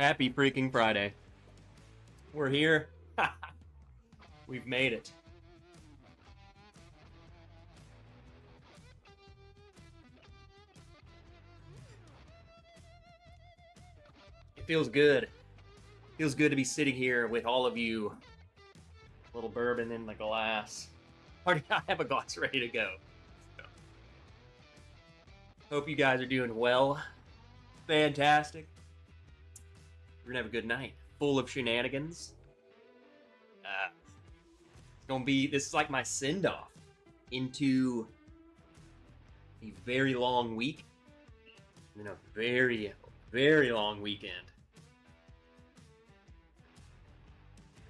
Happy freaking Friday. We're here. We've made it. It feels good. Feels good to be sitting here with all of you. A little bourbon in the glass. Already I have a glass ready to go. So. Hope you guys are doing well. Fantastic. We're gonna have a good night. Full of shenanigans. It's gonna be, this is like my send-off into a very long week. And a very, very long weekend.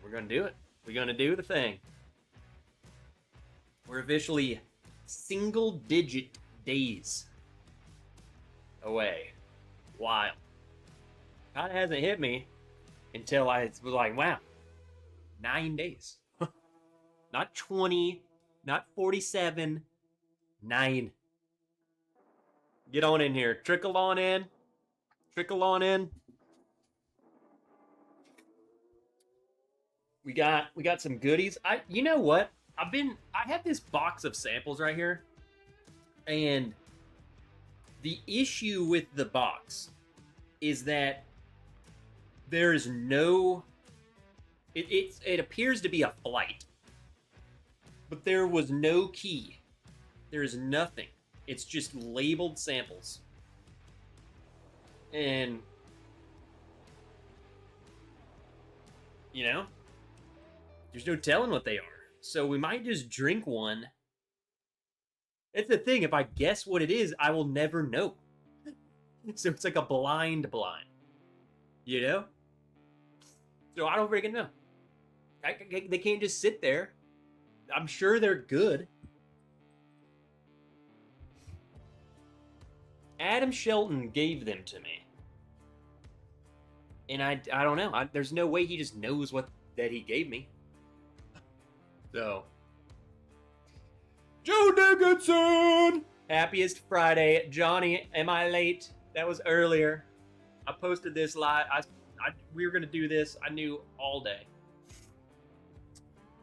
We're gonna do it. We're gonna do the thing. We're officially single-digit days away. Wild. Kind of hasn't hit me until I was like, wow, 9 days. Not 20, not 47, 9. Get on in here. Trickle on in. Trickle on in. We got some goodies. You know what? I have this box of samples right here. And the issue with the box is that there is no, it appears to be a flight, but there was no key. There is nothing. It's just labeled samples. And, you know, there's no telling what they are. So we might just drink one. It's the thing, if I guess what it is, I will never know. So it's like a blind, you know? So I don't freaking know. They can't just sit there. I'm sure they're good. Adam Shelton gave them to me. And I don't know. There's no way he just knows what that he gave me. So. Joe Dickinson! Happiest Friday. Johnny, am I late? That was earlier. I posted this live. We were going to do this. I knew all day.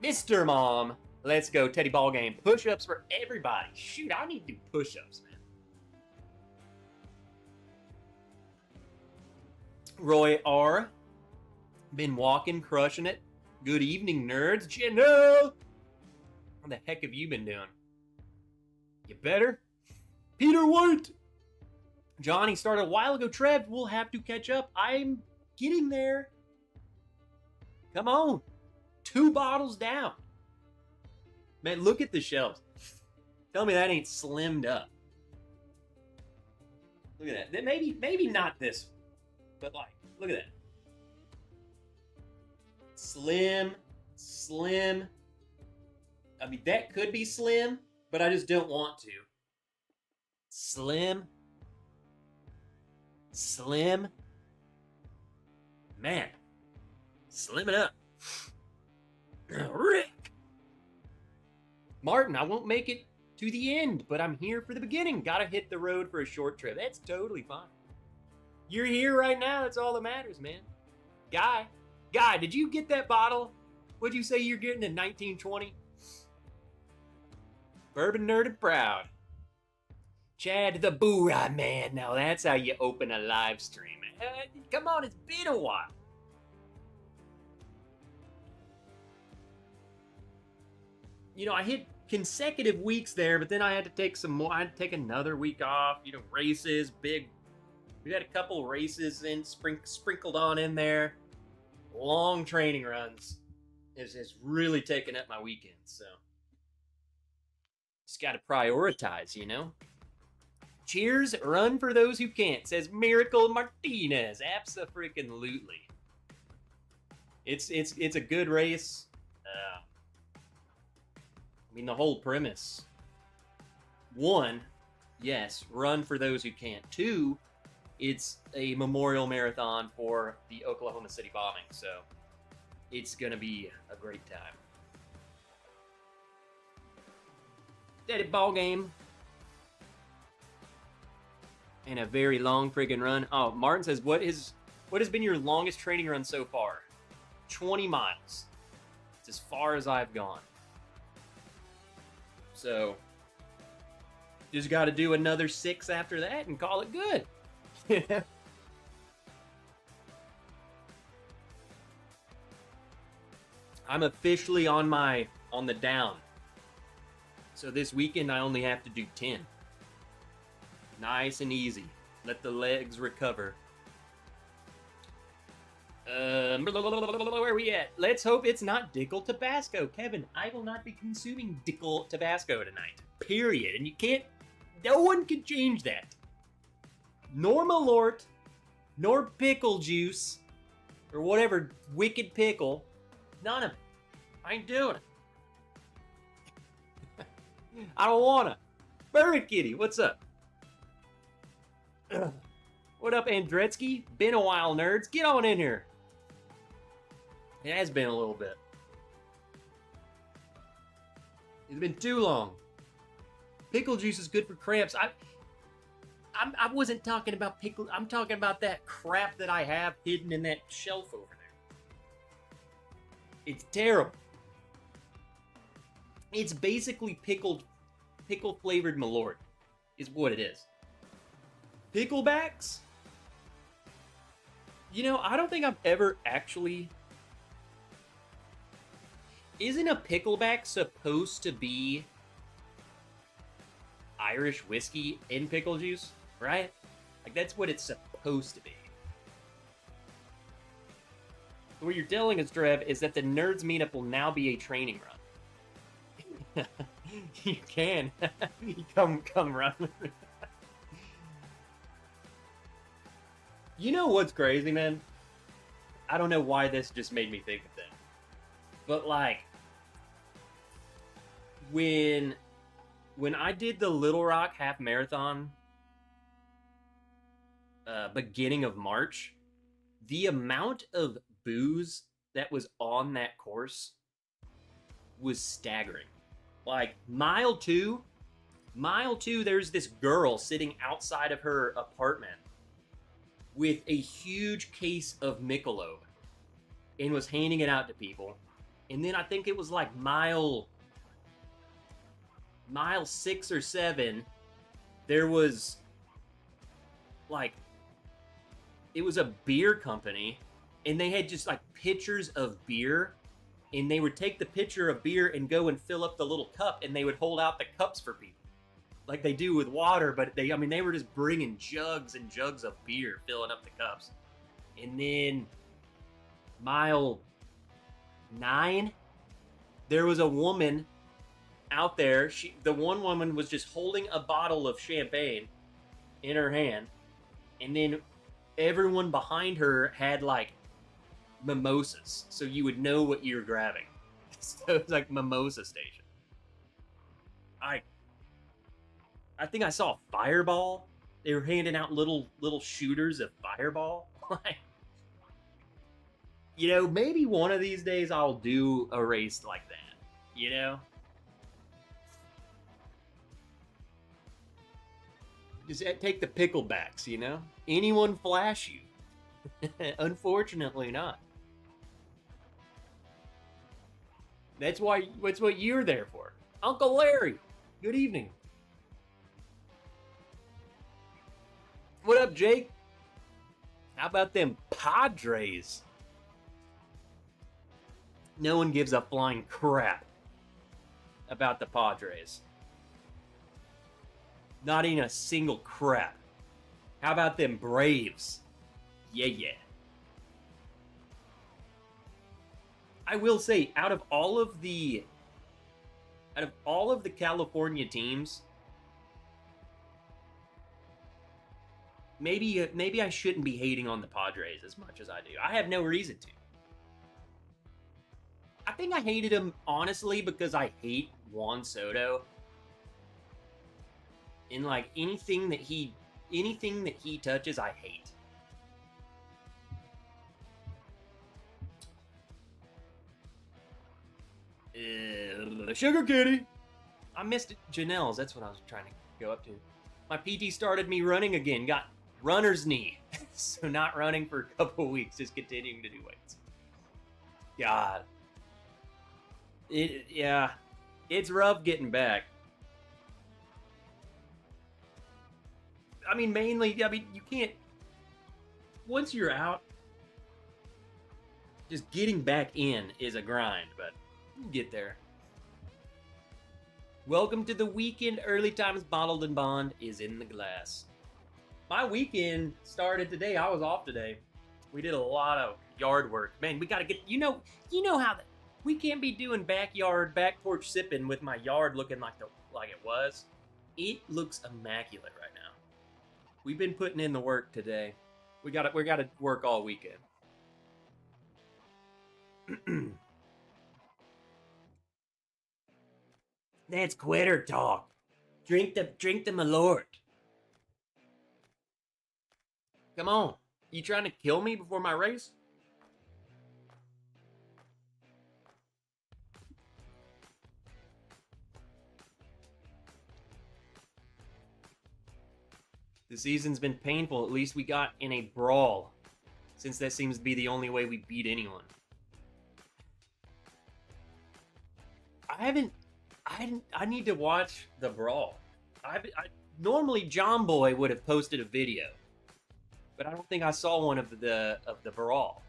Mr. Mom. Let's go. Teddy ball game. Push-ups for everybody. Shoot, I need to do push-ups, man. Roy R. Been walking, crushing it. Good evening, nerds. Janelle! What the heck have you been doing? You better? Peter White! Johnny started a while ago. Trev, we'll have to catch up. I'm getting there. Come on. 2 bottles down. Man, look at the shelves. Tell me that ain't slimmed up. Look at that. Maybe not this one, but like, look at that. Slim. I mean, that could be slim, but I just don't want to. Slim. Man. Slim it up. Rick. Martin, I won't make it to the end, but I'm here for the beginning. Gotta hit the road for a short trip. That's totally fine. You're here right now. That's all that matters, man. Guy, did you get that bottle? What'd you say you're getting in 1920? Bourbon nerd and proud. Chad the Boo-Rah man. Now that's how you open a live stream. Come on, it's been a while. You know, I hit consecutive weeks there, but then I had to take some more. I had to take another week off. You know, races, big. We had a couple races in sprinkled on in there. Long training runs has really taken up my weekend. So just got to prioritize, you know. Cheers, run for those who can't, says Miracle Martinez. Abso-freaking-lutely. It's a good race. I mean, the whole premise. 1, yes, run for those who can't. 2, it's a memorial marathon for the Oklahoma City bombing, so it's going to be a great time. Steady ball game. And a very long friggin' run. Oh, Martin says, what is What has been your longest training run so far? 20 miles. It's as far as I've gone. So, just got to do another 6 after that and call it good. I'm officially on the down. So this weekend I only have to do 10. Nice and easy. Let the legs recover. Where are we at? Let's hope it's not Dickel Tabasco. Kevin, I will not be consuming Dickel Tabasco tonight. Period. And you can't, no one can change that. Nor Malort, nor pickle juice, or whatever wicked pickle. None of it. I ain't doing it. I don't wanna. Bourbon Kitty, what's up? What up, Andretsky? Been a while, nerds. Get on in here. It has been a little bit. It's been too long. Pickle juice is good for cramps. I wasn't talking about pickle. I'm talking about that crap that I have hidden in that shelf over there. It's terrible. It's basically pickle flavored Malort is what it is. Picklebacks? You know, I don't think I've ever actually... Isn't a pickleback supposed to be Irish whiskey in pickle juice, right? Like, that's what it's supposed to be. What you're telling us, Trev, is that the Nerds Meetup will now be a training run. You can. You come run. You know what's crazy, man? I don't know why this just made me think of that. But, like, when I did the Little Rock half marathon beginning of March, the amount of booze that was on that course was staggering. Like, mile two, there's this girl sitting outside of her apartment with a huge case of Michelob and was handing it out to people. And then I think it was like mile 6 or 7, there was like, it was a beer company, and they had just like pitchers of beer, and they would take the pitcher of beer and go and fill up the little cup, and they would hold out the cups for people like they do with water. But they were just bringing jugs and jugs of beer, filling up the cups. And then mile 9, there was a woman out there. The one woman was just holding a bottle of champagne in her hand, and then everyone behind her had like mimosas, so you would know what you're grabbing. So it's like mimosa station. I think I saw Fireball. They were handing out little shooters of Fireball. Like, you know, maybe one of these days I'll do a race like that, you know? Just take the picklebacks, you know? Anyone flash you? Unfortunately not. That's what you're there for. Uncle Larry, good evening. What up, Jake? How about them Padres? No one gives a flying crap about the Padres. Not even a single crap. How about them Braves? Yeah. I will say, out of all of the California teams, maybe I shouldn't be hating on the Padres as much as I do. I have no reason to. I think I hated him, honestly, because I hate Juan Soto. And, like, anything that he touches, I hate. Sugar Kitty! I missed it. Janelle's, that's what I was trying to go up to. My PT started me running again. Got runner's knee. So not running for a couple of weeks, just continuing to do weights. God. Yeah. It's rough getting back. I mean, mainly, you can't... Once you're out, just getting back in is a grind, but you get there. Welcome to the weekend. Early Times Bottled and Bond is in the glass. My weekend started today. I was off today. We did a lot of yard work. Man, we got to get... You know how... We can't be doing backyard, back porch sipping with my yard looking like it was. It looks immaculate right now. We've been putting in the work today. We got to work all weekend. That's quitter talk. Drink the Malort. Come on. You trying to kill me before my race? The season's been painful. At least we got in a brawl, since that seems to be the only way we beat anyone. I need to watch the brawl. Normally John Boy would have posted a video, but I don't think I saw one of the brawl.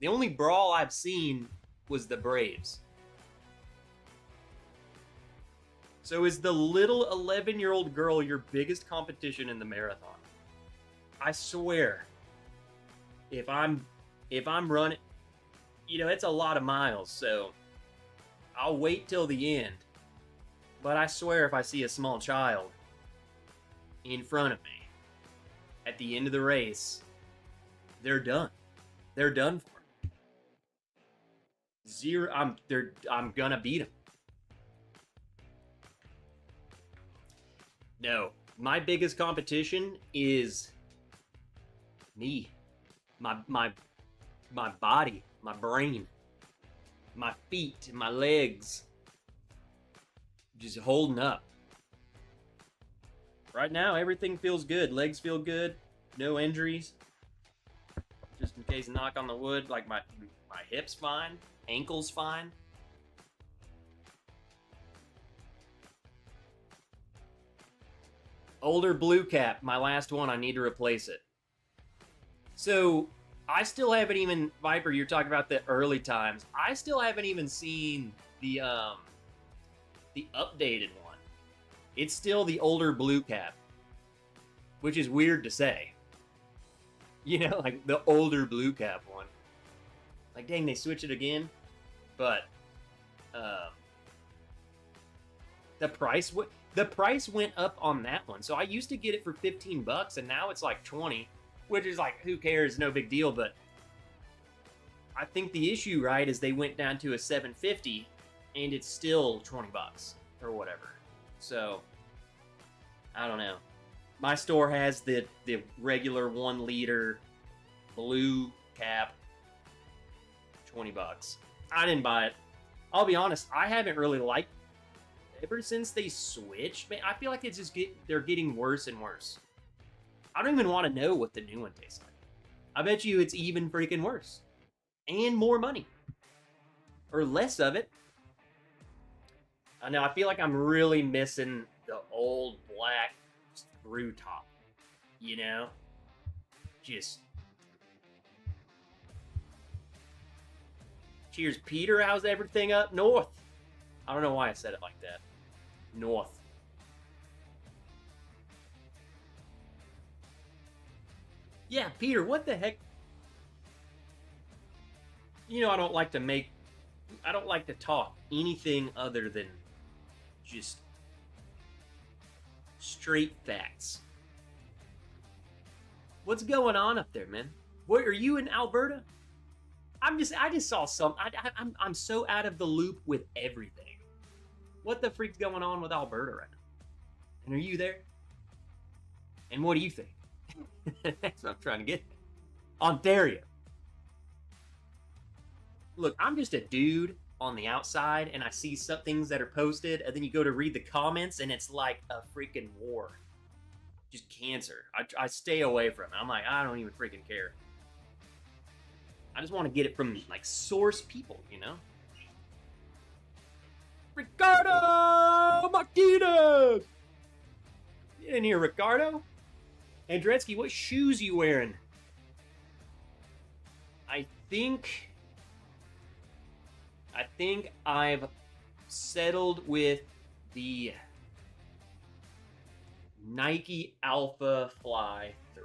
The only brawl I've seen was the Braves. So is the little 11-year-old girl your biggest competition in the marathon? I swear, if I'm running, it's a lot of miles, so I'll wait till the end. But I swear if I see a small child in front of me at the end of the race, they're done. They're done for. I'm gonna beat them. No, my biggest competition is me, my body, my brain, my feet, my legs, just holding up. Right now, everything feels good. Legs feel good. No injuries. Just in case, knock on the wood, like my hips fine, ankles fine. Older blue cap, my last one, I need to replace it. So, I still haven't even, Viper, you're talking about the early times. I still haven't even seen the updated one. It's still the older blue cap, which is weird to say. Like the older blue cap one. Like, dang, they switch it again. But, the price went up on that one. So I used to get it for $15, and now it's like 20, which is like, who cares? No big deal. But I think the issue, right, is they went down to a $7.50, and it's still $20 or whatever. So I don't know. My store has the regular 1 liter blue cap, $20. I didn't buy it. I'll be honest, I haven't really liked it. Ever since they switched, man, I feel like it's just they're getting worse and worse. I don't even want to know what the new one tastes like. I bet you it's even freaking worse. And more money. Or less of it. I know, I feel like I'm really missing the old black screw top. Just... Cheers, Peter. How's everything up north? I don't know why I said it like that. North. Yeah, Peter, what the heck? I don't like to talk anything other than just straight facts. What's going on up there, man? What, are you in Alberta? I just saw some. I'm so out of the loop with everything. What the freak's going on with Alberta right now? And are you there? And what do you think? That's what I'm trying to get. Ontario. Look, I'm just a dude on the outside, and I see some things that are posted, and then you go to read the comments, and it's like a freaking war. just cancer. I stay away from it. I'm like, I don't even freaking care. I just want to get it from like source people, you know? Ricardo Martinez! Get in here, Ricardo. Andretzky, what shoes you wearing? I think I've settled with the Nike Alpha Fly 3.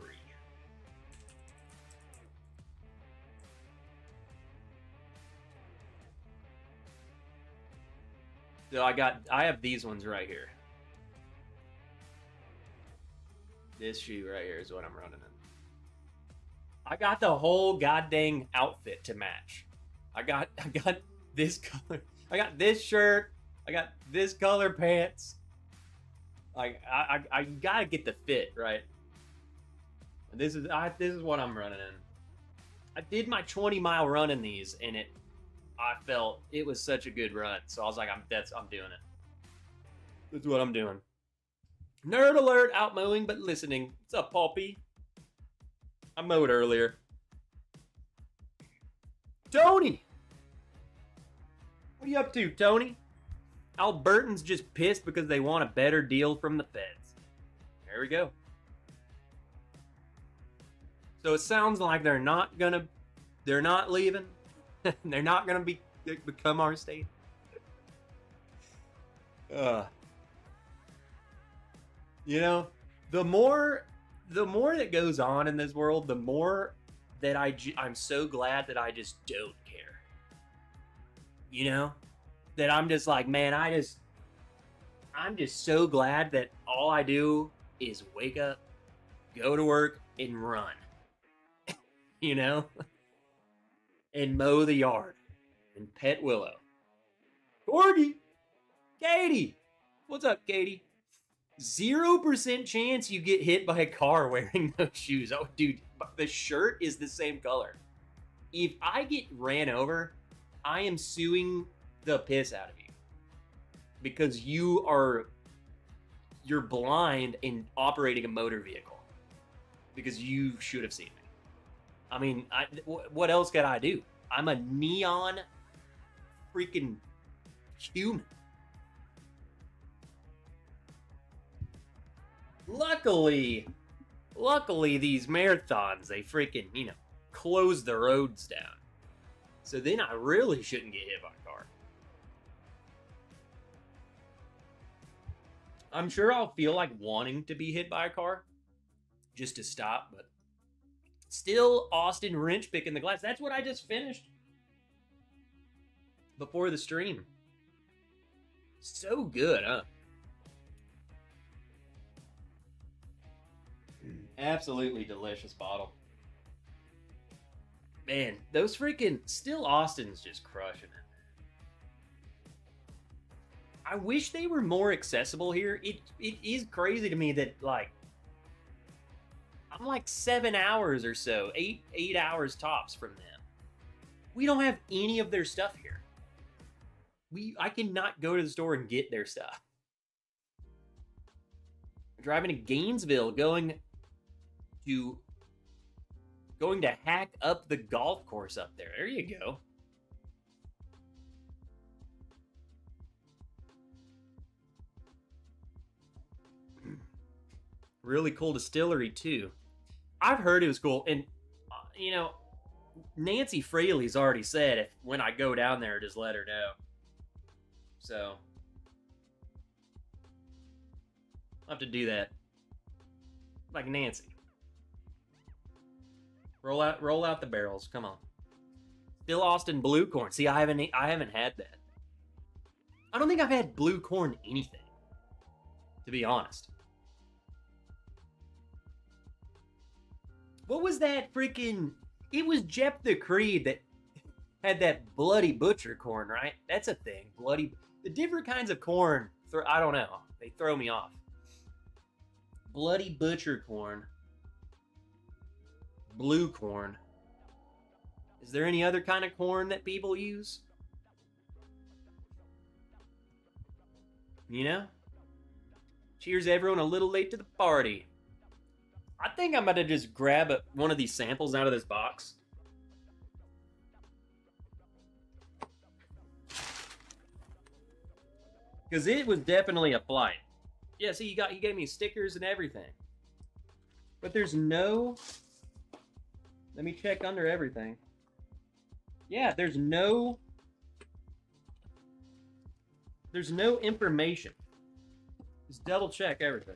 So I have these ones right here. This shoe right here is what I'm running in. I got the whole goddamn outfit to match. I got this color. I got this shirt. I got this color pants. Like I gotta get the fit right. This is what I'm running in. I did my 20-mile run in these, and I felt it was such a good run. So I was like, I'm doing it. That's what I'm doing. Nerd alert, out mowing but listening. What's up, Poppy? I mowed earlier. Tony! What are you up to, Tony? Albertans just pissed because they want a better deal from the feds. There we go. So it sounds like they're not leaving. They're not gonna become our state. You know, the more that goes on in this world, the more that I'm so glad that I just don't care. You know, that I'm just like, man, I'm just so glad that all I do is wake up, go to work, and run. You know, and mow the yard and pet Willow. Corgi, Katie, what's up, Katie? 0% chance you get hit by a car wearing those shoes. Oh, dude, the shirt is the same color. If I get ran over, I am suing the piss out of you. Because you're blind in operating a motor vehicle. Because you should have seen me. I mean, what else could I do? I'm a neon freaking human. Luckily, these marathons, they freaking, close the roads down. So then I really shouldn't get hit by a car. I'm sure I'll feel like wanting to be hit by a car just to stop, but still Austin Wrench picking the glass. That's what I just finished before the stream. So good, huh? Absolutely delicious bottle. Man, those freaking Still Austin's just crushing it. I wish they were more accessible here. It is crazy to me that, like, I'm like 7 hours or so, 8 hours tops from them. We don't have any of their stuff here. I cannot go to the store and get their stuff. Driving to Gainesville, going to hack up the golf course up there. There you go. Really cool distillery too. I've heard it was cool, and Nancy Fraley's already said if when I go down there, just let her know. So I'll have to do that, like Nancy. Roll out the barrels. Come on. Still Austin blue corn. See, I haven't had that. I don't think I've had blue corn anything, to be honest. What was that freaking? It was Jeff the Creed that had that bloody butcher corn, right? That's a thing. The different kinds of corn. I don't know. They throw me off. Bloody butcher corn. Blue corn. Is there any other kind of corn that people use? You know? Cheers, everyone. A little late to the party. I think I'm going to just grab one of these samples out of this box. Because it was definitely a flight. Yeah, see, he gave me stickers and everything. But there's no... Let me check under everything. Yeah, there's no information. Just double check everything.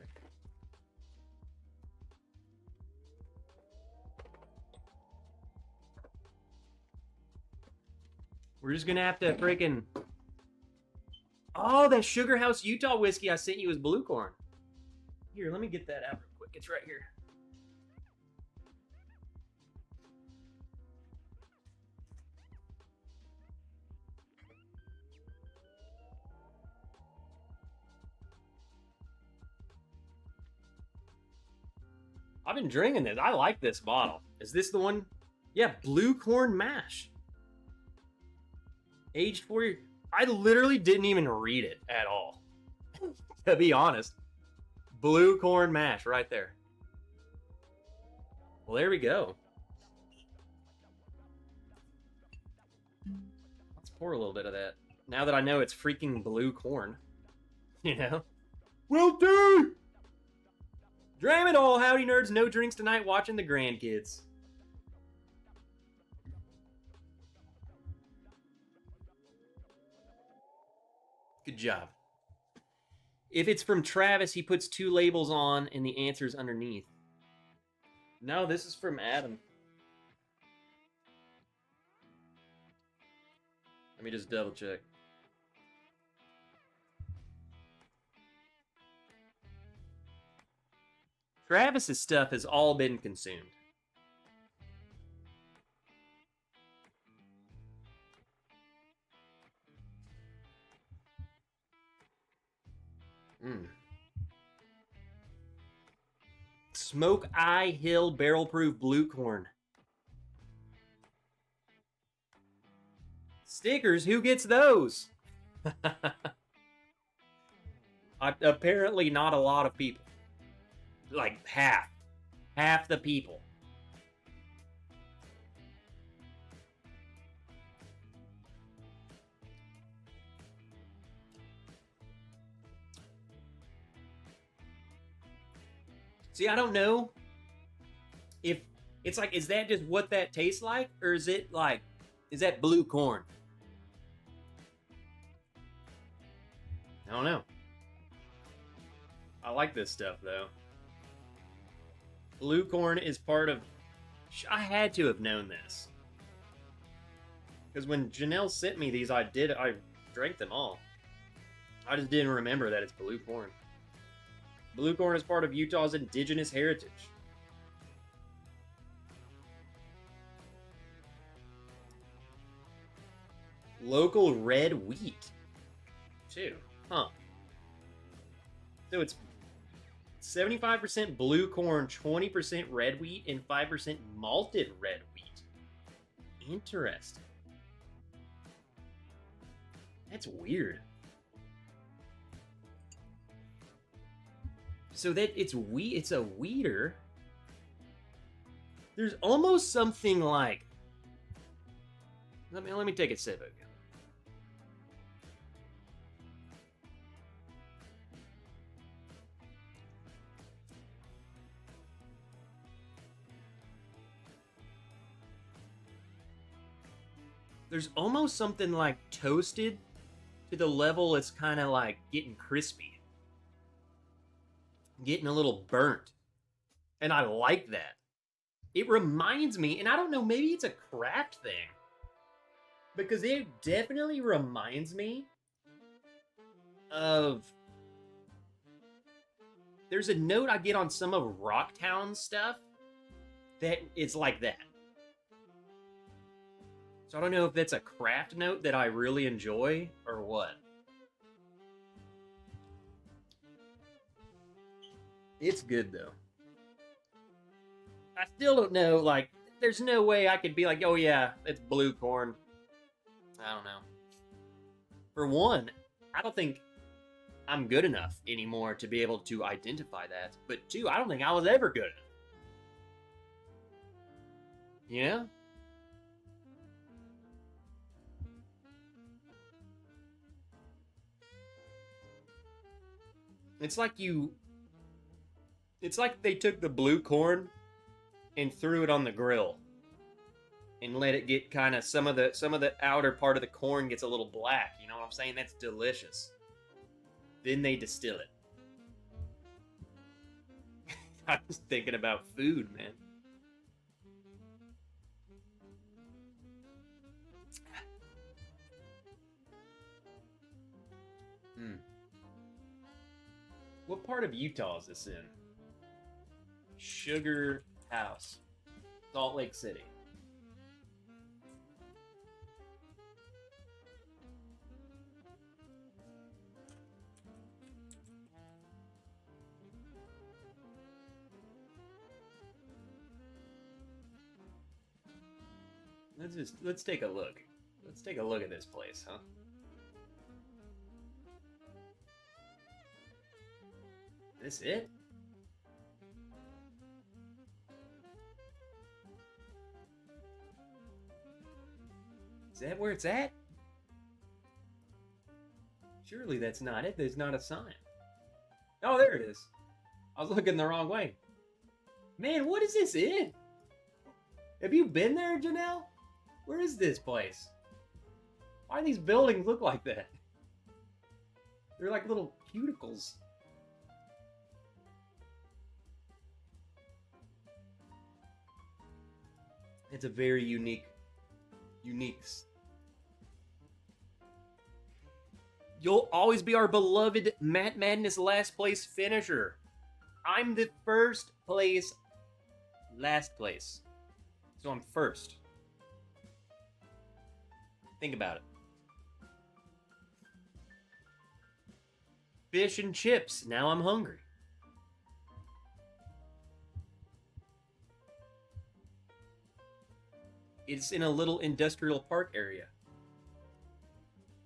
We're just gonna have to freaking... Oh, that Sugar House Utah whiskey I sent you is blue corn. Here, let me get that out real quick. It's right here. I've been drinking this. I like this bottle. Is this the one? Yeah, blue corn mash. Aged 4 years. I literally didn't even read it at all. To be honest. Blue corn mash right there. Well, there we go. Let's pour a little bit of that. Now that I know it's freaking blue corn. You know? Will do! Dram it all, howdy nerds. No drinks tonight, watching the grandkids. Good job. If it's from Travis, he puts 2 labels on and the answer's underneath. No, this is from Adam. Let me just double check. Travis's stuff has all been consumed. Smoke Eye Hill Barrel Proof Blue Corn. Stickers, who gets those? Apparently not a lot of people. Like half. Half the people. See, I don't know if it's like, is that just what that tastes like? Or is it like, is that blue corn? I don't know. I like this stuff though. Blue corn is part of... I had to have known this. Because when Janelle sent me these, I drank them all. I just didn't remember that it's blue corn. Blue corn is part of Utah's indigenous heritage. Local red wheat. Too. Huh. So it's 75% blue corn, 20% red wheat, and 5% malted red wheat. Interesting. That's weird. So that it's wheat, it's a wheater. There's almost something like... Let me take a sip again. There's almost something like toasted to the level it's kind of like getting crispy. Getting a little burnt. And I like that. It reminds me, and I don't know, maybe it's a craft thing. Because it definitely reminds me of... There's a note I get on some of Rocktown's stuff that it's like that. So I don't know if that's a craft note that I really enjoy or what. It's good though. I still don't know, like, there's no way I could be like, oh yeah, it's blue corn. I don't know. For one, I don't think I'm good enough anymore to be able to identify that. But two, I don't think I was ever good enough. You know? It's like they took the blue corn and threw it on the grill and let it get kind of some of the outer part of the corn gets a little black. You know what I'm saying? That's delicious. Then they distill it. I was thinking about food, man. What part of Utah is this in? Sugar House, Salt Lake City. Let's take a look. Let's take a look at this place, huh? This it? Is that where it's at? Surely that's not it. There's not a sign. Oh, there it is. I was looking the wrong way. Man, what is this in? Have you been there, Janelle? Where is this place? Why do these buildings look like that? They're like little cuticles. It's a very unique. You'll always be our beloved Matt Madness last place finisher. I'm the first place, last place. So I'm first. Think about it. Fish and chips. Now I'm hungry. It's in a little industrial park area.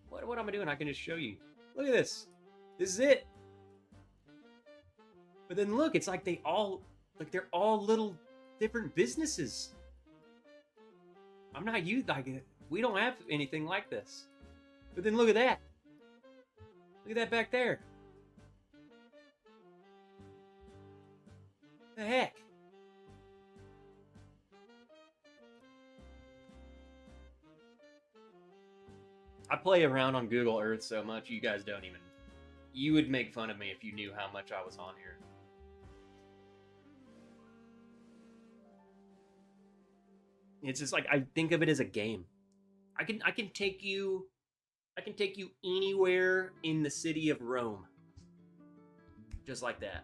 What am I doing? I can just show you. Look at this. This is it. But then look, it's like they're all little different businesses. I'm not used like it. We don't have anything like this. But then look at that. Look at that back there. The heck? I play around on Google Earth so much, you guys don't even... You would make fun of me if you knew how much I was on here. It's just like, I think of it as a game. I can take you anywhere in the city of Rome. Just like that.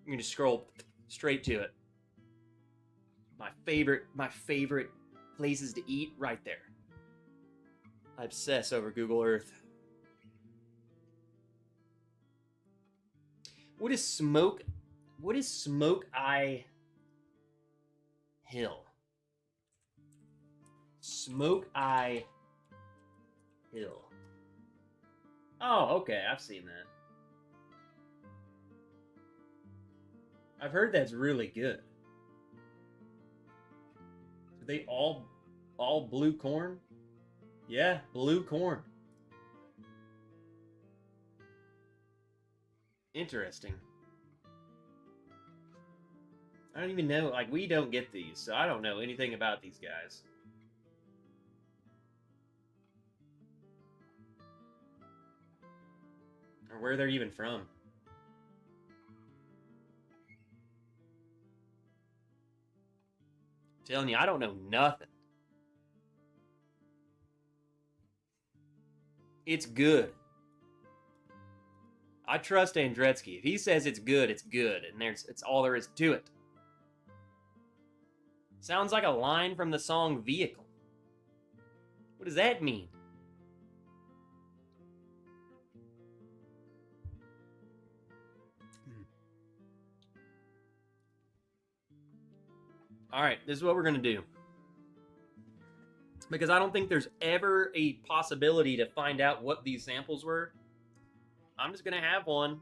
You can just scroll straight to it. My favorite places to eat, right there. I obsess over Google Earth. What is Smoke Eye Hill? Smoke Eye Hill. Oh, okay, I've seen that. I've heard that's really good. Are they all blue corn? Yeah, blue corn. Interesting. I don't even know, like, we don't get these, so I don't know anything about these guys. Or where they're even from. I'm telling you, I don't know nothing. It's good. I trust Andretzky. If he says it's good, it's good. And it's all there is to it. Sounds like a line from the song Vehicle. What does that mean? Alright, this is what we're going to do. Because I don't think there's ever a possibility to find out what these samples were. I'm just going to have one.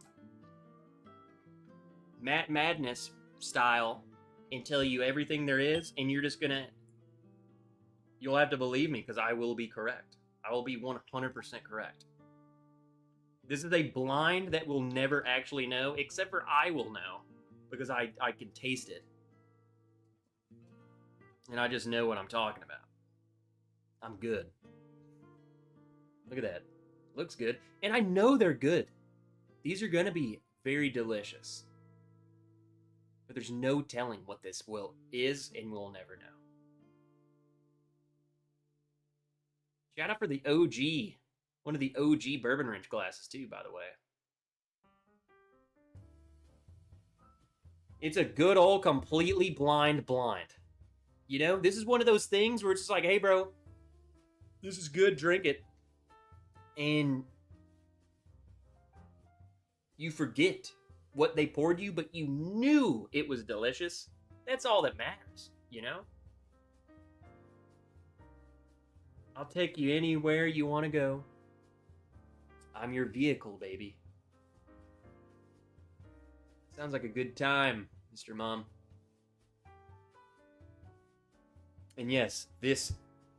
Matt Madness style. and tell you everything there is, and you're just gonna, you'll have to believe me because I will be correct. I will be 100% correct. This is a blind that will never actually know, except for I will know, because I can taste it. And I just know what I'm talking about. I'm good. Look at that. Looks good. And I know they're good. These are going to be very delicious. But there's no telling what this is, and we'll never know. Shout out for the OG. One of the OG Bourbon Wrench glasses, too, by the way. It's a good old completely blind. You know, this is one of those things where it's just like, hey, bro, this is good, drink it. And you forget what they poured you, but you knew it was delicious. That's all that matters, you know? I'll take you anywhere you want to go. I'm your vehicle, baby. Sounds like a good time, Mr. Mom. And yes, this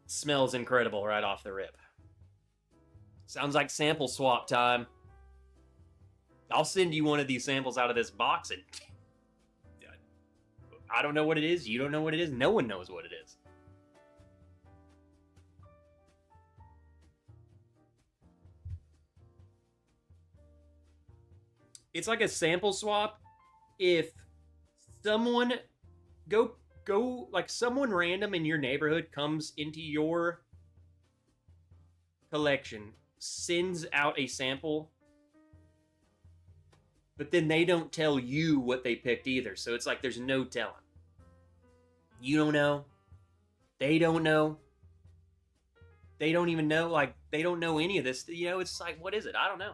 smells incredible right off the rip. Sounds like sample swap time. I'll send you one of these samples out of this box, and I don't know what it is. You don't know what it is. No one knows what it is. It's like a sample swap. If someone like someone random in your neighborhood comes into your collection, sends out a sample, but then they don't tell you what they picked either. So it's like there's no telling. You don't know. They don't know. They don't even know. Like, they don't know any of this. You know, it's like, what is it? I don't know.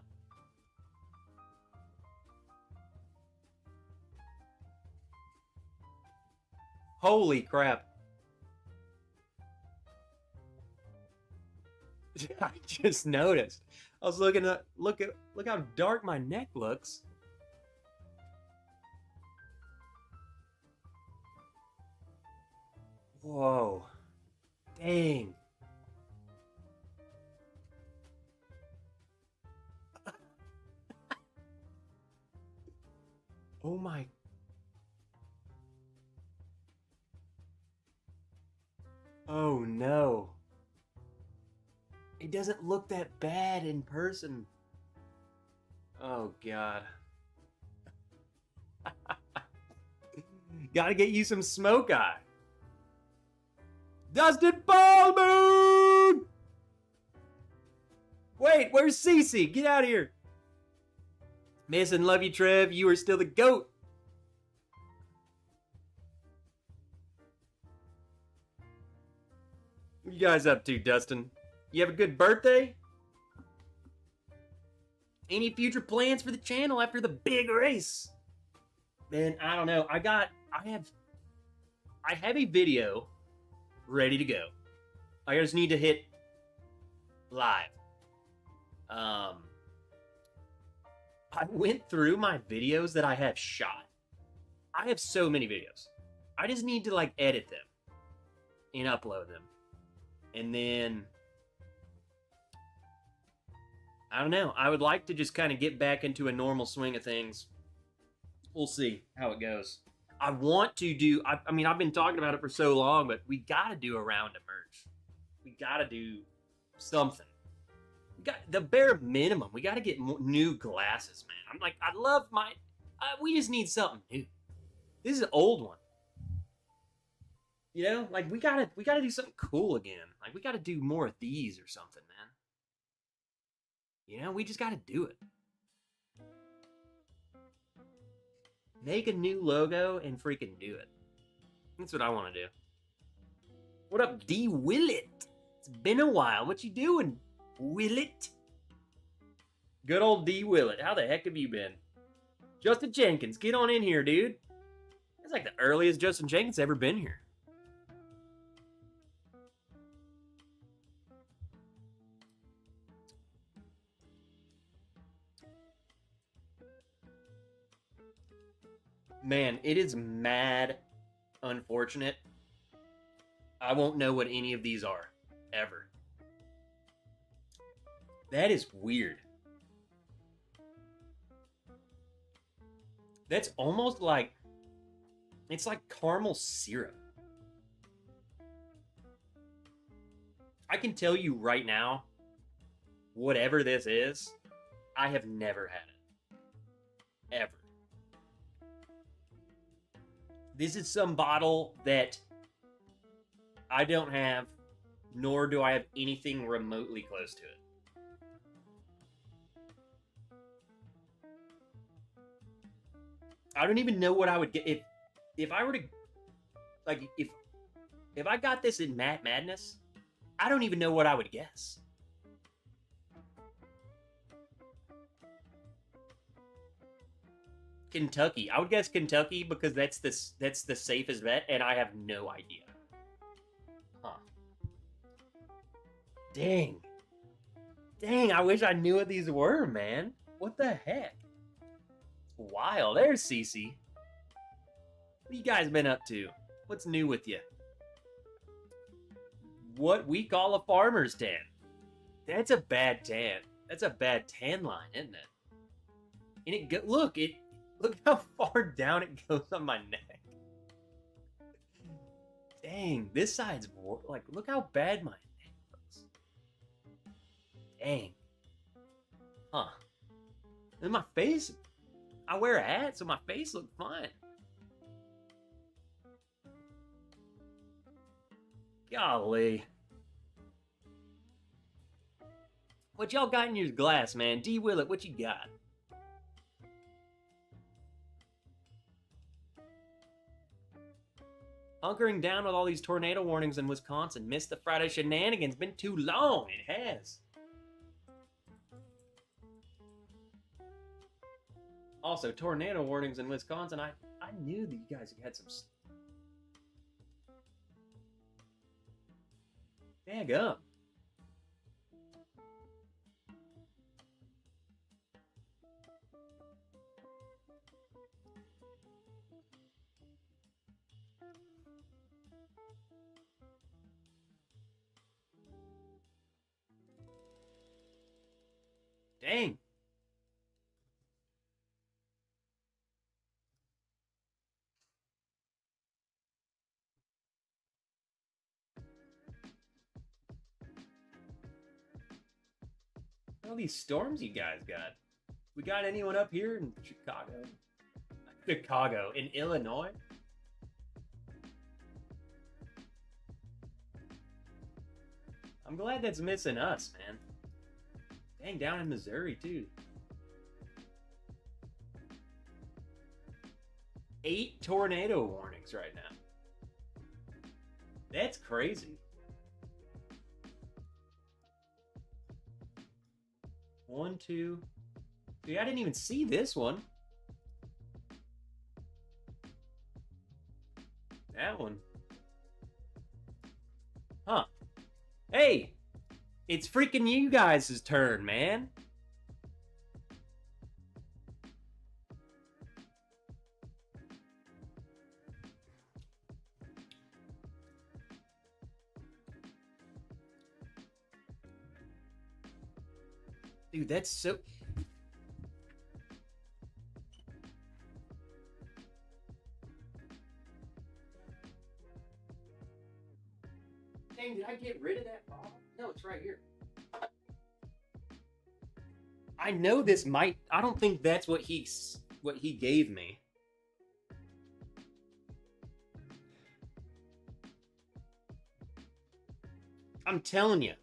Holy crap. I just noticed. I was looking at look how dark my neck looks. Whoa. Dang. Oh my. Oh no. It doesn't look that bad in person. Oh god. Gotta get you some smoke eye. Dustin Ballmoon! Wait, where's Cece? Get out of here. Miss and love you, Trev. You are still the GOAT. What you guys up to, Dustin? You have a good birthday? Any future plans for the channel after the big race? Man, I don't know. I have a video ready to go. I just need to hit live. I went through my videos that I have shot. I have so many videos. I just need to like edit them and upload them. And then I don't know. I would like to just kind of get back into a normal swing of things. We'll see how it goes. I want to do, I mean, I've been talking about it for so long, but we got to do a round of merch. We got to do something. We got the bare minimum. We got to get new glasses, man. I'm like, I love my, we just need something new. This is an old one. You know, like we gotta do something cool again. Like we gotta do more of these or something, man. You know, we just gotta do it. Make a new logo and freaking do it. That's what I want to do. What up, D Willett? It's been a while. What you doing, Willett? Good old D Willett. How the heck have you been? Justin Jenkins, get on in here, dude. That's like the earliest Justin Jenkins ever been here. Man, it is mad unfortunate. I won't know what any of these are, ever. That is weird. That's almost like, it's like caramel syrup. I can tell you right now, whatever this is, I have never had it. Ever. This is some bottle that I don't have, nor do I have anything remotely close to it. I don't even know what I would get if I were to, like, if I got this in Madness, I don't even know what I would guess. Kentucky. I would guess Kentucky because that's the safest bet, and I have no idea. Huh. Dang. Dang, I wish I knew what these were, man. What the heck? Wild. There's Cece. What you guys been up to? What's new with you? What we call a farmer's tan. That's a bad tan. That's a bad tan line, isn't it? And look how far down it goes on my neck. Dang, this side's like, look how bad my neck looks. Dang. Huh. And my face, I wear a hat, so my face looks fine. Golly. What y'all got in your glass, man? D. Willett, what you got? Hunkering down with all these tornado warnings in Wisconsin. Missed the Friday Shenanigans. Been too long. It has. Also, tornado warnings in Wisconsin. I knew that you guys had some... Daggum. Dang. All these storms you guys got. We got anyone up here in Chicago? Chicago, in Illinois? I'm glad that's missing us, man. Dang, down in Missouri, too. 8 tornado warnings right now. That's crazy. 1, 2. Dude, I didn't even see this one. That one. Huh. Hey! It's freaking you guys' turn, man. Dude, that's so... Dang, did I get rid of that bottle? No, it's right here. I know this might... I don't think that's what he gave me. I'm telling you.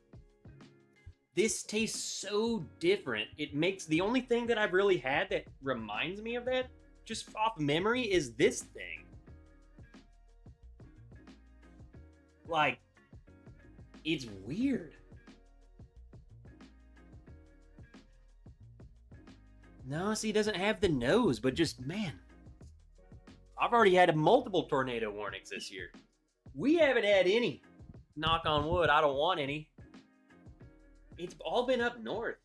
This tastes so different. It makes... The only thing that I've really had that reminds me of that, just off memory, is this thing. Like, it's weird. No, see, it doesn't have the nose, but just, man. I've already had multiple tornado warnings this year. We haven't had any. Knock on wood, I don't want any. It's all been up north.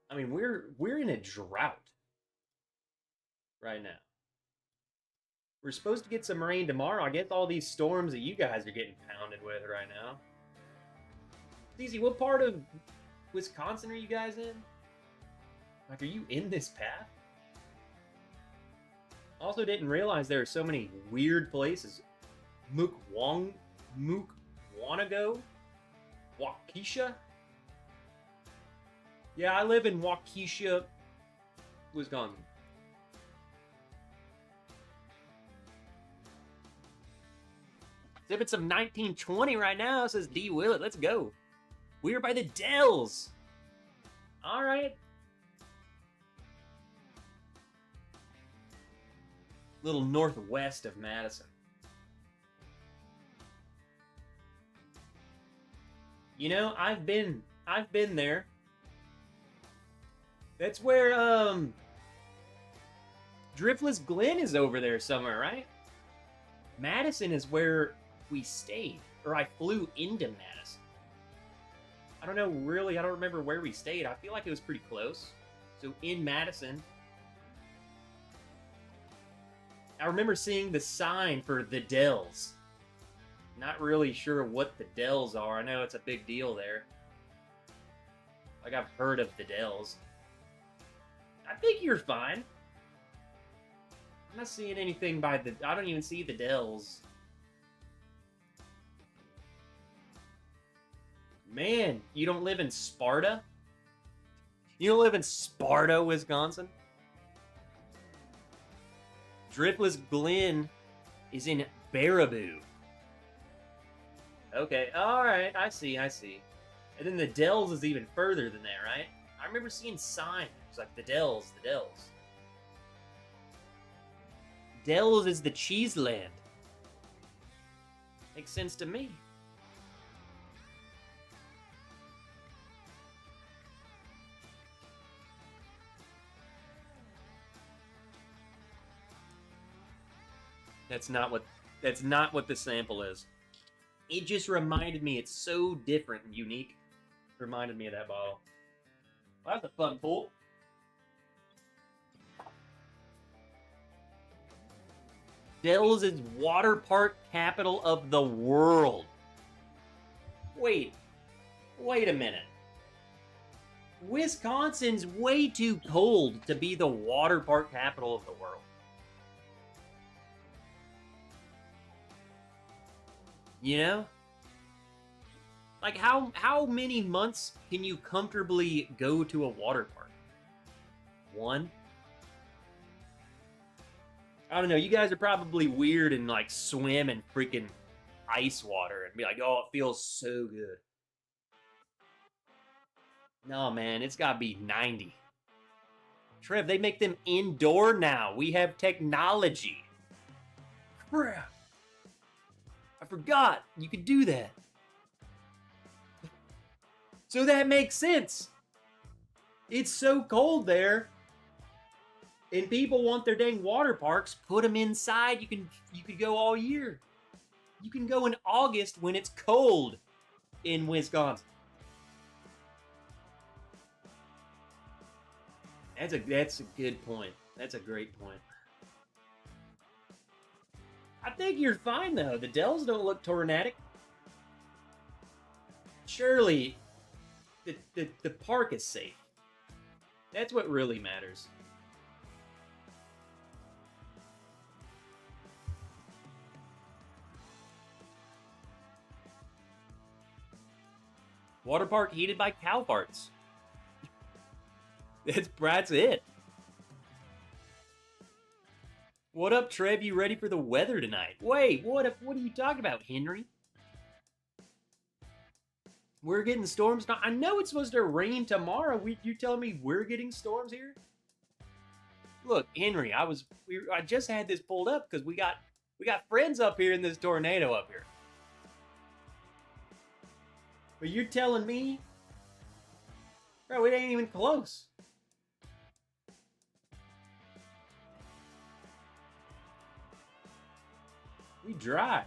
I mean, we're in a drought. right now. We're supposed to get some rain tomorrow. I guess all these storms that you guys are getting pounded with right now. Easy, what part of Wisconsin are you guys in? Like, are you in this path? Also didn't realize there are so many weird places. Mukwonago? Waukesha? Yeah, I live in Waukesha, Wisconsin. Exhibits of 1920 right now, says D. Willett. Let's go. We're by the Dells. All right. Little northwest of Madison. You know, I've been there. That's where Driftless Glen is over there somewhere, right? Madison is where we stayed, or I flew into Madison. I don't know, really, I don't remember where we stayed. I feel like it was pretty close. So in Madison, I remember seeing the sign for the Dells. Not really sure what the Dells are. I know it's a big deal there. Like, I've heard of the Dells. I think you're fine. I'm not seeing anything by the... I don't even see the Dells. Man, you don't live in Sparta? You don't live in Sparta, Wisconsin? Driftless Glen is in Baraboo. Okay, alright, I see. And then the Dells is even further than that, right? I remember seeing signs like the Dells. Dells is the cheese land. Makes sense to me. That's not what the sample is. It just reminded me, it's so different and unique. It reminded me of that bottle. Well, that's a fun pull. Dells is water park capital of the world. Wait a minute. Wisconsin's way too cold to be the water park capital of the world. You know? Like, how many months can you comfortably go to a water park? 1? I don't know, you guys are probably weird and, like, swim in freaking ice water and be like, oh, it feels so good. No, man, it's gotta be 90. Trev, they make them indoor now. We have technology. Crap. I forgot you could do that. So that makes sense. It's so cold there. And people want their dang water parks. Put them inside. You could go all year. You can go in August when it's cold in Wisconsin. That's a good point. That's a great point. I think you're fine though. The Dells don't look tornadic. Surely the park is safe. That's what really matters. Water park heated by cow farts. That's it. What up, Trev? You ready for the weather tonight? Wait, what are you talking about, Henry? We're getting storms now. I know it's supposed to rain tomorrow. You telling me we're getting storms here? Look, Henry, I just had this pulled up because we got friends up here in this tornado up here. But you're telling me, bro, it ain't even close. We dry.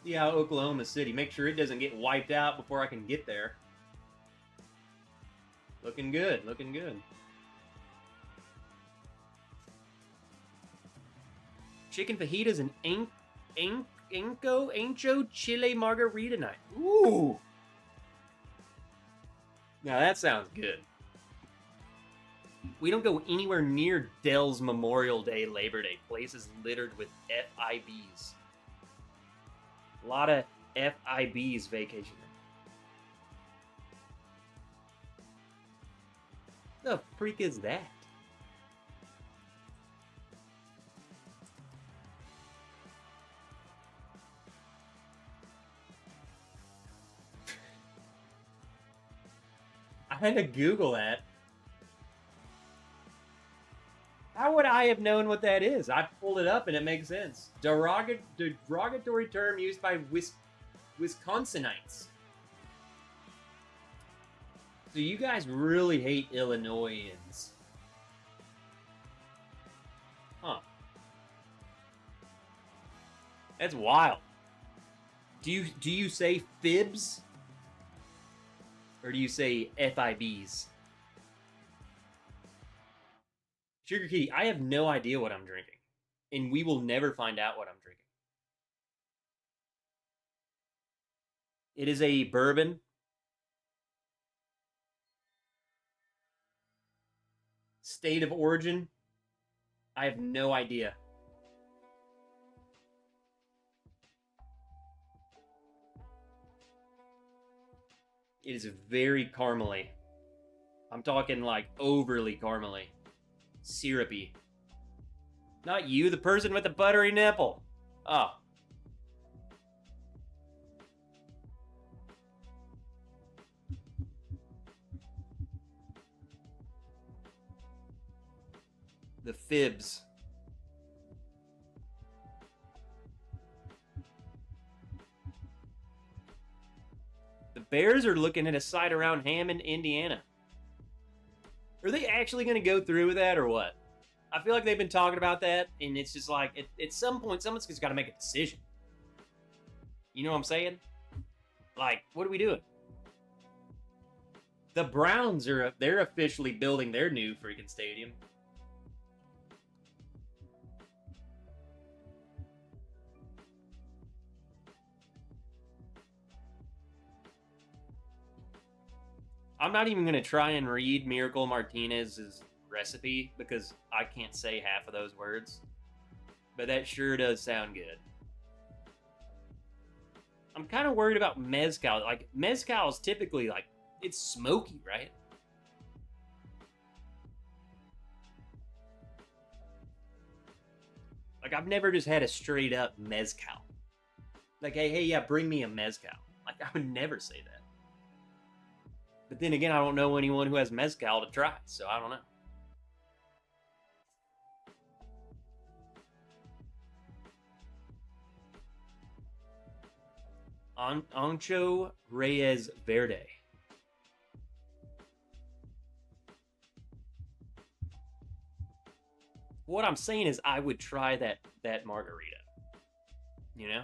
See how Oklahoma City. Make sure it doesn't get wiped out before I can get there. Looking good, looking good. Chicken fajitas and ancho chile margarita night. Ooh. Now that sounds good. We don't go anywhere near Dell's Memorial Day, Labor Day. Places littered with FIBs. A lot of FIBs vacationing. The freak is that? I had to Google that. How would I have known what that is? I pulled it up and it makes sense. Derogatory term used by Wisconsinites. So you guys really hate Illinoisans. Huh. That's wild. Do you say fibs? Or do you say FIBs? Sugar Kitty, I have no idea what I'm drinking. And we will never find out what I'm drinking. It is a bourbon. State of origin. I have no idea. It is very caramely. I'm talking like overly caramely. Syrupy. Not you, the person with the buttery nipple. Oh. The fibs. The Bears are looking at a site around Hammond, Indiana. Are they actually going to go through with that or what? I feel like they've been talking about that, and it's just like, at some point, someone's just got to make a decision. You know what I'm saying? Like, what are we doing? The Browns they're officially building their new freaking stadium. I'm not even going to try and read Miracle Martinez's recipe because I can't say half of those words. But that sure does sound good. I'm kind of worried about mezcal. Like, mezcal is typically, like, it's smoky, right? Like, I've never just had a straight up mezcal. Like, hey, yeah, bring me a mezcal. Like, I would never say that. But then again, I don't know anyone who has mezcal to try, so I don't know. Ancho Reyes Verde. What I'm saying is I would try that margarita. You know?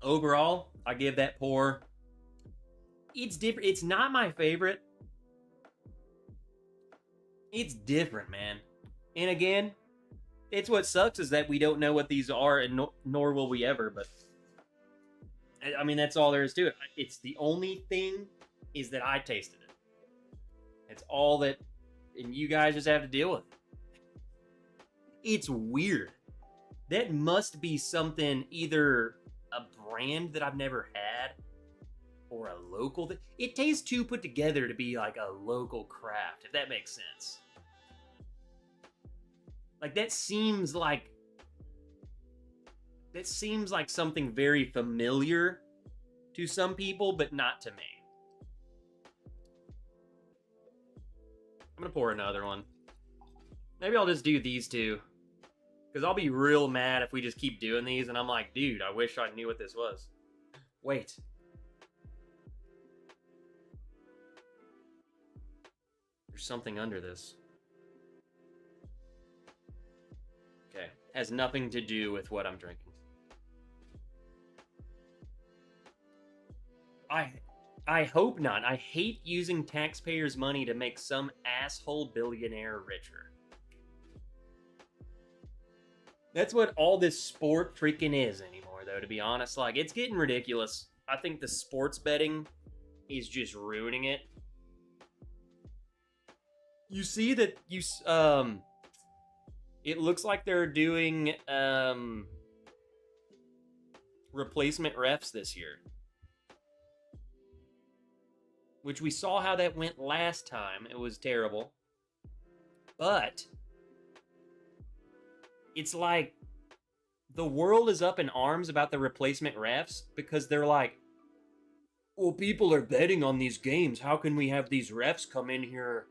Overall, I give that pour. It's different. It's not my favorite. It's different, man. And again, it's what sucks is that we don't know what these are, and nor will we ever. But I mean, that's all there is to it. It's the only thing is that I tasted it. It's all that, and you guys just have to deal with it. It's weird. That must be something, either a brand that I've never had or a local that it tastes too put together to be like a local craft, if that makes sense. Like that seems like something very familiar to some people, but not to me. I'm gonna pour another one. Maybe I'll just do these two. Because I'll be real mad if we just keep doing these and I'm like, dude, I wish I knew what this was. Wait. There's something under this. Okay. Has nothing to do with what I'm drinking. I hope not. I hate using taxpayers' money to make some asshole billionaire richer. That's what all this sport freaking is anymore, though, to be honest. Like, it's getting ridiculous. I think the sports betting is just ruining it. You see that it looks like they're doing replacement refs this year. Which we saw how that went last time. It was terrible. But it's like the world is up in arms about the replacement refs because they're like, well, people are betting on these games. How can we have these refs come in here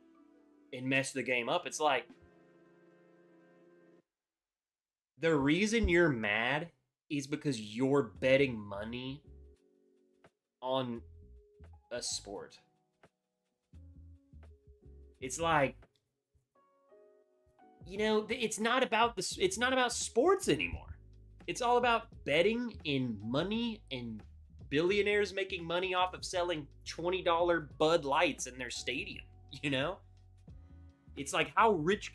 and mess the game up? It's like, the reason you're mad is because you're betting money on a sport. It's like, you know, it's not about sports anymore. It's all about betting and money and billionaires making money off of selling $20 Bud Lights in their stadium, you know? It's like how rich...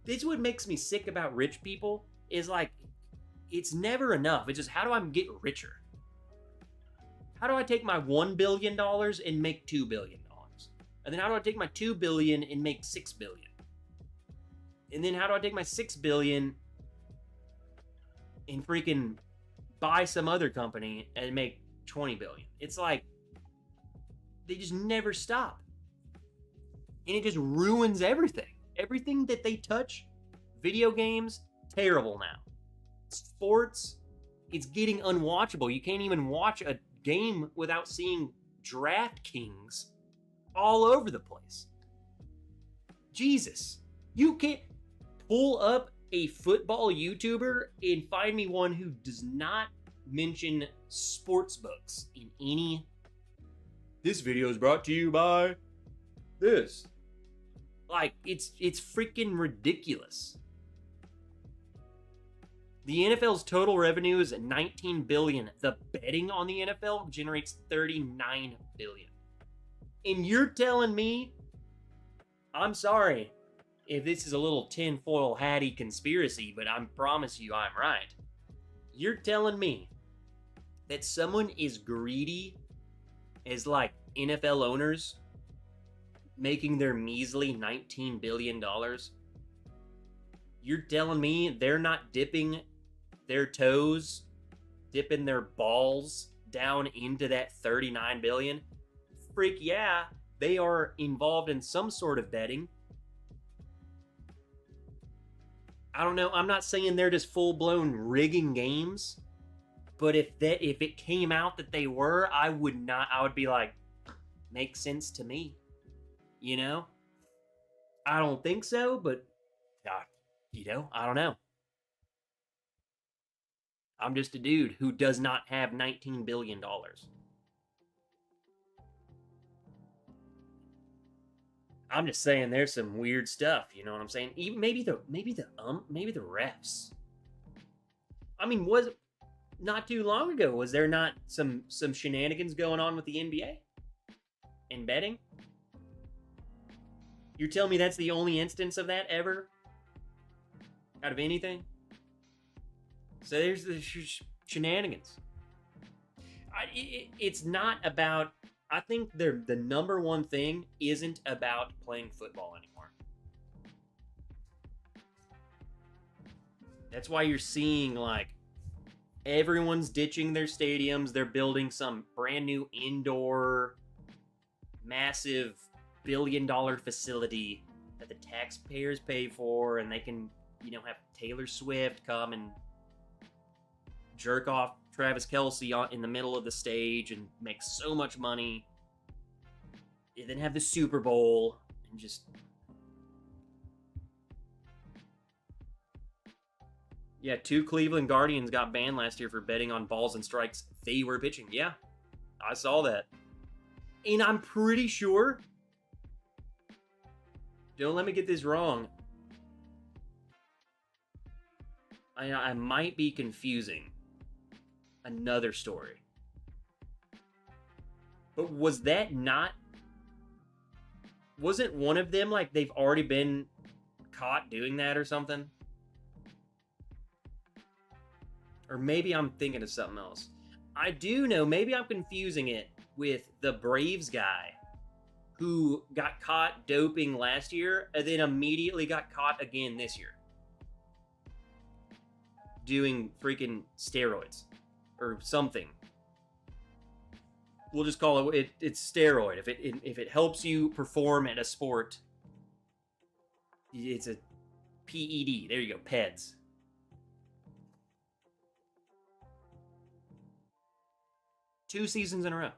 This is what makes me sick about rich people, is like, it's never enough. It's just, how do I get richer? How do I take my $1 billion and make $2 billion? And then how do I take my $2 billion and make $6 billion? And then how do I take my $6 billion and freaking buy some other company and make $20 billion? It's like, they just never stop. And it just ruins everything. Everything that they touch, video games, terrible now. Sports, it's getting unwatchable. You can't even watch a game without seeing DraftKings all over the place. Jesus. You can't pull up a football YouTuber and find me one who does not mention sports books in any... This video is brought to you by this. Like, it's freaking ridiculous. The NFL's total revenue is $19 billion. The betting on the NFL generates $39 billion. And you're telling me, I'm sorry if this is a little tinfoil hatty conspiracy, but I promise you I'm right. You're telling me that someone as greedy as like NFL owners making their measly $19 billion, you're telling me they're not dipping their toes, dipping their balls down into that $39 billion? Freak yeah, they are involved in some sort of betting. I don't know, I'm not saying they're just full-blown rigging games, but if it came out that they were, I would be like, makes sense to me. You know? I don't think so, but, you know, I don't know. I'm just a dude who does not have $19 billion. I'm just saying there's some weird stuff, you know what I'm saying? Even maybe the refs. I mean, was not too long ago, was there not some shenanigans going on with the NBA and betting? You're telling me that's the only instance of that ever? Out of anything? So there's the shenanigans. It's not about... I think the number one thing isn't about playing football anymore. That's why you're seeing, like, everyone's ditching their stadiums. They're building some brand new indoor, massive, billion-dollar facility that the taxpayers pay for, and they can, you know, have Taylor Swift come and jerk off Travis Kelce in the middle of the stage and make so much money. And then have the Super Bowl and just... Yeah, 2 Cleveland Guardians got banned last year for betting on balls and strikes they were pitching. Yeah, I saw that. And I'm pretty sure, don't let me get this wrong, I might be confusing another story. But was that not... Wasn't one of them like they've already been caught doing that or something? Or maybe I'm thinking of something else. I do know, maybe I'm confusing it with the Braves guy who got caught doping last year and then immediately got caught again this year. Doing freaking steroids or something. We'll just call it's steroid. If it helps you perform at a sport, it's a PED. There you go, PEDs. Two seasons in a row.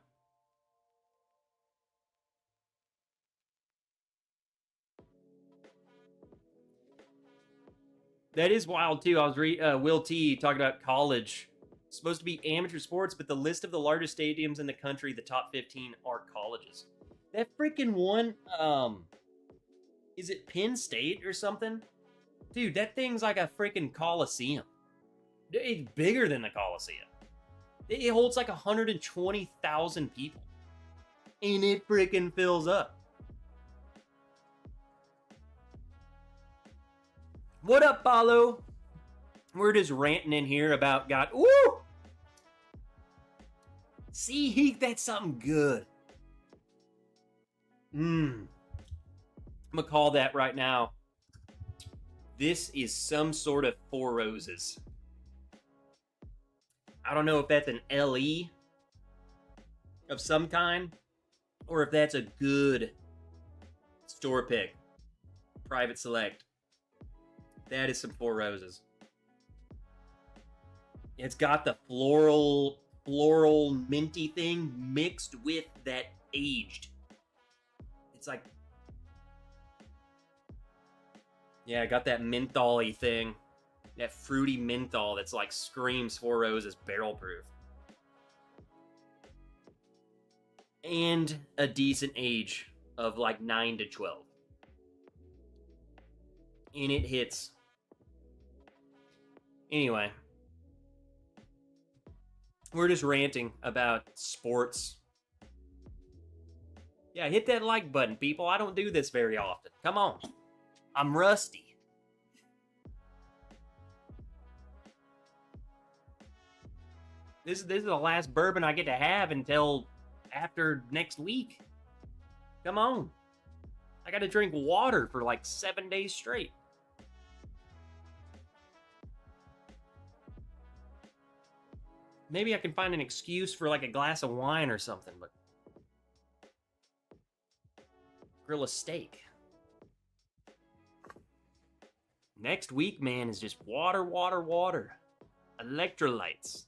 That is wild too. I was Will T talking about college. It's supposed to be amateur sports, but the list of the largest stadiums in the country, the top 15, are colleges. That freaking one, is it Penn State or something? Dude, that thing's like a freaking Coliseum. It's bigger than the Coliseum. It holds like 120,000 people. And it freaking fills up. What up, Paulo? We're just ranting in here about God. Ooh! See, that's something good. I'm gonna call that right now. This is some sort of Four Roses. I don't know if that's an LE of some kind, or if that's a good store pick. Private select. That is some Four Roses. It's got the floral minty thing mixed with that aged. It's like, yeah, I got that menthol-y thing. That fruity menthol that's like screams Four Roses barrel proof. And a decent age of like 9 to 12. And it hits. Anyway. We're just ranting about sports. Yeah, hit that like button, people. I don't do this very often. Come on. I'm rusty. This is the last bourbon I get to have until after next week. Come on. I got to drink water for like 7 days straight. Maybe I can find an excuse for like a glass of wine or something, but grill a steak. Next week, man, is just water, water, water. Electrolytes.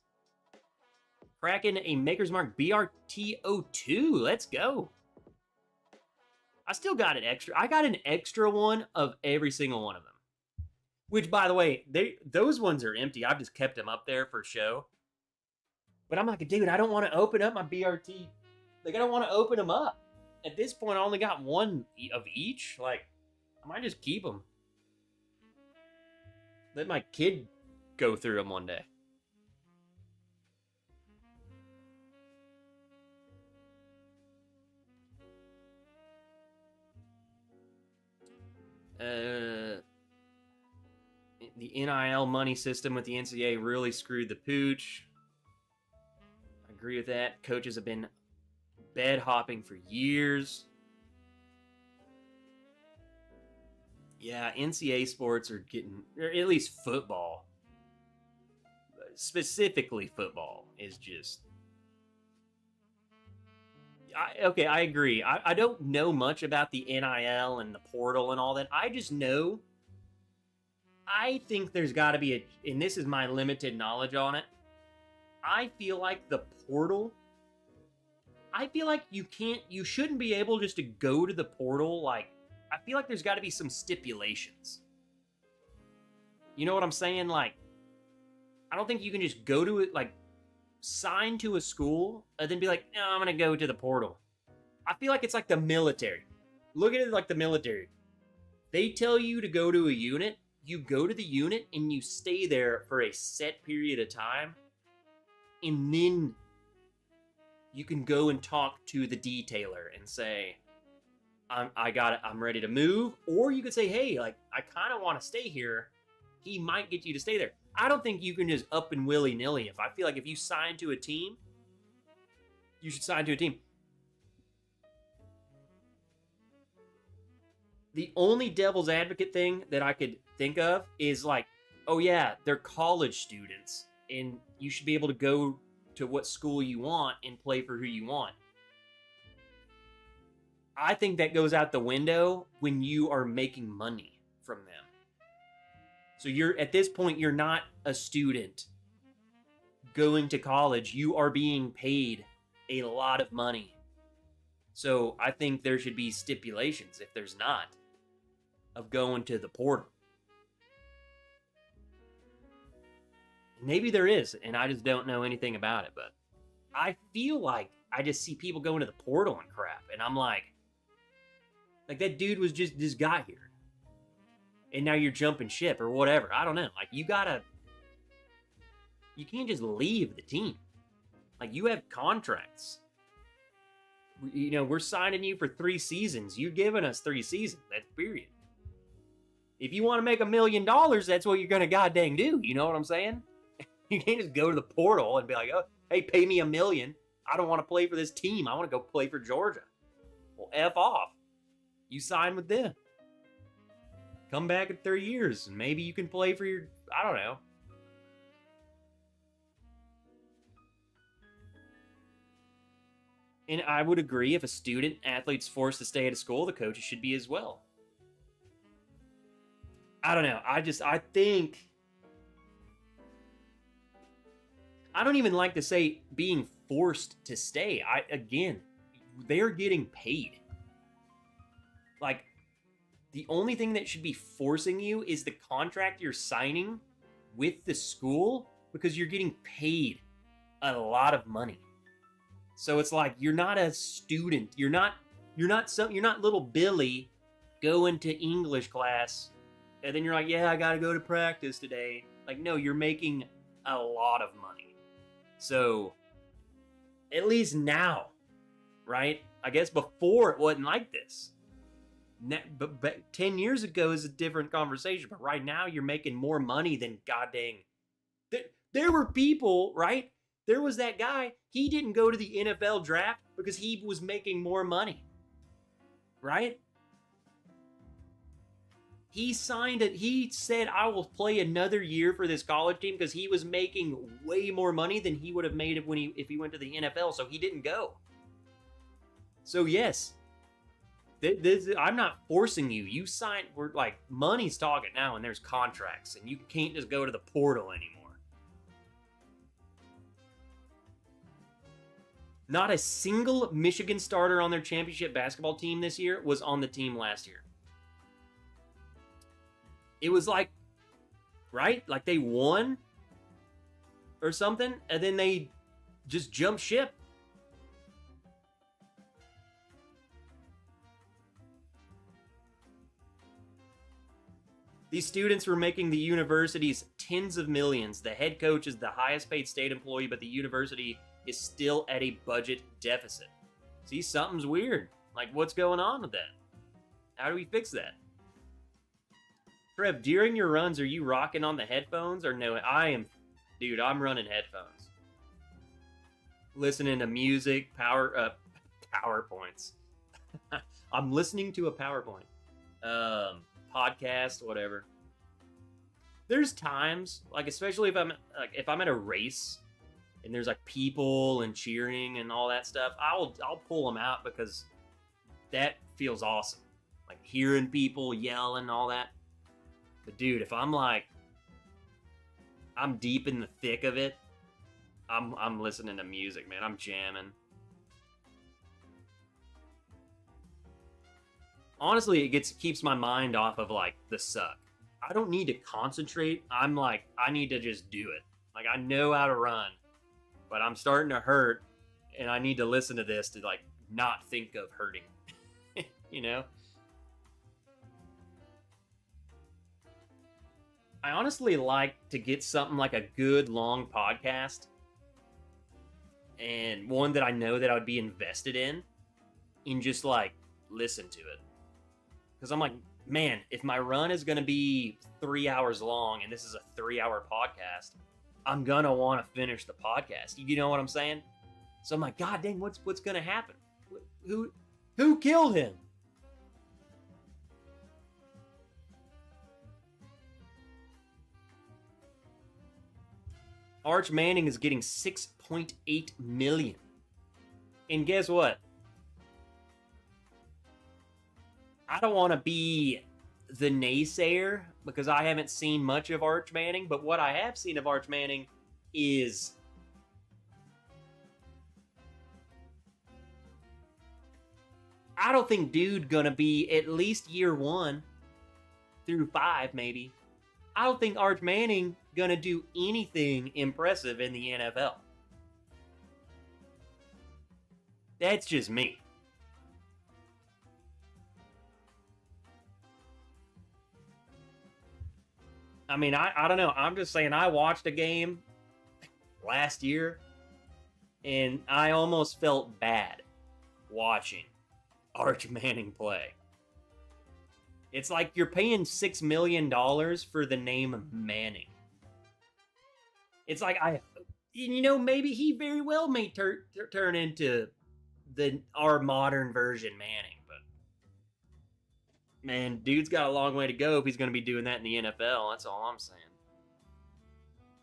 Cracking a Maker's Mark BRT02. Let's go. I still got an extra. I got an extra one of every single one of them. Which, by the way, those ones are empty. I've just kept them up there for show. But I'm like, dude, I don't want to open up my BRT. Like, I don't want to open them up. At this point, I only got one of each. Like, I might just keep them. Let my kid go through them one day. The NIL money system with the NCAA really screwed the pooch. I agree with that. Coaches have been bed hopping for years. Yeah, NCAA sports are getting, or at least football, specifically football, is just... Okay, I agree. I don't know much about the NIL and the portal and all that. I just know, I think there's got to be and this is my limited knowledge on it, I feel like the portal, I feel like you shouldn't be able just to go to the portal. Like, I feel like there's got to be some stipulations. You know what I'm saying? Like, I don't think you can just go to it, like, sign to a school and then be like, no, I'm going to go to the portal. I feel like it's like the military. Look at it like the military. They tell you to go to a unit, you go to the unit, and you stay there for a set period of time, and then you can go and talk to the detailer and say, I'm ready to move. Or you could say, hey, like, I kind of want to stay here. He might get you to stay there. I don't think you can just up and willy-nilly. I feel like if you sign to a team, you should sign to a team. The only devil's advocate thing that I could think of is like, oh yeah, they're college students, and you should be able to go to what school you want and play for who you want. I think that goes out the window when you are making money from them. So at this point, you're not a student going to college. You are being paid a lot of money. So I think there should be stipulations, if there's not, of going to the portal. Maybe there is, and I just don't know anything about it, but I feel like I just see people going to the portal and crap, and I'm like that dude was just got here, and now you're jumping ship or whatever. I don't know. Like, you can't just leave the team. Like, you have contracts. You know, we're signing you for 3 seasons. You're giving us 3 seasons. That's period. If you want to make $1 million, that's what you're going to goddamn do. You know what I'm saying? You can't just go to the portal and be like, oh, hey, pay me $1 million. I don't want to play for this team. I want to go play for Georgia. Well, F off. You sign with them. Come back in 3 years, and maybe you can play for your, I don't know. And I would agree, if a student athlete's forced to stay at a school, the coaches should be as well. I don't know. I think, I don't even like to say being forced to stay. Again, they're getting paid. Like, the only thing that should be forcing you is the contract you're signing with the school, because you're getting paid a lot of money. So it's like, you're not a student. You're not little Billy going to English class, and then you're like, yeah, I got to go to practice today. Like, no, you're making a lot of money. So, at least now, right? I guess before it wasn't like this. But 10 years ago is a different conversation. But right now, you're making more money than goddamn. There were people, right? There was that guy. He didn't go to the NFL draft because he was making more money. Right? He signed it. He said, I will play another year for this college team, because he was making way more money than he would have made if he went to the NFL. So he didn't go. So yes, I'm not forcing you. You signed. We're like, money's talking now, and there's contracts, and you can't just go to the portal anymore. Not a single Michigan starter on their championship basketball team this year was on the team last year. It was like, right? Like they won or something, and then they just jumped ship. These students were making the universities tens of millions. The head coach is the highest paid state employee, but the university is still at a budget deficit. See, something's weird. Like, what's going on with that? How do we fix that? Trev, during your runs, are you rocking on the headphones or no? Dude, I'm running headphones. Listening to music, PowerPoints. I'm listening to a PowerPoint. Podcast, whatever. There's times, like, especially if I'm at a race and there's like people and cheering and all that stuff, I'll pull them out, because that feels awesome. Like hearing people yelling and all that. But dude, if I'm deep in the thick of it, I'm listening to music, man. I'm jamming. Honestly, it keeps my mind off of like the suck. I don't need to concentrate. I'm like, I need to just do it. Like, I know how to run, but I'm starting to hurt, and I need to listen to this to, like, not think of hurting. You know? I honestly like to get something like a good long podcast and one that I know that I would be invested in and just like listen to it. Because I'm like, man, if my run is going to be 3 hours long and this is a 3 hour podcast, I'm going to want to finish the podcast. You know what I'm saying? So I'm like, God dang, what's going to happen? Who killed him? Arch Manning is getting 6.8 million. And guess what? I don't want to be the naysayer because I haven't seen much of Arch Manning, but what I have seen of Arch Manning is I don't think dude gonna be at least year 1 through 5 maybe. I don't think Arch Manning gonna do anything impressive in the NFL. That's just me. I mean, I don't know. I'm just saying I watched a game last year and I almost felt bad watching Arch Manning play. It's like you're paying $6 million for the name Manning. It's like maybe he very well may turn into our modern version Manning, but man, dude's got a long way to go if he's going to be doing that in the NFL. That's all I'm saying.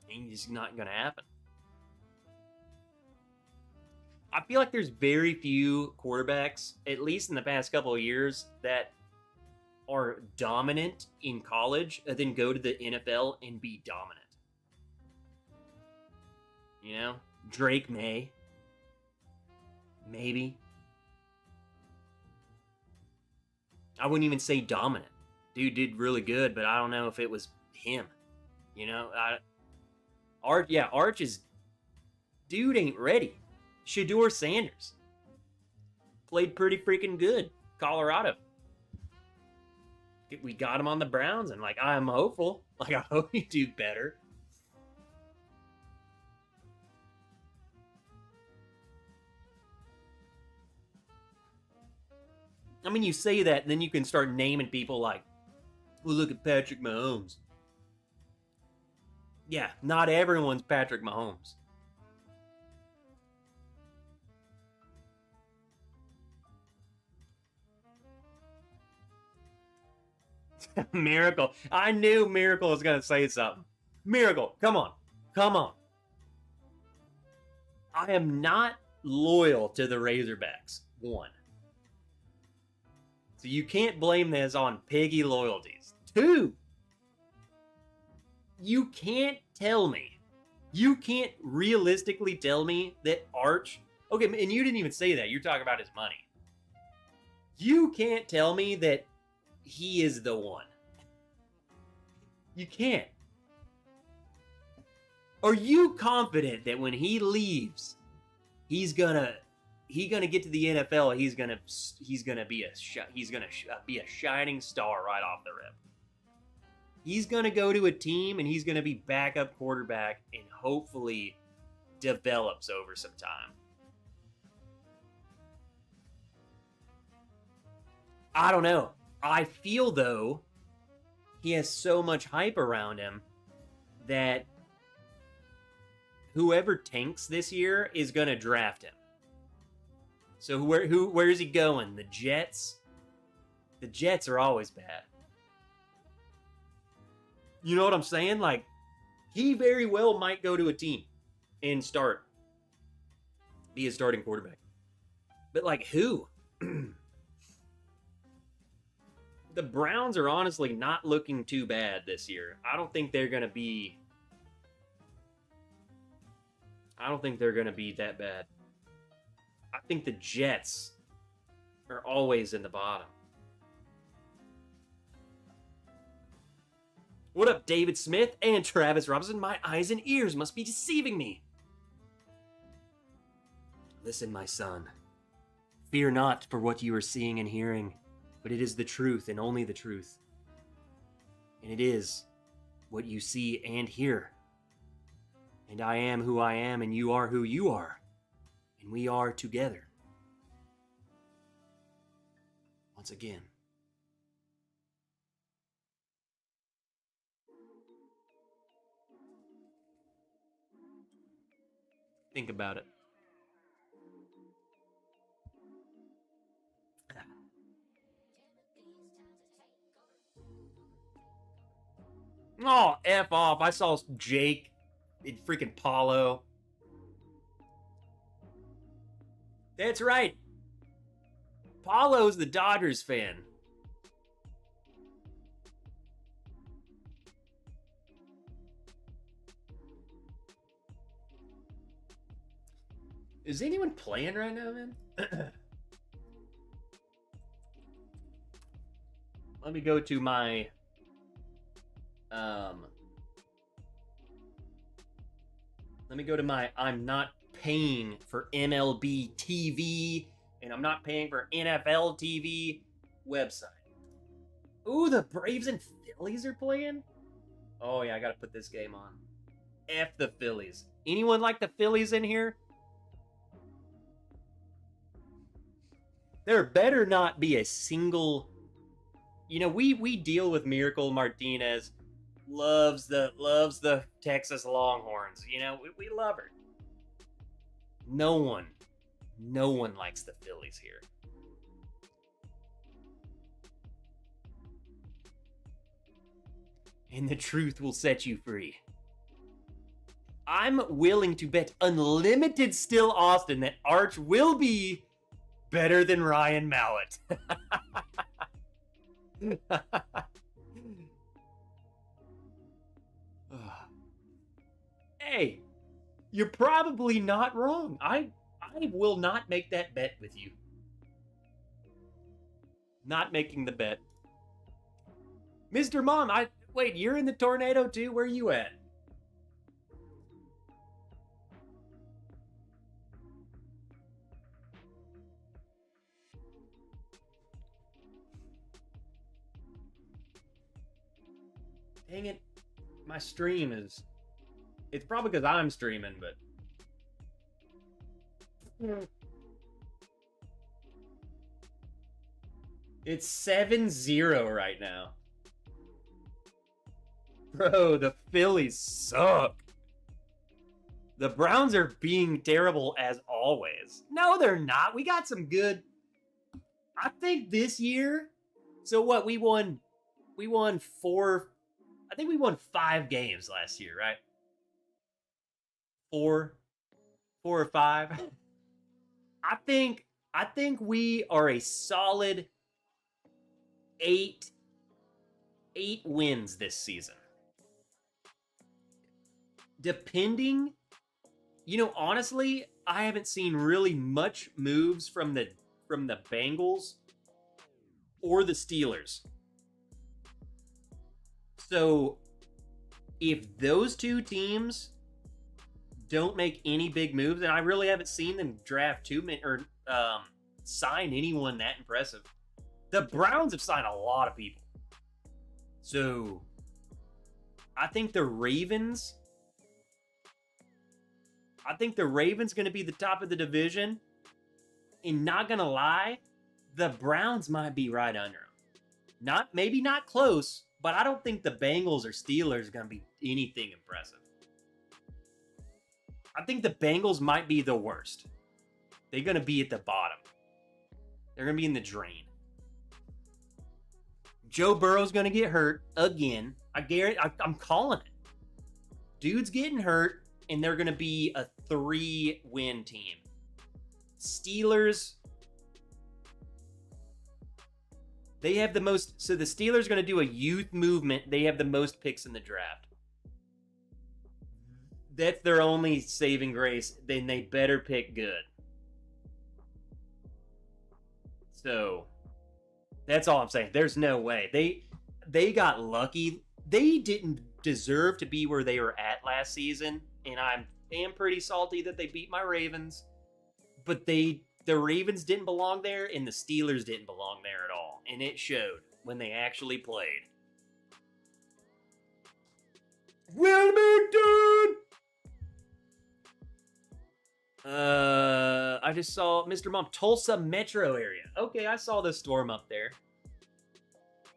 It's just not going to happen. I feel like there's very few quarterbacks, at least in the past couple of years, that are dominant in college and then go to the NFL and be dominant. You know? Drake May. Maybe. I wouldn't even say dominant. Dude did really good, but I don't know if it was him. You know? Arch is... Dude ain't ready. Shedeur Sanders. Played pretty freaking good. Colorado. We got him on the Browns, and like I'm hopeful. Like I hope you do better. I mean, you say that, and then you can start naming people like, well, look at Patrick Mahomes. Yeah, not everyone's Patrick Mahomes. Miracle. I knew Miracle was going to say something. Miracle, come on. Come on. I am not loyal to the Razorbacks. 1. So you can't blame this on piggy loyalties. 2. You can't tell me. You can't realistically tell me that Arch... Okay, and you didn't even say that. You're talking about his money. You can't tell me that he is the one. You can't. Are you confident that when he leaves, he's gonna get to the NFL? He's gonna be a shining star right off the rip. He's gonna go to a team and he's gonna be backup quarterback and hopefully develops over some time. I don't know. I feel, though, he has so much hype around him that whoever tanks this year is going to draft him. So where is he going? The Jets? The Jets are always bad. You know what I'm saying? Like, he very well might go to a team and be a starting quarterback. But, like, who? The Browns are honestly not looking too bad this year. I don't think they're going to be that bad. I think the Jets are always in the bottom. What up, David Smith and Travis Robinson? My eyes and ears must be deceiving me. Listen, my son. Fear not for what you are seeing and hearing, but it is the truth and only the truth. And it is what you see and hear. And I am who I am, and you are who you are. And we are together. Once again. Think about it. Oh, F off. I saw Jake in freaking Paulo. That's right. Paulo's the Dodgers fan. Is anyone playing right now, man? Let me go to my I'm not paying for MLB TV and I'm not paying for NFL TV website. Ooh, the Braves and Phillies are playing? Oh yeah, I gotta put this game on. F the Phillies. Anyone like the Phillies in here? There better not be a single... You know, we deal with Miracle Martinez. Loves the Texas Longhorns. You know, we love her. No one likes the Phillies here. And the truth will set you free. I'm willing to bet unlimited Still Austin that Arch will be better than Ryan Mallett. Hey, you're probably not wrong. I will not make that bet with you. Not making the bet. Mr. Mom, wait, you're in the tornado too? Where are you at? Dang it. My stream is... It's probably because I'm streaming, but... It's 7-0 right now. Bro, the Phillies suck. The Browns are being terrible as always. No, they're not. We got some good... I think this year... So what, we won 4... I think we won 5 games last year, right? 4 or 5. I think we are a solid 8 wins this season. Depending, you know, honestly, I haven't seen really much moves from the Bengals or the Steelers. So, if those two teams don't make any big moves, and I really haven't seen them draft sign anyone that impressive. The Browns have signed a lot of people. So, I think the Ravens going to be the top of the division. And not going to lie, the Browns might be right under them. Maybe not close, but I don't think the Bengals or Steelers are going to be anything impressive. I think the Bengals might be the worst. They're going to be at the bottom. They're going to be in the drain. Joe Burrow's going to get hurt again. I guarantee. I'm calling it. Dude's getting hurt, and they're going to be a 3-win team. Steelers. They have the most. So the Steelers are going to do a youth movement. They have the most picks in the draft. That's their only saving grace. Then they better pick good. So that's all I'm saying. There's no way. They got lucky they didn't deserve to be where they were at last season, and I am pretty salty that they beat my Ravens. But the Ravens didn't belong there, and the Steelers didn't belong there at all, and it showed when they actually played. Wilmington! I just saw Mr. Mom, Tulsa metro area. Okay, I saw the storm up there.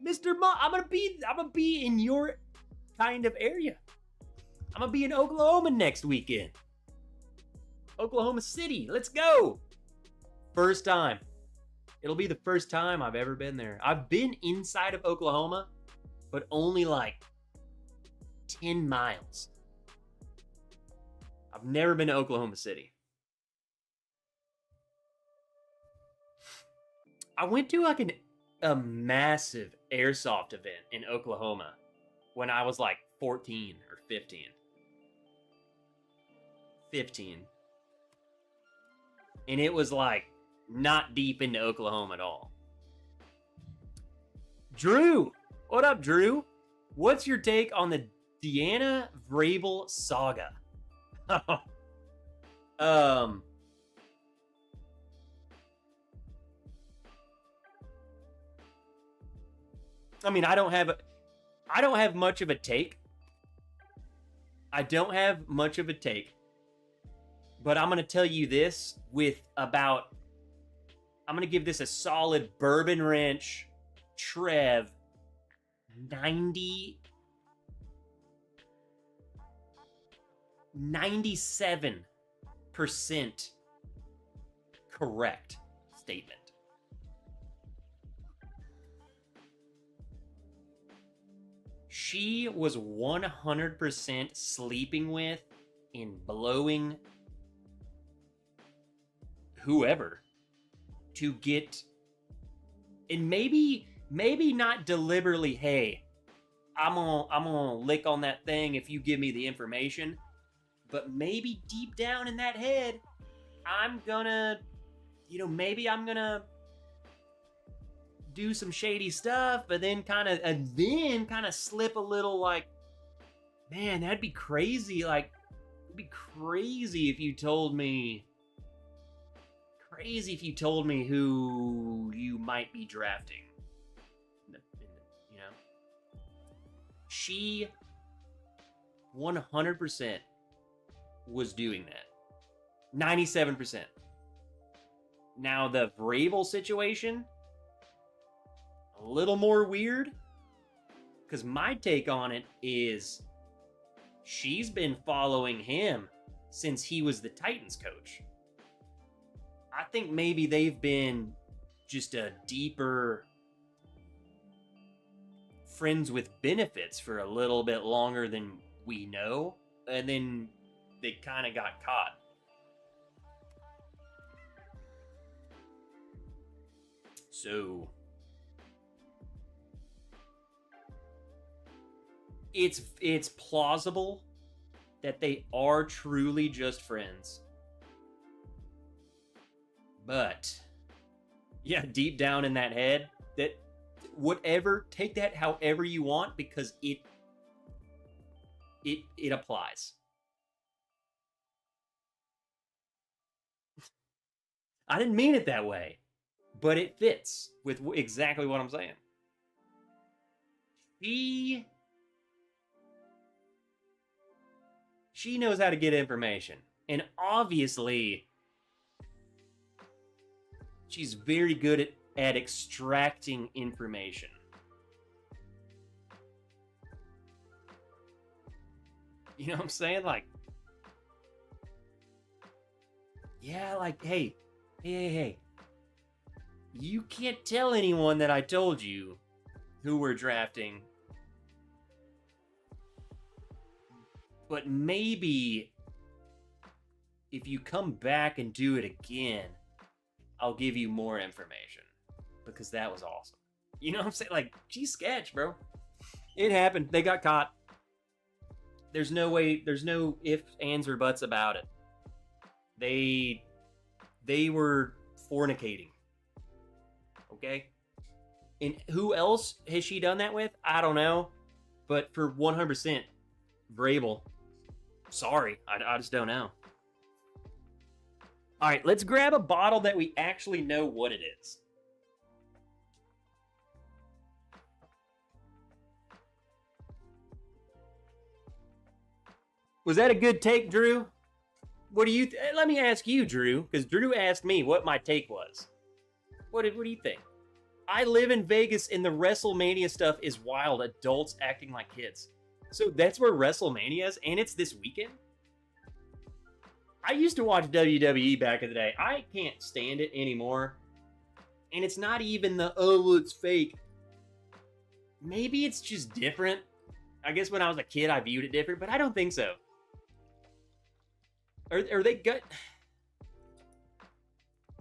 Mr. Mom, I'm gonna be in your kind of area. I'm gonna be in Oklahoma next weekend. Oklahoma City, let's go. First time. It'll be the first time I've ever been there. I've been inside of Oklahoma, but only like 10 miles. I've never been to Oklahoma City. I went to like a massive Airsoft event in Oklahoma when I was like 14 or 15. 15. And it was like not deep into Oklahoma at all. Drew! What up, Drew? What's your take on the Deanna Vrabel saga? I mean, I don't have much of a take. I don't have much of a take. But I'm going to tell you this I'm going to give this a solid Bourbon Wrench Trev 97% correct statement. She was 100% sleeping with and blowing whoever to get, and maybe not deliberately, hey, I'm gonna lick on that thing if you give me the information, but maybe deep down in that head, I'm gonna do some shady stuff, but then kind of slip a little, like, man, that'd be crazy. Like, it'd be crazy if you told me who you might be drafting. You know, she 100% was doing that. 97%. Now the Vrabel situation, a little more weird, because my take on it is she's been following him since he was the Titans coach. I think maybe they've been just a deeper friends with benefits for a little bit longer than we know, and then they kind of got caught. So it's plausible that they are truly just friends. But yeah, deep down in that head, that whatever, take that however you want, because it applies. I didn't mean it that way, but it fits with exactly what I'm saying. She knows how to get information, and obviously she's very good at extracting information. You know what I'm saying? Like, yeah, like, hey, you can't tell anyone that I told you who we're drafting. But maybe if you come back and do it again, I'll give you more information, because that was awesome. You know what I'm saying? Like, geez, sketch, bro. It happened. They got caught. There's no way, there's no ifs, ands, or buts about it. They were fornicating. Okay? And who else has she done that with? I don't know. But for 100% Vrabel, sorry, I just don't know. All right, let's grab a bottle that we actually know what it is. Was that a good take, Drew? What do you... Let me ask you, Drew, because Drew asked me what my take was. What do you think? I live in Vegas, and the WrestleMania stuff is wild. Adults acting like kids. So that's where WrestleMania is, and it's this weekend? I used to watch WWE back in the day. I can't stand it anymore. And it's not even the, oh, well, it's fake. Maybe it's just different. I guess when I was a kid, I viewed it different, but I don't think so. Are they good?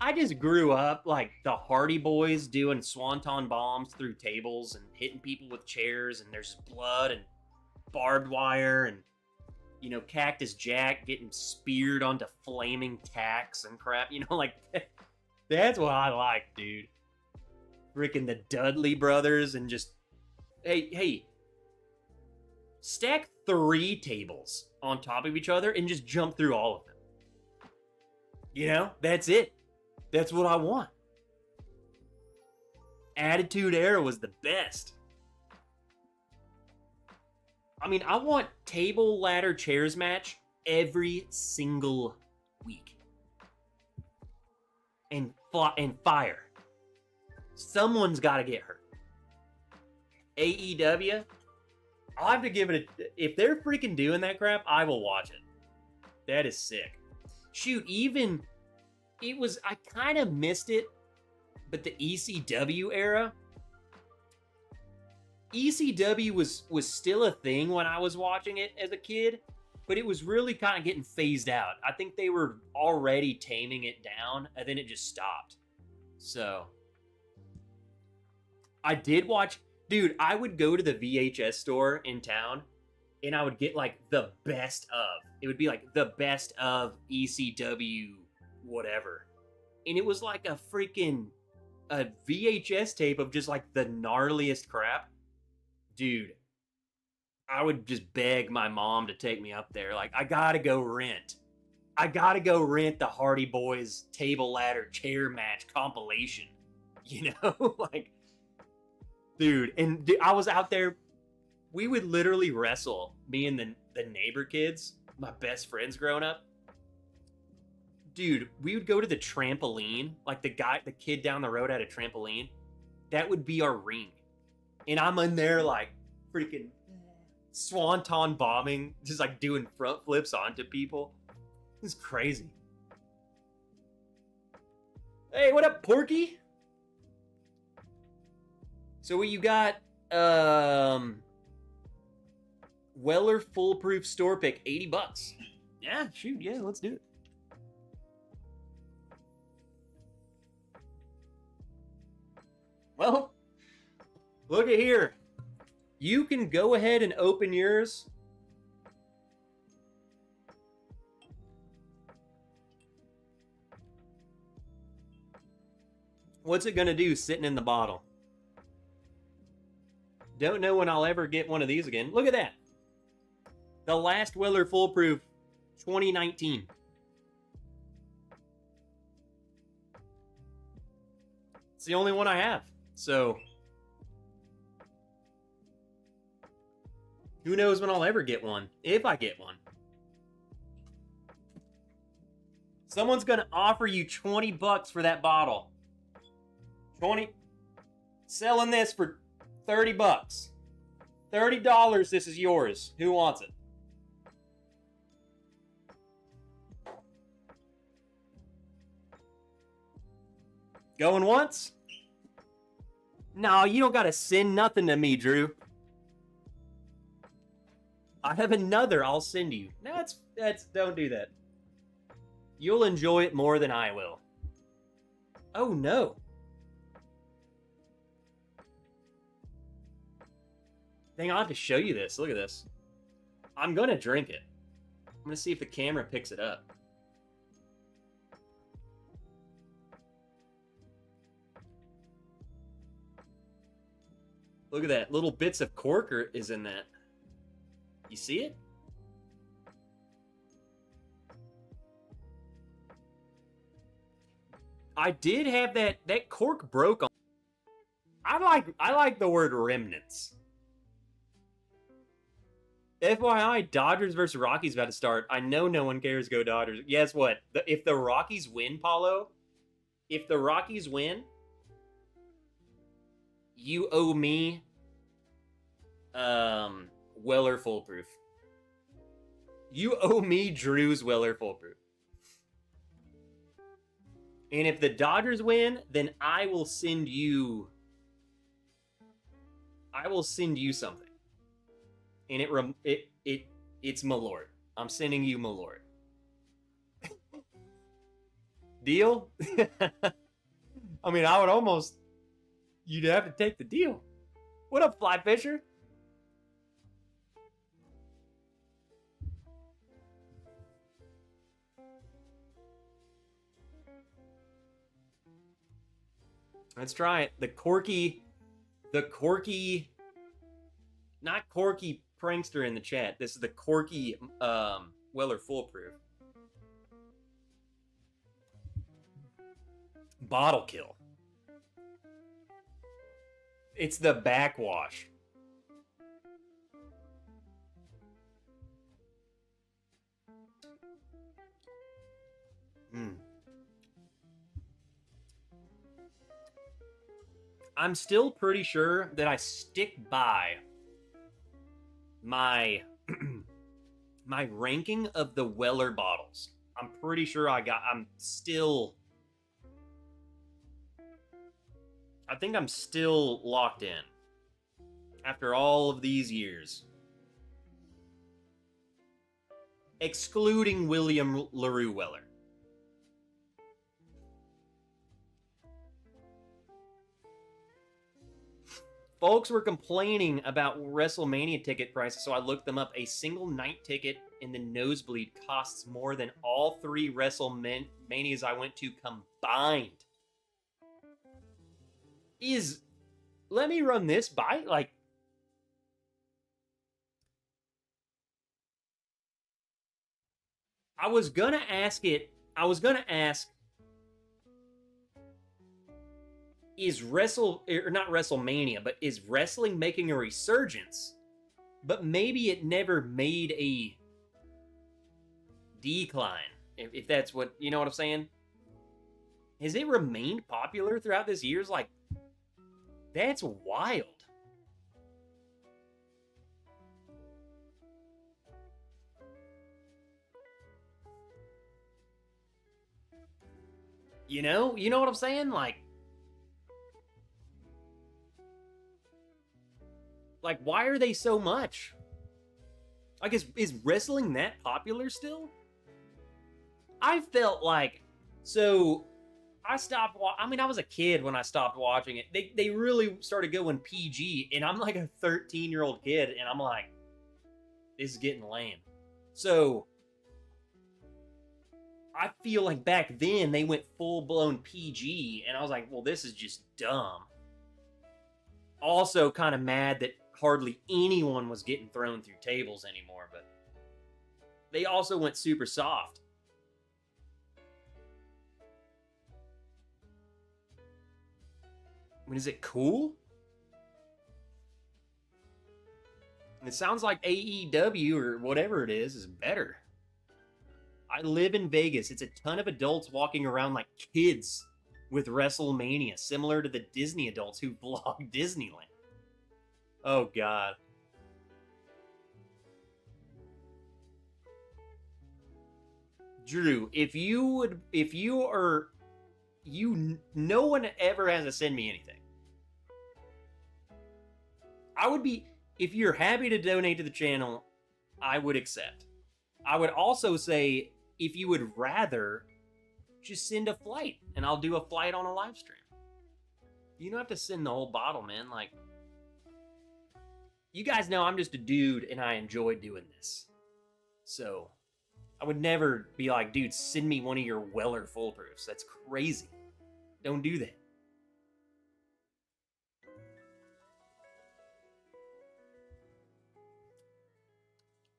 I just grew up like the Hardy Boys doing swanton bombs through tables and hitting people with chairs, and there's blood and barbed wire and, you know, Cactus Jack getting speared onto flaming tacks and crap. You know, like, that's what I like, dude. Freaking the Dudley brothers and just, hey, stack 3 tables on top of each other and just jump through all of them. You know, that's it. That's what I want. Attitude Era was the best. I mean, I want table, ladder, chairs match every single week. And fire. Someone's got to get hurt. AEW, I'll have to give it a... If they're freaking doing that crap, I will watch it. That is sick. Shoot, even... It was... I kind of missed it, but the ECW era... ECW was still a thing when I was watching it as a kid, but it was really kind of getting phased out. I think they were already taming it down, and then it just stopped. So... I did watch... Dude, I would go to the VHS store in town, and I would get, like, the best of. It would be, like, the best of ECW whatever. And it was, like, a VHS tape of just, like, the gnarliest crap. Dude, I would just beg my mom to take me up there. Like, I gotta go rent the Hardy Boys table ladder chair match compilation. You know? Like... Dude, and I was out there, we would literally wrestle, me and the neighbor kids, my best friends growing up. Dude, we would go to the trampoline, like the kid down the road had a trampoline. That would be our ring. And I'm in there like freaking swanton bombing, just like doing front flips onto people. It's crazy. Hey, what up, Porky? So what you got, Weller Foolproof Store Pick, $80. Yeah, shoot, yeah, let's do it. Well, look at here. You can go ahead and open yours. What's it gonna do sitting in the bottle? Don't know when I'll ever get one of these again. Look at that. The last Weller Foolproof 2019. It's the only one I have. So, who knows when I'll ever get one, if I get one. Someone's going to offer you $20 for that bottle. 20. Selling this for $30. $30, this is yours. Who wants it? Going once? No, you don't gotta send nothing to me, Drew. I have another I'll send you. No, that's don't do that. You'll enjoy it more than I will. Oh no. Dang, I'll have to show you this. Look at this. I'm going to drink it. I'm going to see if the camera picks it up. Look at that. Little bits of cork is in that. You see it? I did have that cork broke on. I like the word remnants. FYI, Dodgers versus Rockies about to start. I know no one cares. Go Dodgers. Guess what? If the Rockies win, Paulo, if the Rockies win, you owe me Weller Foolproof. You owe me Drew's Weller Foolproof. And if the Dodgers win, then I will send you something. And it's Malort. I'm sending you Malort. Deal? I mean, I would almost... You'd have to take the deal. What up, Fly Fisher? Let's try it. The Corky, not Corky Prankster in the chat. This is the Corky Weller Foolproof. Bottle kill. It's the backwash. I'm still pretty sure that I stick by my my ranking of the Weller bottles. I'm pretty sure I think I'm still locked in after all of these years. Excluding William LaRue Weller. Folks were complaining about WrestleMania ticket prices, so I looked them up. A single night ticket in the nosebleed costs more than all 3 WrestleManias I went to combined. Let me run this by, like... I was gonna ask, is not WrestleMania, but is wrestling making a resurgence? But maybe it never made a decline, if that's what, you know what I'm saying? Has it remained popular throughout this year's? Like, that's wild. You know what I'm saying? Like, why are they so much? Like, is wrestling that popular still? I felt like, so I stopped. I was a kid when I stopped watching it. They really started going PG, and I'm like a 13-year-old kid, and I'm like, this is getting lame. So I feel like back then they went full-blown PG, and I was like, well, this is just dumb. Also kind of mad that hardly anyone was getting thrown through tables anymore, but they also went super soft. I mean, is it cool? It sounds like AEW or whatever it is better. I live in Vegas. It's a ton of adults walking around like kids with WrestleMania, similar to the Disney adults who vlog Disneyland. Oh, God. Drew, no one ever has to send me anything. I would be, if you're happy to donate to the channel, I would accept. I would also say, if you would rather, just send a flight, and I'll do a flight on a live stream. You don't have to send the whole bottle, man. Like, you guys know I'm just a dude, and I enjoy doing this. So, I would never be like, dude, send me one of your Weller Foolproofs. That's crazy. Don't do that.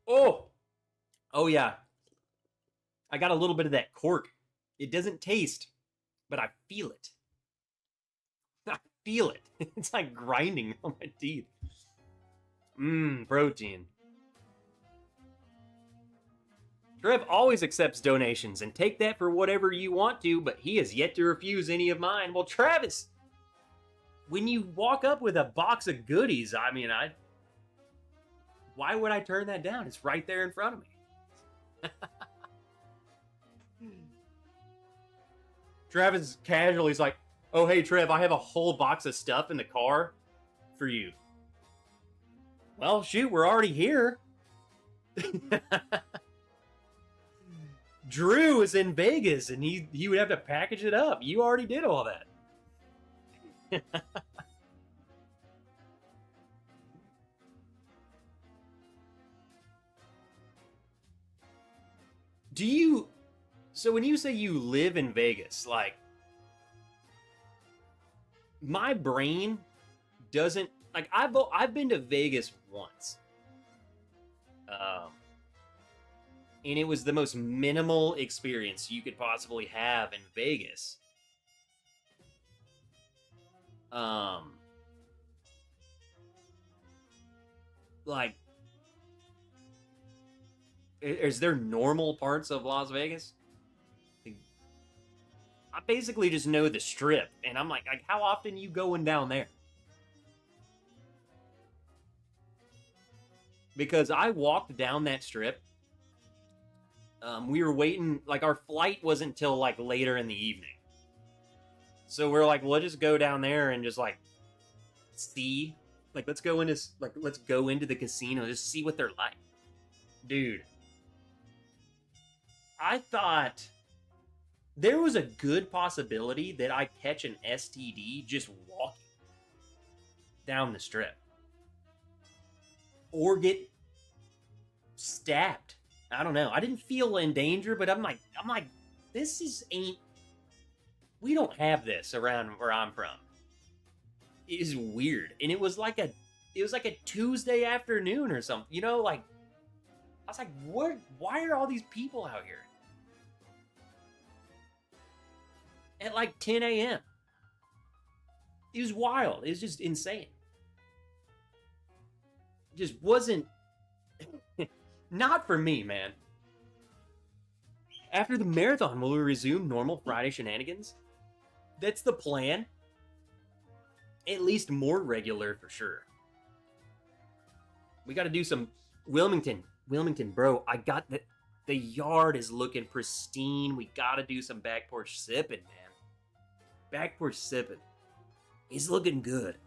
Oh, oh yeah. I got a little bit of that cork. It doesn't taste, but I feel it. I feel it. It's like grinding on my teeth. Mmm, protein. Trev always accepts donations, and take that for whatever you want to, but he has yet to refuse any of mine. Well, Travis, when you walk up with a box of goodies, I mean, why would I turn that down? It's right there in front of me. Travis casually is like, oh, hey, Trev, I have a whole box of stuff in the car for you. Well, shoot, we're already here. Drew is in Vegas, and he would have to package it up. You already did all that. So when you say you live in Vegas, like, my brain doesn't, like, I've been to Vegas once. And it was the most minimal experience you could possibly have in Vegas. Like, is there normal parts of Las Vegas? I basically just know the Strip, and I'm like, how often you going down there? Because I walked down that Strip. We were waiting, like, our flight wasn't till, like, later in the evening. So we're like, well, let's just go down there and just, like, see. Like, let's go into the casino, just see what they're like. Dude. I thought there was a good possibility that I catch an STD just walking down the Strip. Or get stabbed. I don't know. I didn't feel in danger, but I'm like, we don't have this around where I'm from. It is weird. And it was like a Tuesday afternoon or something. You know, like, I was like, why are all these people out here? At like 10 a.m. It was wild. It was just insane. It just wasn't not for me, man. After the marathon, will we resume normal Friday shenanigans? That's the plan. At least more regular for sure. We got to do some Wilmington, bro. I got the yard is looking pristine. We got to do some back porch sipping, man. Back porch sipping. He's looking good.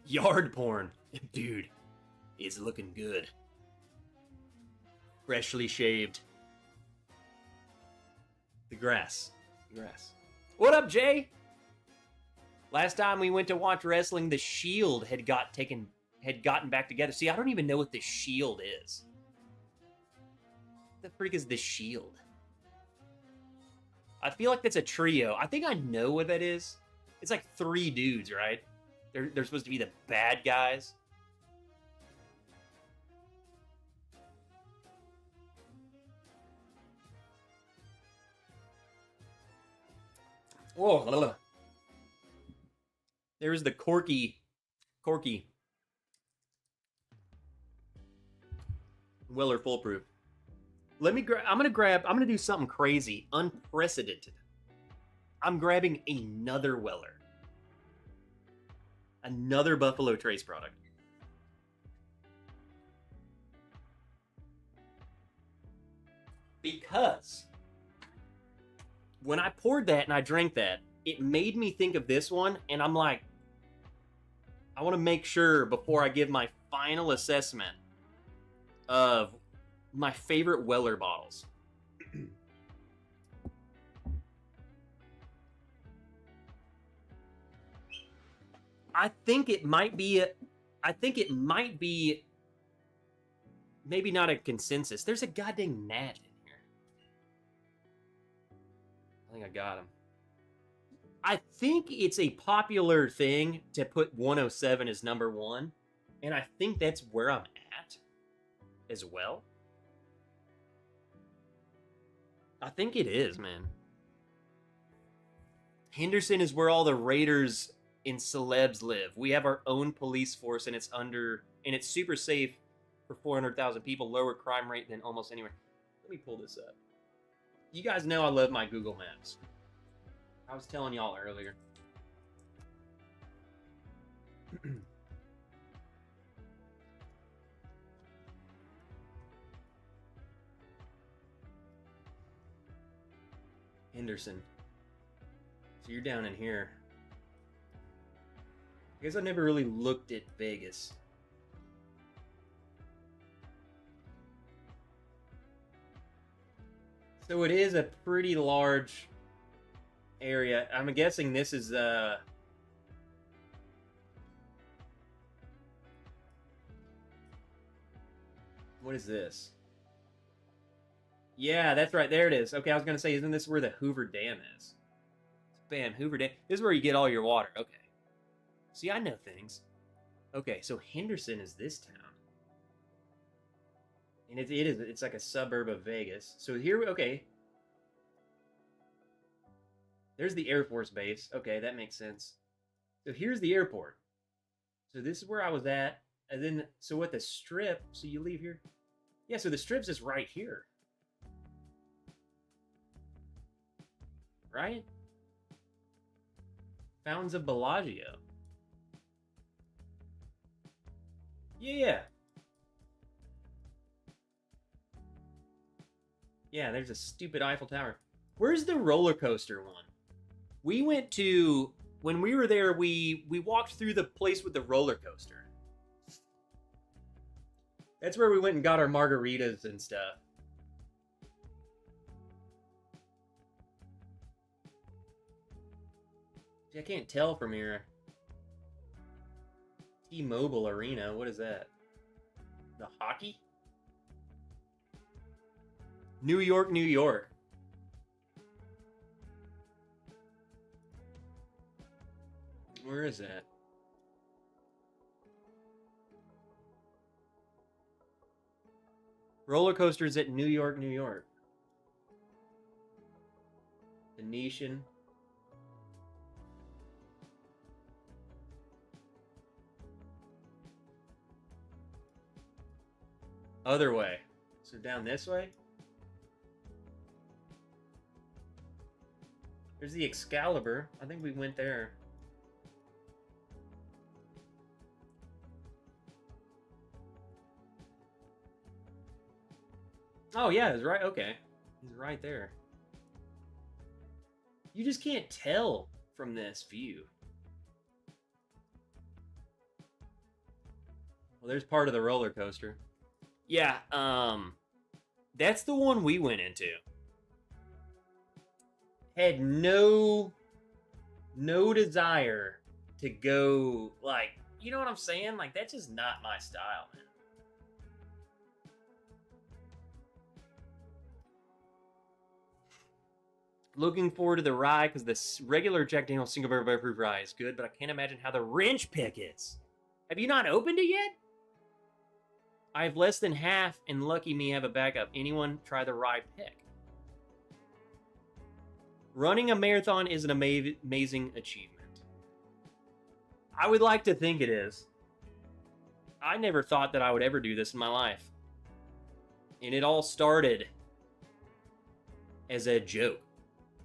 Yard porn. Dude, it's looking good. Freshly shaved. The grass. What up, Jay? Last time we went to watch wrestling, the Shield had gotten back together. See, I don't even know what the Shield is. What the freak is the Shield? I feel like that's a trio. I think I know what that is. It's like 3 dudes, right? They're supposed to be the bad guys. Whoa. There's the Corky. Weller Foolproof. I'm gonna do something crazy, unprecedented. I'm grabbing another Weller. Another Buffalo Trace product. Because when I poured that and I drank that, it made me think of this one, and I'm like, I want to make sure before I give my final assessment of my favorite Weller bottles. I think it might be maybe not a consensus. There's a goddamn gnat in here. I think I got him. I think it's a popular thing to put 107 as number one, and I think that's where I'm at as well. I think it is, man. Henderson is where all the raiders and celebs live. We have our own police force, and it's super safe for 400,000 people, lower crime rate than almost anywhere. Let me pull this up. You guys know I love my Google Maps. I was telling y'all earlier. Henderson. So you're down in here. I guess I never really looked at Vegas. So it is a pretty large area. I'm guessing this is what is this? Yeah, that's right. There it is. Okay, I was gonna say, isn't this where the Hoover Dam is? Bam, Hoover Dam. This is where you get all your water. Okay. See, I know things. Okay, so Henderson is this town. And it's like a suburb of Vegas. So here, okay. There's the Air Force Base. Okay, that makes sense. So here's the airport. So this is where I was at. And then, so what, the Strip, so you leave here? Yeah, so the Strip's just right here. Right? Fountains of Bellagio. Yeah. Yeah, there's a stupid Eiffel Tower. Where's the roller coaster one? We went to, when we were there, we walked through the place with the roller coaster. That's where we went and got our margaritas and stuff. See, I can't tell from here. T-Mobile Arena, what is that? The hockey? New York, New York. Where is that? Roller coasters at New York, New York. Venetian. Other way. So down this way? There's the Excalibur. I think we went there. Oh, yeah, it's right. Okay. He's right there. You just can't tell from this view. Well, there's part of the roller coaster. Yeah, that's the one we went into. Had no desire to go, like, you know what I'm saying? Like, that's just not my style, man. Looking forward to the rye, because the regular Jack Daniel's single barrel proof rye is good, but I can't imagine how the wrench pick is. Have you not opened it yet? I have less than half, and lucky me have a backup. Anyone try the rye pick? Running a marathon is an amazing achievement. I would like to think it is. I never thought that I would ever do this in my life. And it all started as a joke.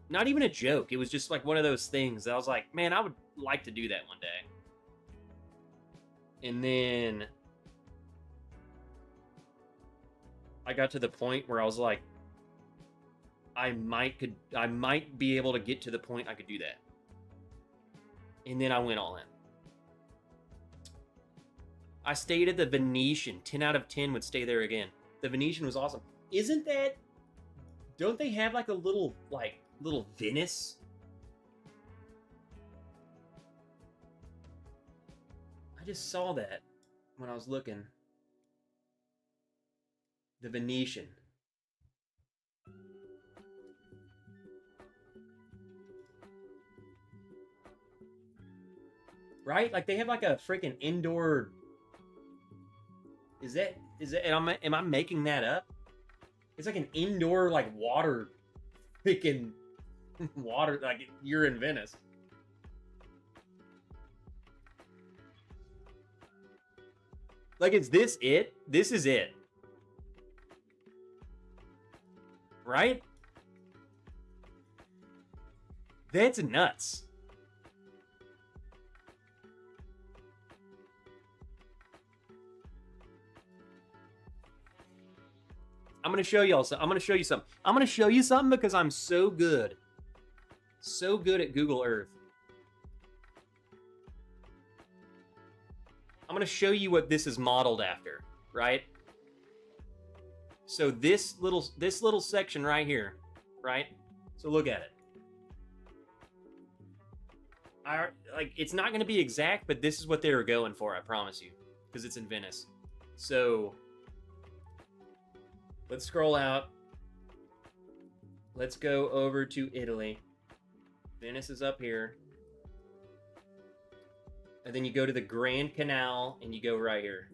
Not even a joke. It was just like one of those things that I was like, man, I would like to do that one day. And then I got to the point where I was like, I might be able to get to the point I could do that. And then I went all in. I stayed at the Venetian. 10 out of 10 would stay there again. The Venetian was awesome. Isn't that... Don't they have like a little Venice? I just saw that when I was looking. The Venetian. right? Like they have like a freaking indoor. Is that? Am I making that up? It's like an indoor like water, freaking water. Like you're in Venice. Like, is this it? This is it. Right? That's nuts. I'm going to show y'all something. I'm going to show you something. I'm going to show you something because I'm so good. So good at Google Earth. I'm going to show you what this is modeled after, right? So this little section right here, right? So look at it. It's not going to be exact, but this is what they were going for, I promise you, because it's in Venice. So let's scroll out. Let's go over to Italy. Venice is up here. And then you go to the Grand Canal and you go right here.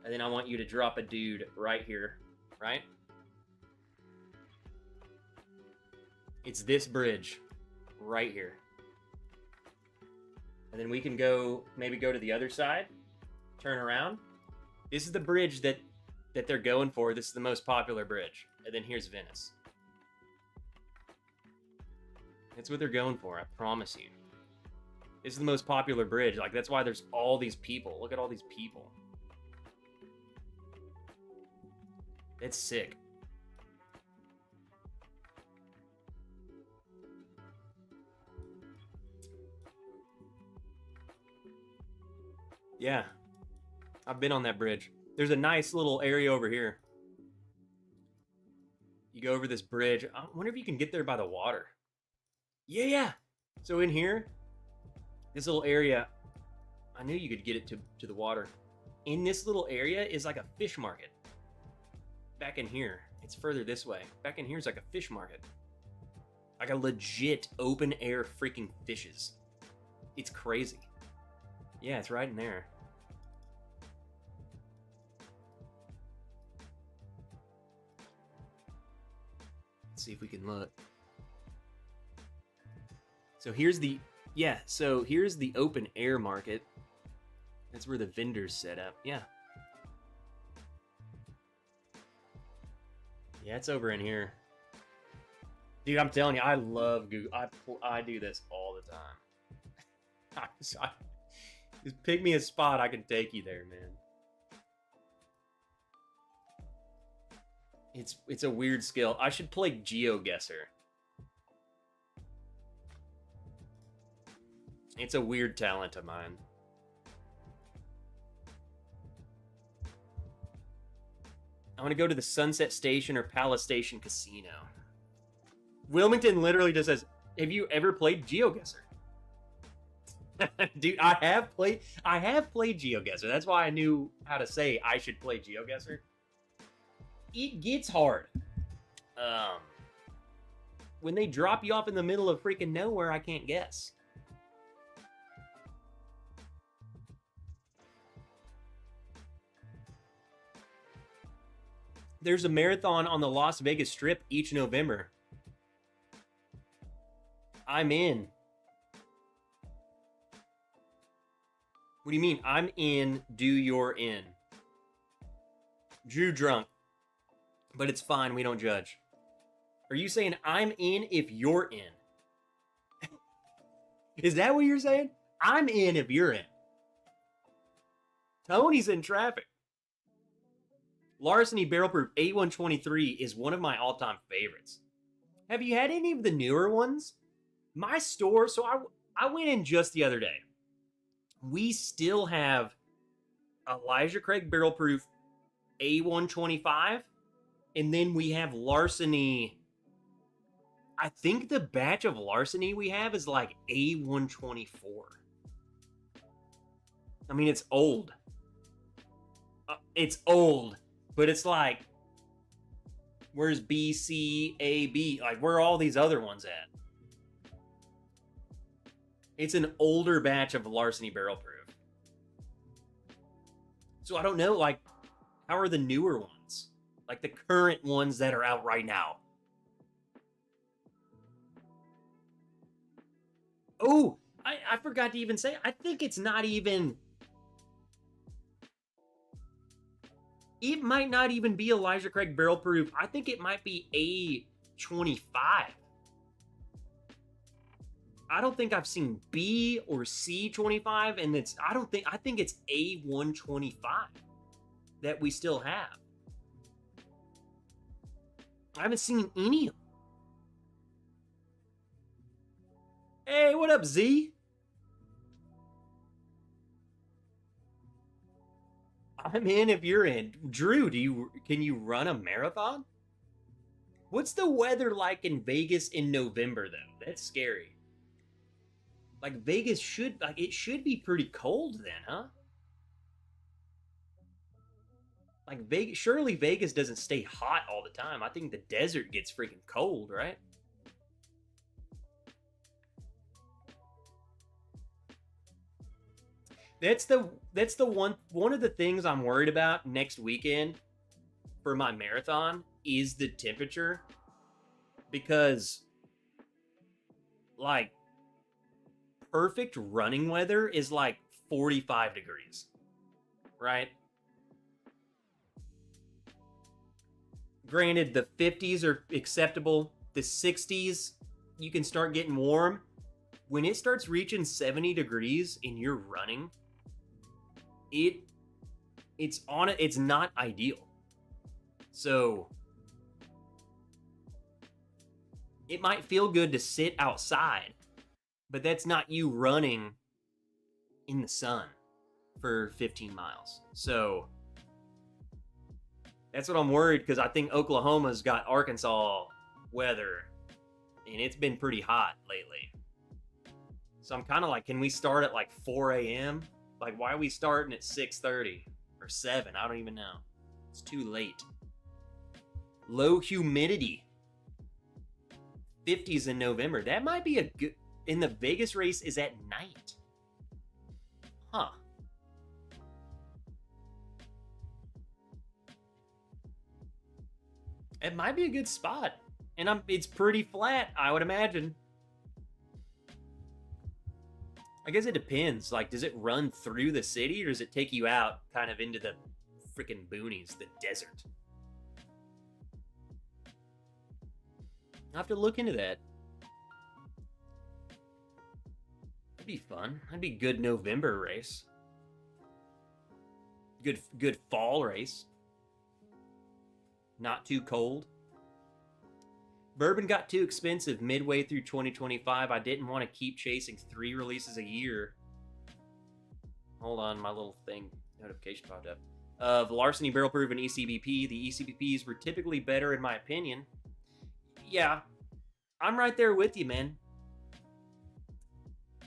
And then I want you to drop a dude right here, right? It's this bridge right here. And then we can maybe go to the other side, turn around. This is the bridge that they're going for. This is the most popular bridge. And then here's Venice. That's what they're going for, I promise you. This is the most popular bridge. Like, that's why there's all these people. Look at all these people. It's sick. Yeah. I've been on that bridge. There's a nice little area over here. You go over this bridge. I wonder if you can get there by the water. Yeah. So in here, this little area, I knew you could get it to the water. In this little area is like a fish market. Back in here, it's further this way. Back in here is like a fish market. Like a legit open air freaking fishes. It's crazy. Yeah, it's right in there. Let's see if we can look. So here's the open air market. That's where the vendors set up. Yeah. Yeah, it's over in here. Dude, I'm telling you, I love Google. I do this all the time. Just pick me a spot, I can take you there, man. It's a weird skill. I should play GeoGuessr. It's a weird talent of mine. I want to go to the Sunset Station or Palace Station Casino. Wilmington literally just says, have you ever played GeoGuessr? Dude, I have played GeoGuessr. That's why I knew how to say I should play GeoGuessr. It gets hard. When they drop you off in the middle of freaking nowhere, I can't guess. There's a marathon on the Las Vegas Strip each November. I'm in. What do you mean? I'm in, do you're in. Drew drunk. But it's fine, we don't judge. Are you saying I'm in if you're in? Is that what you're saying? I'm in if you're in. Tony's in traffic. Larceny Barrel Proof A123 is one of my all-time favorites. Have you had any of the newer ones? My store, so I went in just the other day. We still have Elijah Craig Barrel Proof A125, and then we have Larceny. I think the batch of Larceny we have is like A124. I mean, it's old. It's old. But it's like, where's B, C, A, B? Like, where are all these other ones at? It's an older batch of Larceny Barrel Proof. So I don't know, like, how are the newer ones? Like the current ones that are out right now. Oh, I forgot to even say, I think it's not even... It might not even be Elijah Craig Barrel Proof. I think it might be A25. I don't think I've seen B or C25, and I think it's A125 that we still have. I haven't seen any of them. Hey, what up, Z? I'm in if you're in. Drew, can you run a marathon? What's the weather like in Vegas in November though? That's scary. Like Vegas should be pretty cold then, huh? Like Vegas, surely Vegas doesn't stay hot all the time. I think the desert gets freaking cold, right? That's the one of the things I'm worried about next weekend for my marathon is the temperature, because like perfect running weather is like 45 degrees, right? Granted, the 50s are acceptable. The 60s, you can start getting warm. When it starts reaching 70 degrees and you're running, it's not ideal. So it might feel good to sit outside, but that's not you running in the sun for 15 miles. So that's what I'm worried, because I think Oklahoma's got Arkansas weather, and it's been pretty hot lately. So I'm kind of like, can we start at like 4 a.m.? Like, why are we starting at 6:30 or 7? I don't even know. It's too late. Low humidity. 50s in November. That might be a good... And the Vegas race is at night. Huh. It might be a good spot. And it's pretty flat, I would imagine. I guess it depends. Like, does it run through the city, or does it take you out kind of into the freaking boonies, the desert? I'll have to look into that. That'd be fun. That'd be a good November race. Good fall race. Not too cold. Bourbon got too expensive midway through 2025. I didn't want to keep chasing 3 releases a year. Hold on, my little thing notification popped up. Of Larceny Barrel Proof and ECBP. The ECBPs were typically better in my opinion. Yeah, I'm right there with you, man.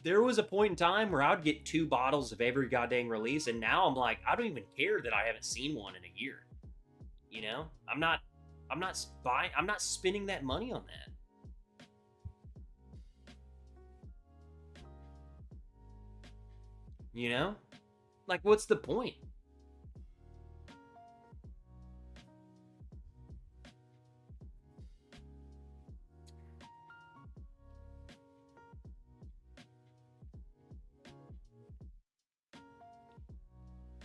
There was a point in time where I would get 2 bottles of every goddamn release, and now I'm like, I don't even care that I haven't seen one in a year. You know? I'm not spending that money on that. You know? Like, what's the point?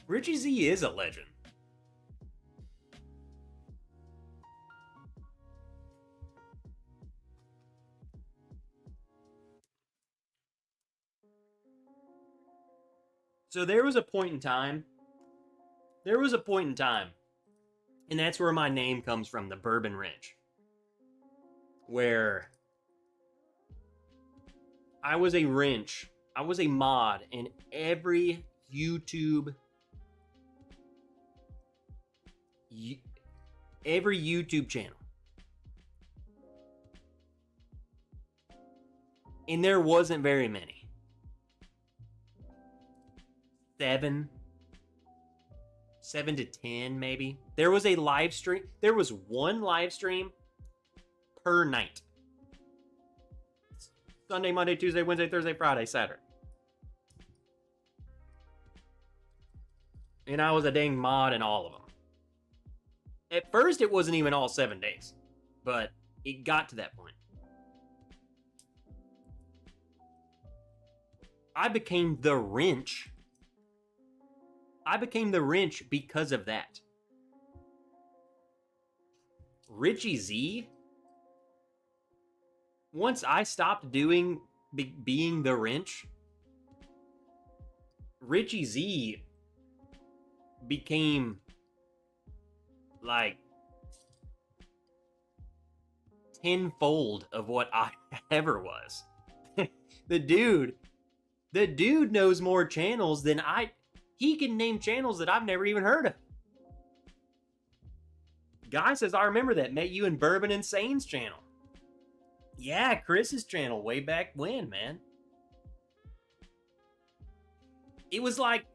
Richie Z is a legend. So there was a point in time, and that's where my name comes from, the Bourbon Wrench, where I was a wrench, I was a mod in every YouTube channel. And there wasn't very many. 7 to 10 maybe. There was a live stream. There was one live stream per night. Sunday, Monday, Tuesday, Wednesday, Thursday, Friday, Saturday. And I was a dang mod in all of them. At first, it wasn't even all 7 days. But it got to that point. I became the wrench. I became the wrench because of that. Richie Z, once I stopped being the wrench, Richie Z became like tenfold of what I ever was. The dude knows more channels than he can name channels that I've never even heard of. Guy says, I remember that. Met you in Bourbon Insane's channel. Yeah, Chris's channel way back when, man. It was like,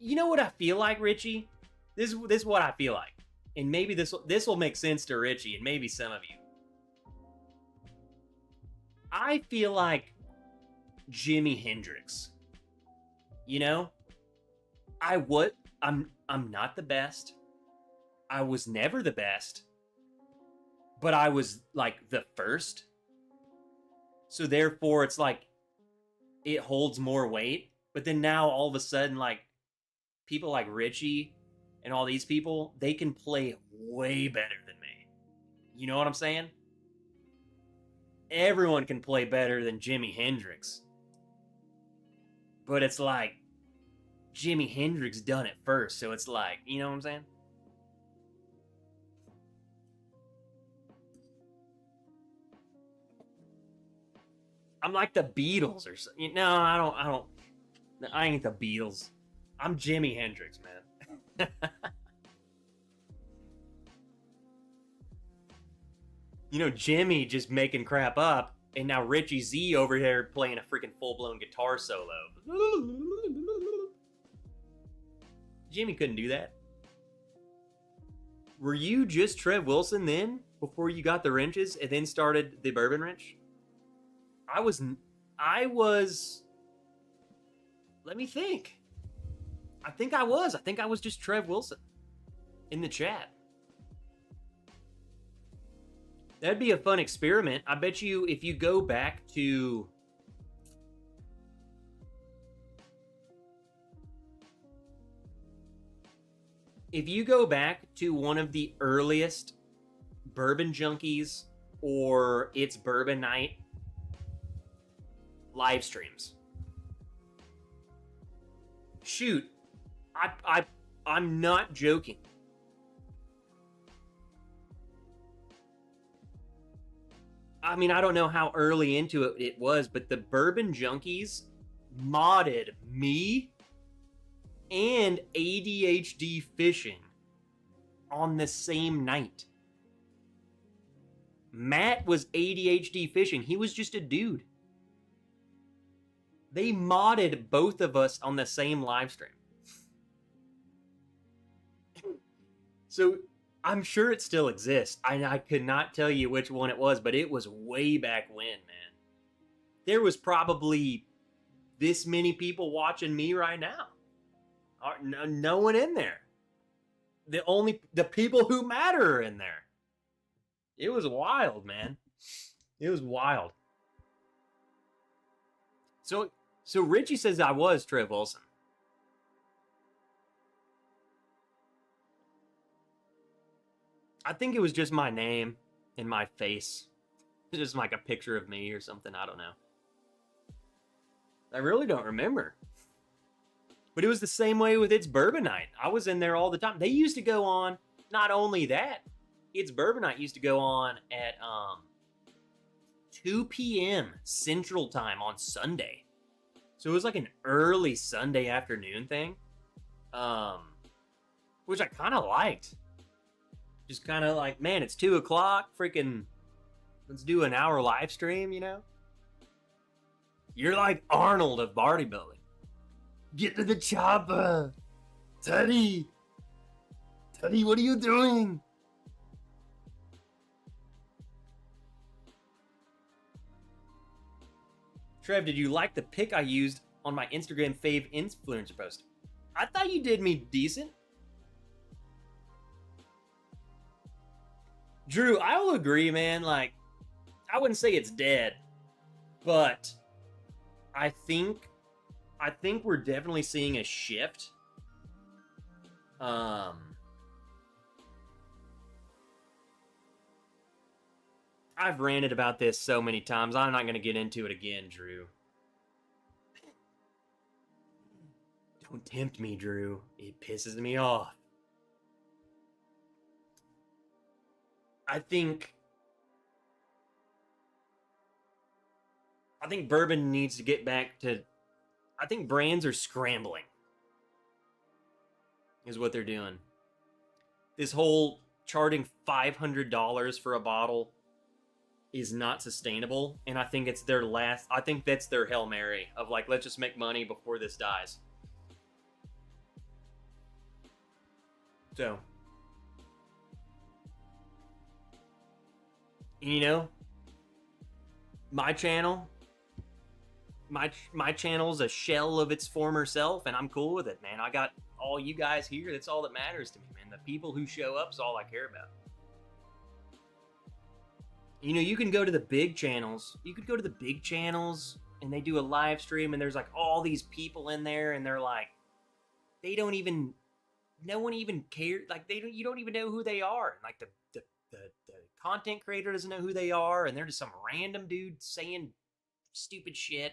you know what I feel like, Richie? This is what I feel like. And maybe this will make sense to Richie and maybe some of you. I feel like Jimi Hendrix. You know? I'm not the best. I was never the best. But I was like the first. So therefore it's like it holds more weight. But then now all of a sudden, like, people like Richie and all these people, they can play way better than me. You know what I'm saying? Everyone can play better than Jimi Hendrix. But it's like, Jimi Hendrix done it first, so it's like, you know what I'm saying? I'm like the Beatles or something. No, I ain't the Beatles. I'm Jimi Hendrix, man. You know, Jimmy just making crap up, and now Richie Z over here playing a freaking full-blown guitar solo. Jimmy couldn't do that. Were you just Trev Wilson then, before you got the wrenches, and then started the Bourbon Wrench? I was... Let me think. I think I was just Trev Wilson in the chat. That'd be a fun experiment. I bet you if you go back to... If you go back to one of the earliest Bourbon Junkies or It's Bourbon Night live streams. Shoot, I'm not joking. I mean, I don't know how early into it was, but the Bourbon Junkies modded me and ADHD Fishing on the same night. Matt was ADHD Fishing. He was just a dude. They modded both of us on the same live stream. So I'm sure it still exists. I could not tell you which one it was, but it was way back when, man. There was probably this many people watching me right now. No one in there. The people who matter are in there. It was wild, man. It was wild. So Richie says I was Trev Wilson. I think it was just my name and my face. It's just like a picture of me or something. I don't know. I really don't remember. But it was the same way with It's Bourbon Night. I was in there all the time. They used to go on, not only that, It's Bourbon Night used to go on at 2 p.m. Central Time on Sunday. So it was like an early Sunday afternoon thing. Which I kind of liked. Just kind of like, man, it's 2 o'clock. Freaking, let's do an hour live stream, you know? You're like Arnold of bodybuilding. Get to the chopper. Teddy, what are you doing? Trev, did you like the pic I used on my Instagram fave influencer post? I thought you did me decent. Drew, I will agree, man. Like, I wouldn't say it's dead, but I think we're definitely seeing a shift. I've ranted about this so many times. I'm not going to get into it again, Drew. Don't tempt me, Drew. It pisses me off. I think bourbon needs to get back to... I think brands are scrambling. Is what they're doing. This whole charging $500 for a bottle is not sustainable, and I think it's their last... I think that's their Hail Mary of like, let's just make money before this dies. So, you know, my channel's a shell of its former self, and I'm cool with it, man. I got all you guys here. That's all that matters to me, man. The people who show up is all I care about. You know, you can go to the big channels. You could go to the big channels, and they do a live stream, and there's like all these people in there, and they're like, they don't even... No one even cares. Like, you don't even know who they are. Like, the content creator doesn't know who they are, and they're just some random dude saying stupid shit.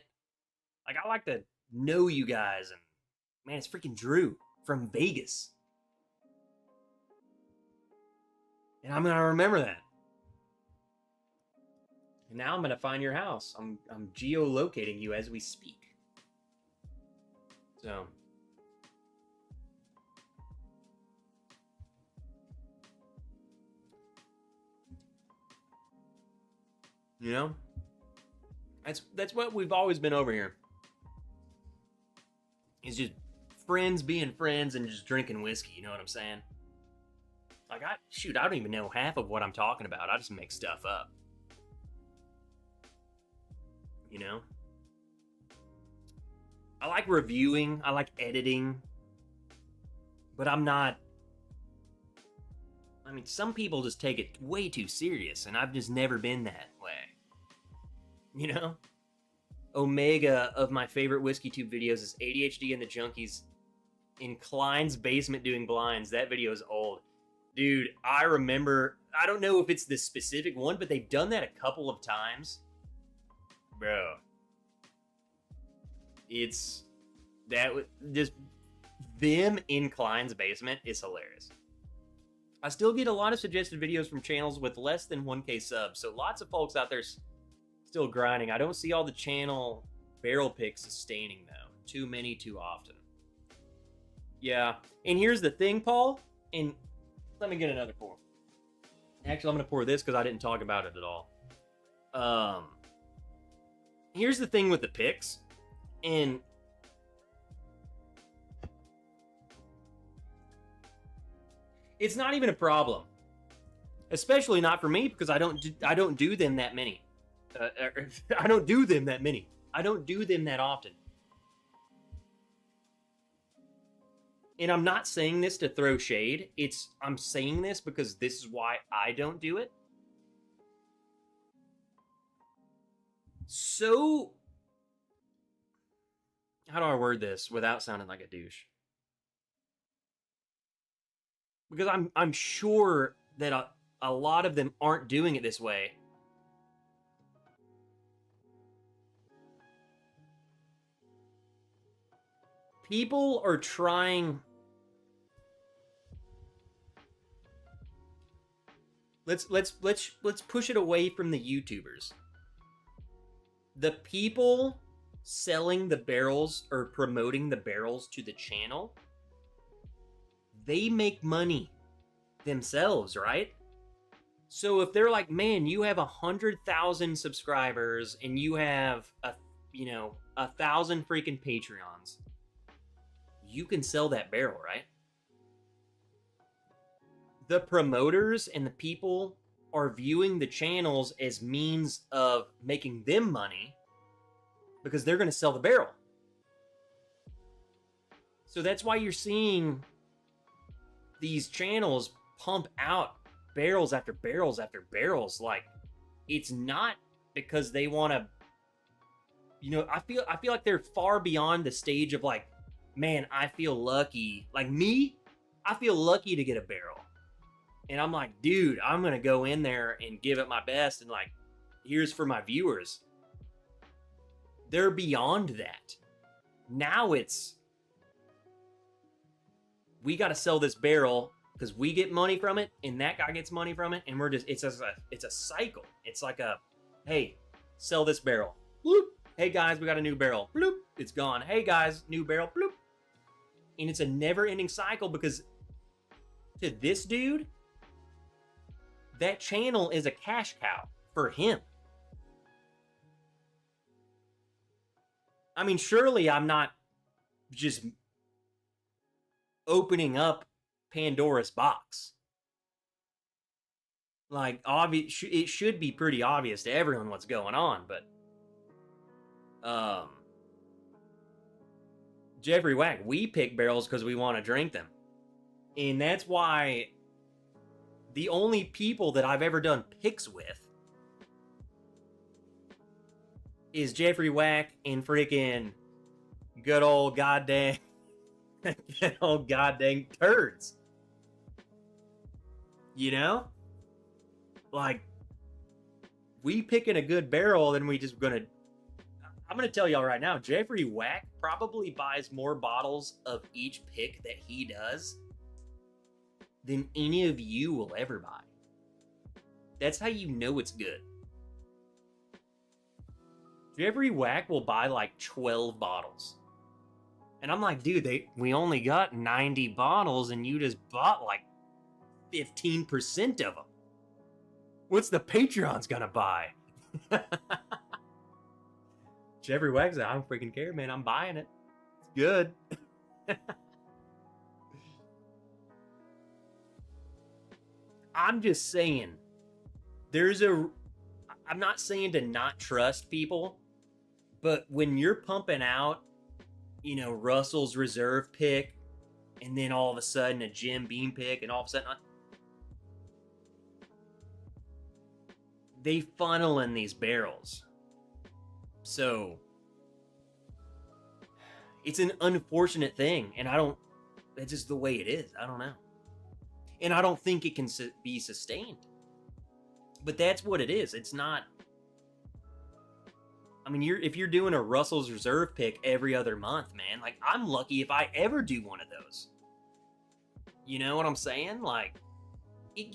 Like, I like to know you guys, and man, it's freaking Drew from Vegas. And I'm gonna remember that. And now I'm gonna find your house. I'm geolocating you as we speak. So... You know? That's what we've always been over here. It's just friends being friends and just drinking whiskey, you know what I'm saying? Like, I don't even know half of what I'm talking about. I just make stuff up. You know? I like reviewing, I like editing, but I'm not... I mean, some people just take it way too serious, and I've just never been that way. You know? Omega of my favorite whiskey tube videos is ADHD and the Junkies in Klein's basement doing blinds. That video is old. Dude, I remember... I don't know if it's the specific one, but they've done that a couple of times. Bro. It's... That... Just... Them in Klein's basement is hilarious. I still get a lot of suggested videos from channels with less than 1K subs, so lots of folks out there still grinding. I don't see all the channel barrel picks sustaining, though. Too many, too often. Yeah, and here's the thing, Paul, and let me get another pour. Actually, I'm going to pour this because I didn't talk about it at all. Here's the thing with the picks, and... It's not even a problem, especially not for me because I don't do them that many. I don't do them that many. I don't do them that often. And I'm not saying this to throw shade. I'm saying this because this is why I don't do it. So, how do I word this without sounding like a douche? Because I'm sure that a lot of them aren't doing it this way. People are trying... Let's push it away from the YouTubers. The people selling the barrels or promoting the barrels to the channel, they make money themselves, right? So if they're like, man, you have 100,000 subscribers and you have 1,000 freaking Patreons, you can sell that barrel, right? The promoters and the people are viewing the channels as means of making them money. because they're going to sell the barrel. So that's why you're seeing these channels pump out barrels after barrels after barrels. Like, it's not because they want to, you know, I feel like they're far beyond the stage of like, man, I feel lucky. Like me, I feel lucky to get a barrel. And I'm like, dude, I'm going to go in there and give it my best. And like, here's for my viewers. They're beyond that. Now it's, we got to sell this barrel because we get money from it and that guy gets money from it. And we're just, it's a cycle. It's like a, hey, sell this barrel. Bloop. Hey guys, we got a new barrel. Bloop. It's gone. Hey guys, new barrel. Bloop. And it's a never ending cycle because to this dude, that channel is a cash cow for him. I mean, surely I'm not just opening up Pandora's box. Like, it should be pretty obvious to everyone what's going on, but Jeffrey Wack, we pick barrels because we want to drink them. And that's why the only people that I've ever done picks with is Jeffrey Wack and freaking good old goddamn turds. You know? Like, we picking a good barrel, then we just I'm gonna tell y'all right now, Jeffrey Wack probably buys more bottles of each pick that he does than any of you will ever buy. That's how you know it's good. Jeffrey Wack will buy like 12 bottles. And I'm like, dude, we only got 90 bottles and you just bought like 15% of them. What's the Patreon's gonna buy? Jeffrey Wack's like, I don't freaking care, man. I'm buying it. It's good. I'm just saying, I'm not saying to not trust people, but when you're pumping out, you know, Russell's reserve pick, and then all of a sudden a Jim Beam pick, and all of a sudden they funnel in these barrels. So it's an unfortunate thing, and that's just the way it is. I don't know. And I don't think it can be sustained. But that's what it is. It's not, I mean, if you're doing a Russell's Reserve pick every other month, man, like, I'm lucky if I ever do one of those. You know what I'm saying? Like, it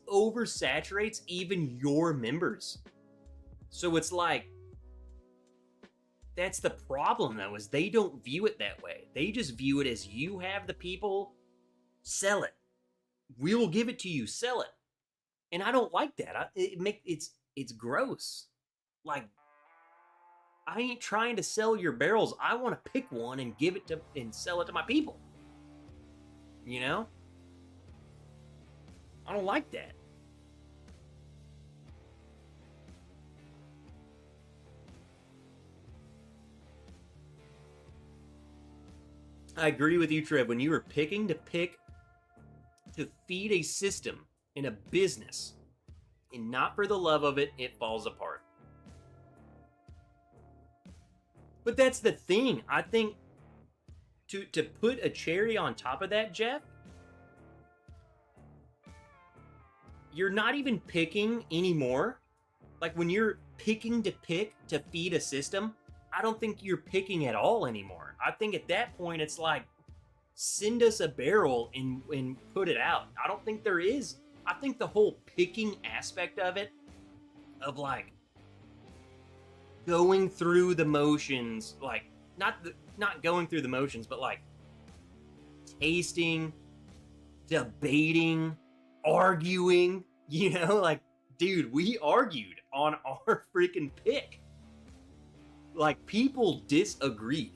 oversaturates even your members. So it's like, that's the problem, though, is they don't view it that way. They just view it as, you have the people, sell it. We will give it to you, sell it. And I don't like that. It's gross. Like, I ain't trying to sell your barrels. I want to pick one and give it to and sell it to my people. You know? I don't like that. I agree with you, Trev. When you are picking to pick to feed a system in a business and not for the love of it, it falls apart. But that's the thing. I think to put a cherry on top of that, Jeff, you're not even picking anymore. Like, when you're picking to pick to feed a system, I don't think you're picking at all anymore. I think at that point it's like, send us a barrel and put it out. I don't think there is. I think the whole picking aspect of it, of like going through the motions, like not going through the motions, but like tasting, debating, arguing, you know, like, dude, we argued on our freaking pick. Like, people disagreed.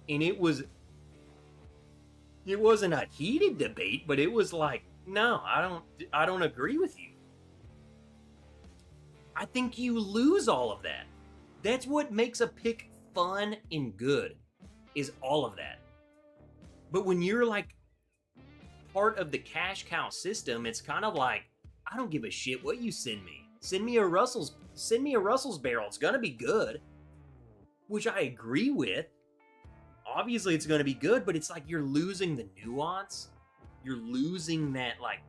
And it wasn't a heated debate, but it was like, no, I don't agree with you. I think you lose all of that. That's what makes a pick fun and good is all of that. But when you're like part of the cash cow system, it's kind of like, I don't give a shit what you send me. Send me a Russell's barrel. It's gonna be good. Which I agree with. Obviously it's gonna be good, but it's like you're losing the nuance. You're losing that like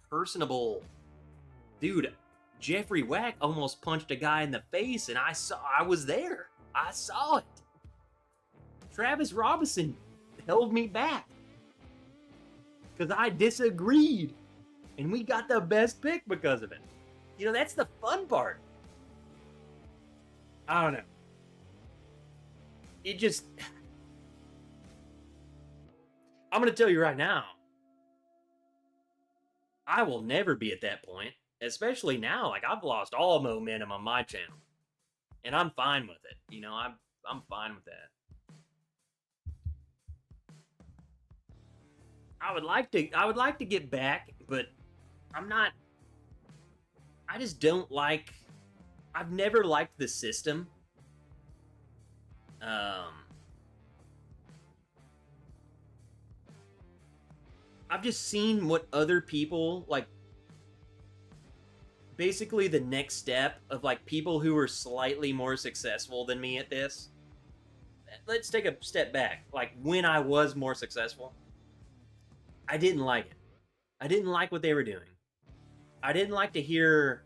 personable. Dude, Jeffrey Wack almost punched a guy in the face, and I was there. I saw it. Travis Robinson held me back because I disagreed, and we got the best pick because of it. You know, that's the fun part. I don't know. It just... I'm going to tell you right now, I will never be at that point, especially now. Like, I've lost all momentum on my channel, and I'm fine with it. You know, I'm fine with that. I would like to get back, but I'm not. I just don't like. I've never liked the system. I've just seen what other people like. Basically, the next step of like people who are slightly more successful than me at this. Let's take a step back. Like when I was more successful, I didn't like it. I didn't like what they were doing. I didn't like to hear.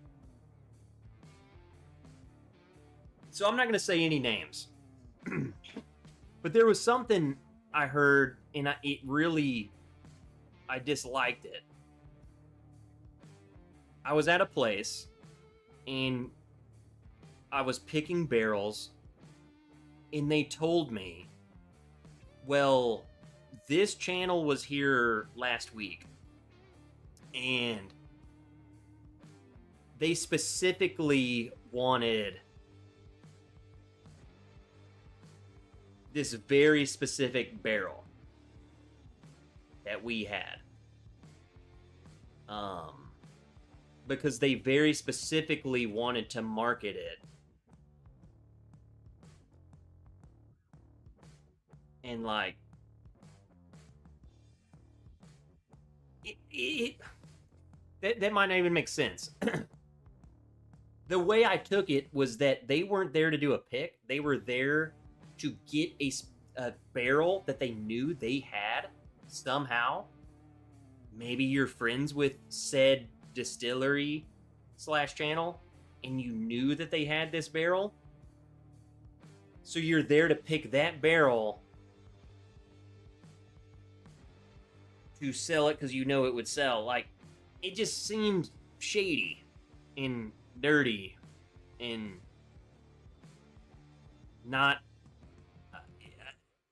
So I'm not going to say any names. But there was something I heard, and I disliked it. I was at a place, and I was picking barrels, and they told me, well, this channel was here last week, and they specifically wanted this very specific barrel that we had. Because they very specifically wanted to market it. And like, that might not even make sense. The way I took it was that they weren't there to do a pick. They were there to get a barrel that they knew they had somehow. Maybe you're friends with said distillery / channel and you knew that they had this barrel. So you're there to pick that barrel to sell it because you know it would sell. Like, it just seemed shady and dirty and not...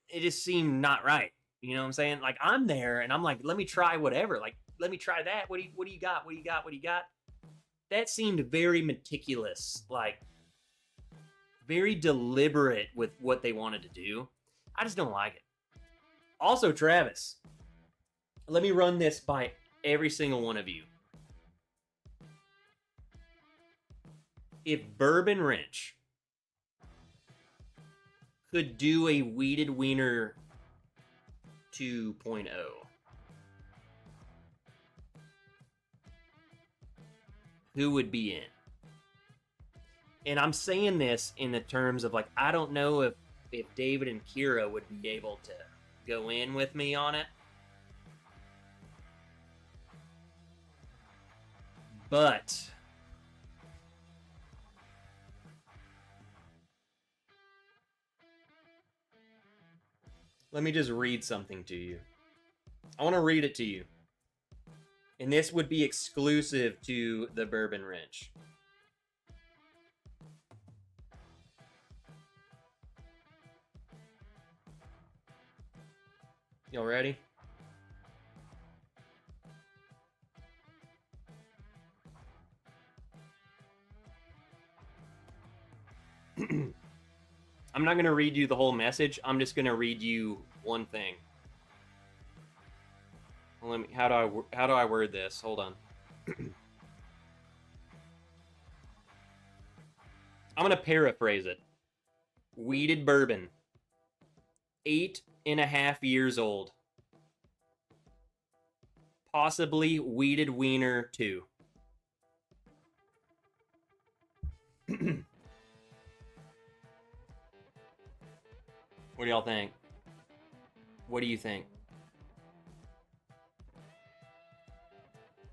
it just seemed not right. You know what I'm saying? Like, I'm there and I'm like, let me try whatever. Like, let me try that. What do you got? What do you got? What do you got? That seemed very meticulous, like very deliberate with what they wanted to do. I just don't like it. Also, Travis, let me run this by every single one of you. If Bourbon Wrench could do a Weeded Wiener 2.0, who would be in? And I'm saying this in the terms of like, I don't know if David and Kira would be able to go in with me on it. But let me just read something to you. I want to read it to you. And this would be exclusive to the Bourbon Wrench. Y'all ready? I'm not going to read you the whole message. I'm just going to read you one thing. Let me, how do I word this? Hold on. I'm going to paraphrase it. Wheated bourbon. 8.5 years old. Possibly wheated wiener too. What do y'all think? What do you think?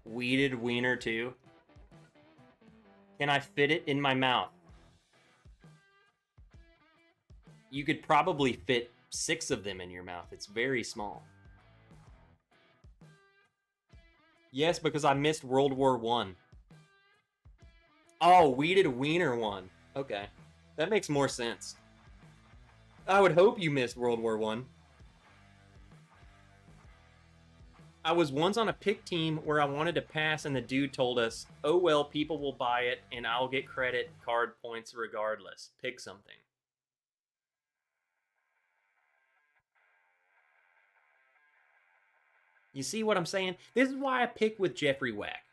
Wheated wiener too? Can I fit it in my mouth? You could probably fit 6 of them in your mouth. It's very small. Yes, because I missed World War I. Oh, wheated wiener one. Okay. That makes more sense. I would hope you missed World War I. I was once on a pick team where I wanted to pass and the dude told us, oh well, people will buy it and I'll get credit card points regardless. Pick something. You see what I'm saying? This is why I pick with Jeffrey Wack.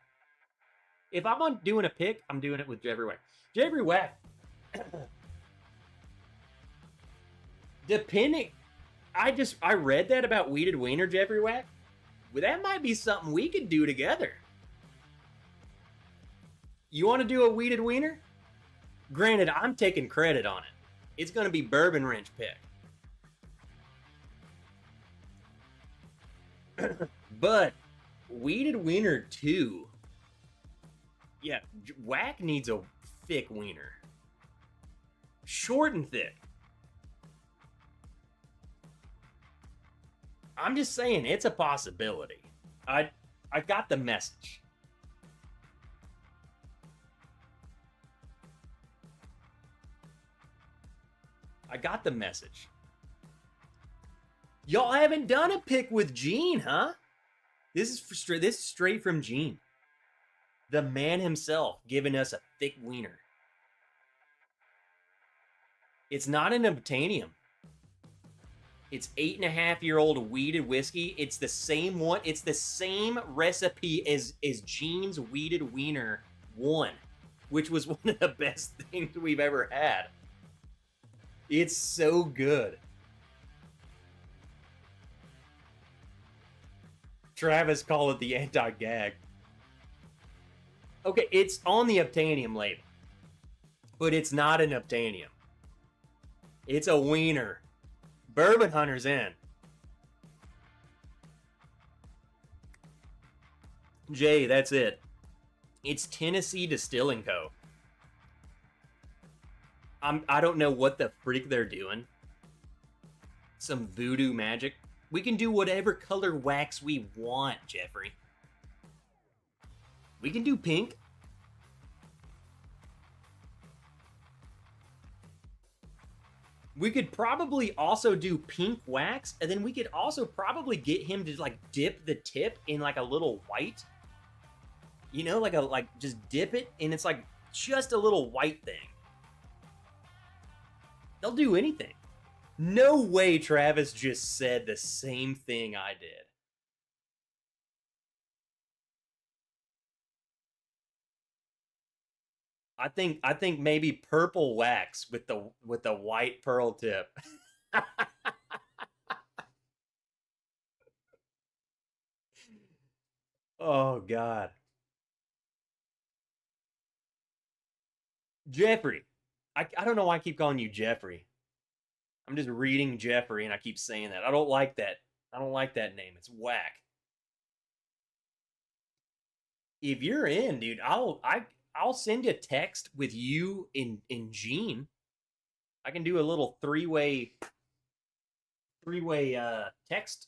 If I'm doing a pick, I'm doing it with Jeffrey Wack. Jeffrey Wack. Depending. I read that about wheated wiener, Jeffrey Wack. Well, that might be something we could do together. You want to do a wheated wiener? Granted, I'm taking credit on it. It's going to be Bourbon Wrench pick. But wheated wiener too. Yeah, Wack needs a thick wiener. Short and thick. I'm just saying it's a possibility. I got the message. I got the message. Y'all haven't done a pick with Gene, huh? This is straight from Gene. The man himself giving us a thick wiener. It's not an Obtainium. It's 8.5-year-old wheated whiskey. It's the same one. It's the same recipe as Gene's wheated wiener 1, which was one of the best things we've ever had. It's so good. Travis called it the anti-gag. Okay, it's on the Obtainium label, but it's not an Obtainium. It's a wiener. Bourbon Hunter's in. Jay, that's it. It's Tennessee Distilling Co. I don't know what the freak they're doing. Some voodoo magic. We can do whatever color wax we want, Jeffrey. We can do pink. We could probably also do pink wax, and then we could also probably get him to like dip the tip in like a little white. You know, like just dip it, and it's like just a little white thing. They'll do anything. No way Travis just said the same thing I did. I think maybe purple wax with the white pearl tip. Oh God. Jeffrey. I don't know why I keep calling you Jeffrey. I'm just reading Jeffrey and I keep saying that. I don't like that. I don't like that name. It's whack. If you're in, dude, I'll send you a text with you in Gene. I can do a little three-way text.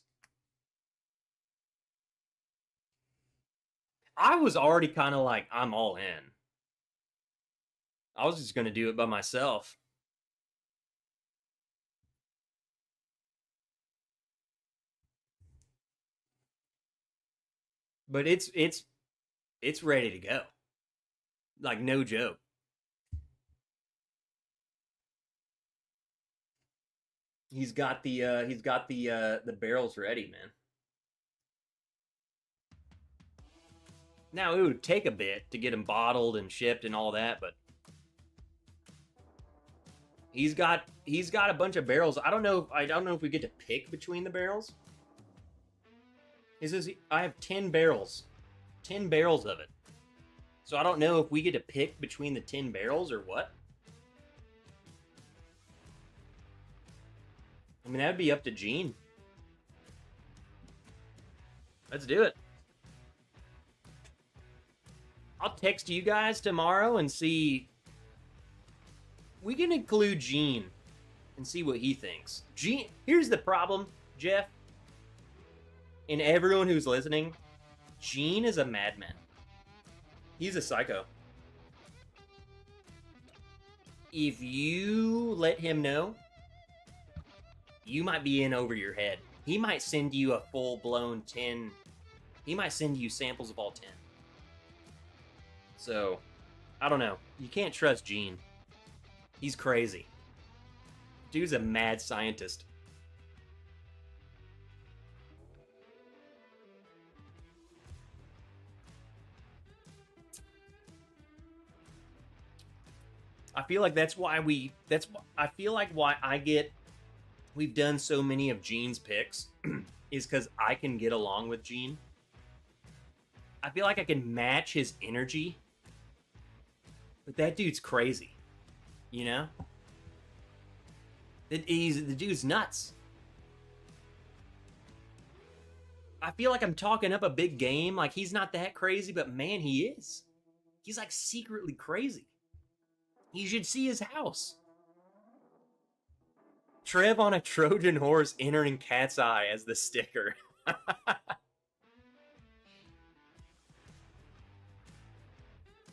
I was already kind of like, I'm all in. I was just going to do it by myself. But it's ready to go. Like no joke. He's got the barrels ready, man. Now it would take a bit to get them bottled and shipped and all that, but He's got a bunch of barrels. I don't know if we get to pick between the barrels. He says I have 10 barrels. 10 barrels of it. So I don't know if we get to pick between the 10 barrels or what. I mean, that'd be up to Gene. Let's do it. I'll text you guys tomorrow and see. We can include Gene and see what he thinks. Gene, here's the problem, Jeff, and everyone who's listening. Gene is a madman. He's a psycho. If you let him know, you might be in over your head. He might send you a full-blown 10. He might send you samples of all 10. So, I don't know. You can't trust Gene. He's crazy. Dude's a mad scientist. I feel like that's why we've done so many of Gene's picks is because I can get along with Gene. I feel like I can match his energy. But that dude's crazy. You know? The dude's nuts. I feel like I'm talking up a big game. Like, he's not that crazy, but man, he is. He's like secretly crazy. You should see his house. Trev on a Trojan horse entering Cat's Eye as the sticker.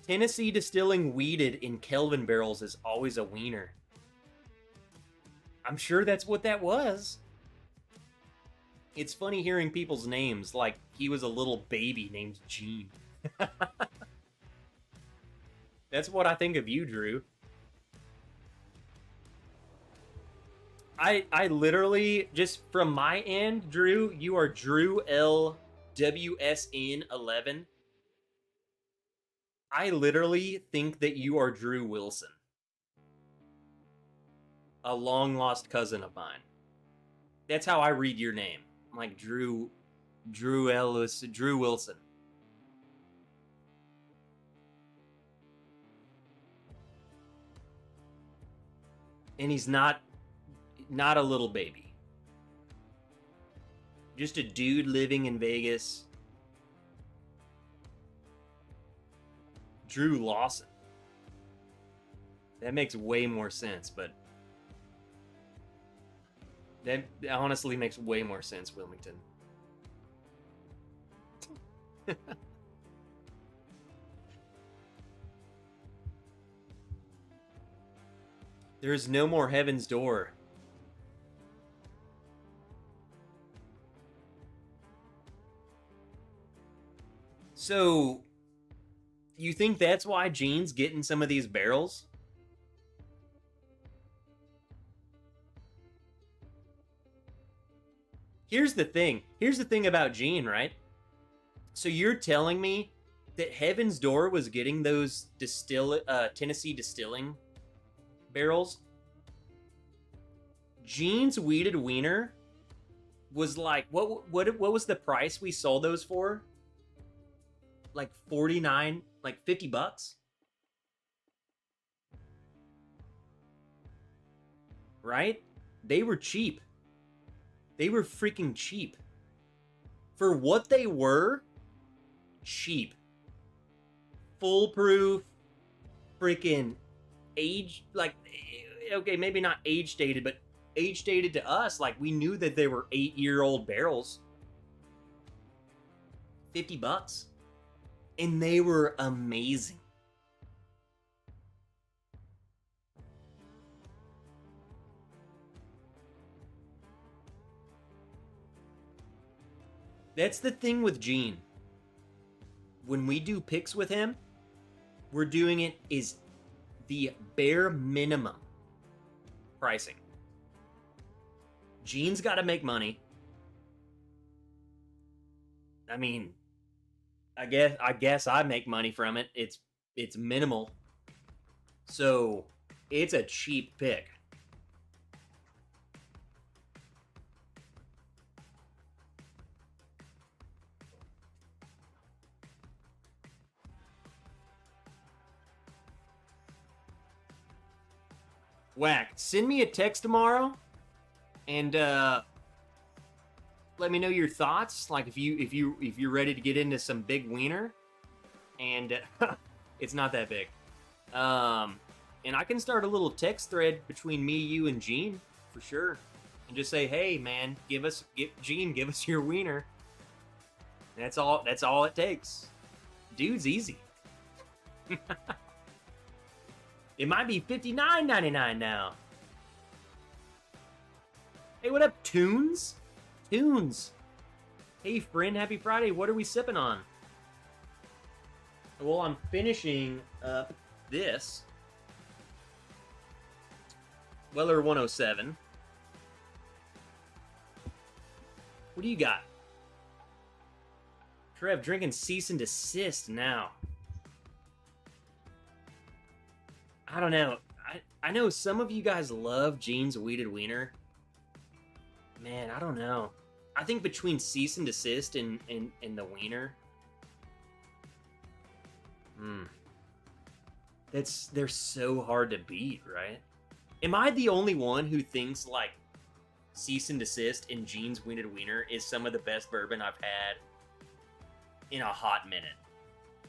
Tennessee Distilling weeded in Kelvin barrels is always a wiener. I'm sure that's what that was. It's funny hearing people's names like he was a little baby named Gene. That's what I think of you, Drew. I literally, just from my end, Drew, you are Drew LWSN 11. I literally think that you are Drew Wilson. A long-lost cousin of mine. That's how I read your name. I'm like Drew Wilson. And he's not a little baby. Just a dude living in Vegas. Drew Lawson. That makes way more sense, but that honestly makes way more sense, Wilmington. There's no more Heaven's Door. So, you think that's why Gene's getting some of these barrels? Here's the thing. Here's the thing about Gene, right? So you're telling me that Heaven's Door was getting those Tennessee Distilling barrels? Gene's weeded wiener was like, what was the price we sold those for? Like 49, like $50? Right? They were cheap. They were freaking cheap. For what they were, cheap. Foolproof, freaking age, like, okay, maybe not age dated, but age dated to us. Like, we knew that they were 8-year-old barrels. $50. And they were amazing. That's the thing with Gene. When we do picks with him, we're doing it is the bare minimum pricing. Gene's got to make money. I mean, I guess I make money from it. It's minimal. So, it's a cheap pick. Whack, send me a text tomorrow and let me know your thoughts. Like if you're ready to get into some big wiener, and it's not that big. And I can start a little text thread between me, you, and Gene for sure, and just say, hey man, Gene, give us your wiener. And that's all it takes. Dude's easy. It might be $59.99 now. Hey, what up, Tunes? Tunes. Hey, friend, happy Friday. What are we sipping on? Well, I'm finishing up this. Weller 107. What do you got? Trev, drinking cease and desist now. I don't know. I know some of you guys love Gene's Weeded Wiener. Man, I don't know. I think between cease and desist and the wiener, they're so hard to beat, right? Am I the only one who thinks like cease and desist and Gene's Weeded Wiener is some of the best bourbon I've had in a hot minute?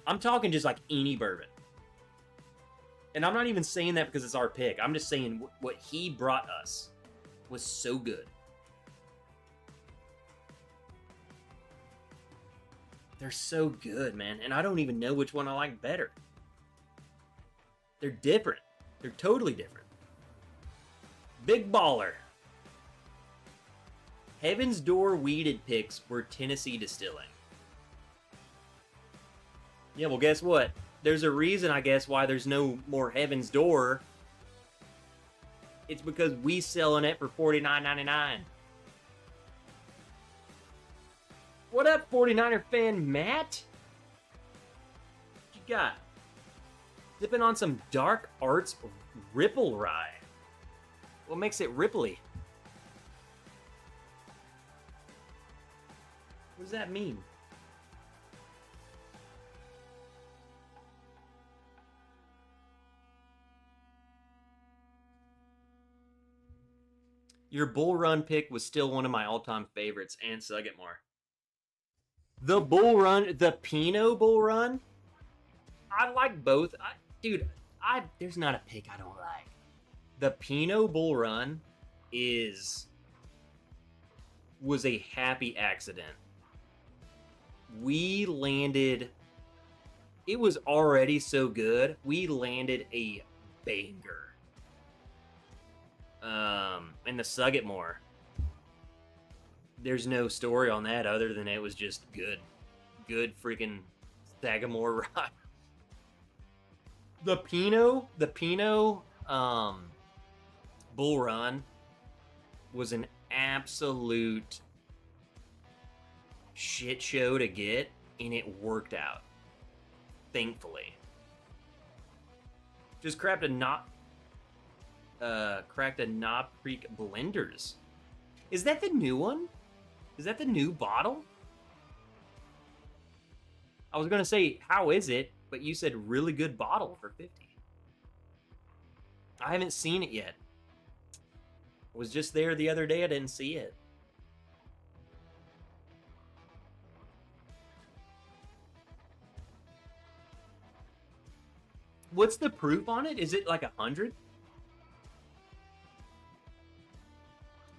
I'm talking just like any bourbon. And I'm not even saying that because it's our pick. I'm just saying what he brought us was so good. They're so good, man. And I don't even know which one I like better. They're different. They're totally different. Big baller. Heaven's Door weeded picks were Tennessee Distilling. Yeah, well, guess what? There's a reason, I guess, why there's no more Heaven's Door. It's because we selling it for $49.99. What up, 49er fan Matt? What you got? Sipping on some Dark Arts Ripple Rye. What makes it ripply? What does that mean? Your Bull Run pick was still one of my all-time favorites, and Suggetmore. The Bull Run, the Pinot Bull Run, I like both. There's not a pick I don't like. The Pinot Bull Run was a happy accident. We landed, it was already so good, we landed a banger. And the Suggetmore, there's no story on that other than it was just good freaking Sagamore rye. The Pinot Bull Run was an absolute shit show to get, and it worked out, thankfully. Just cracked a Knob Creek Blenders. Is that the new one? Is that the new bottle? I was gonna say, how is it? But you said really good bottle for 50. I haven't seen it yet. I was just there the other day. I didn't see it. What's the proof on it? Is it like 100?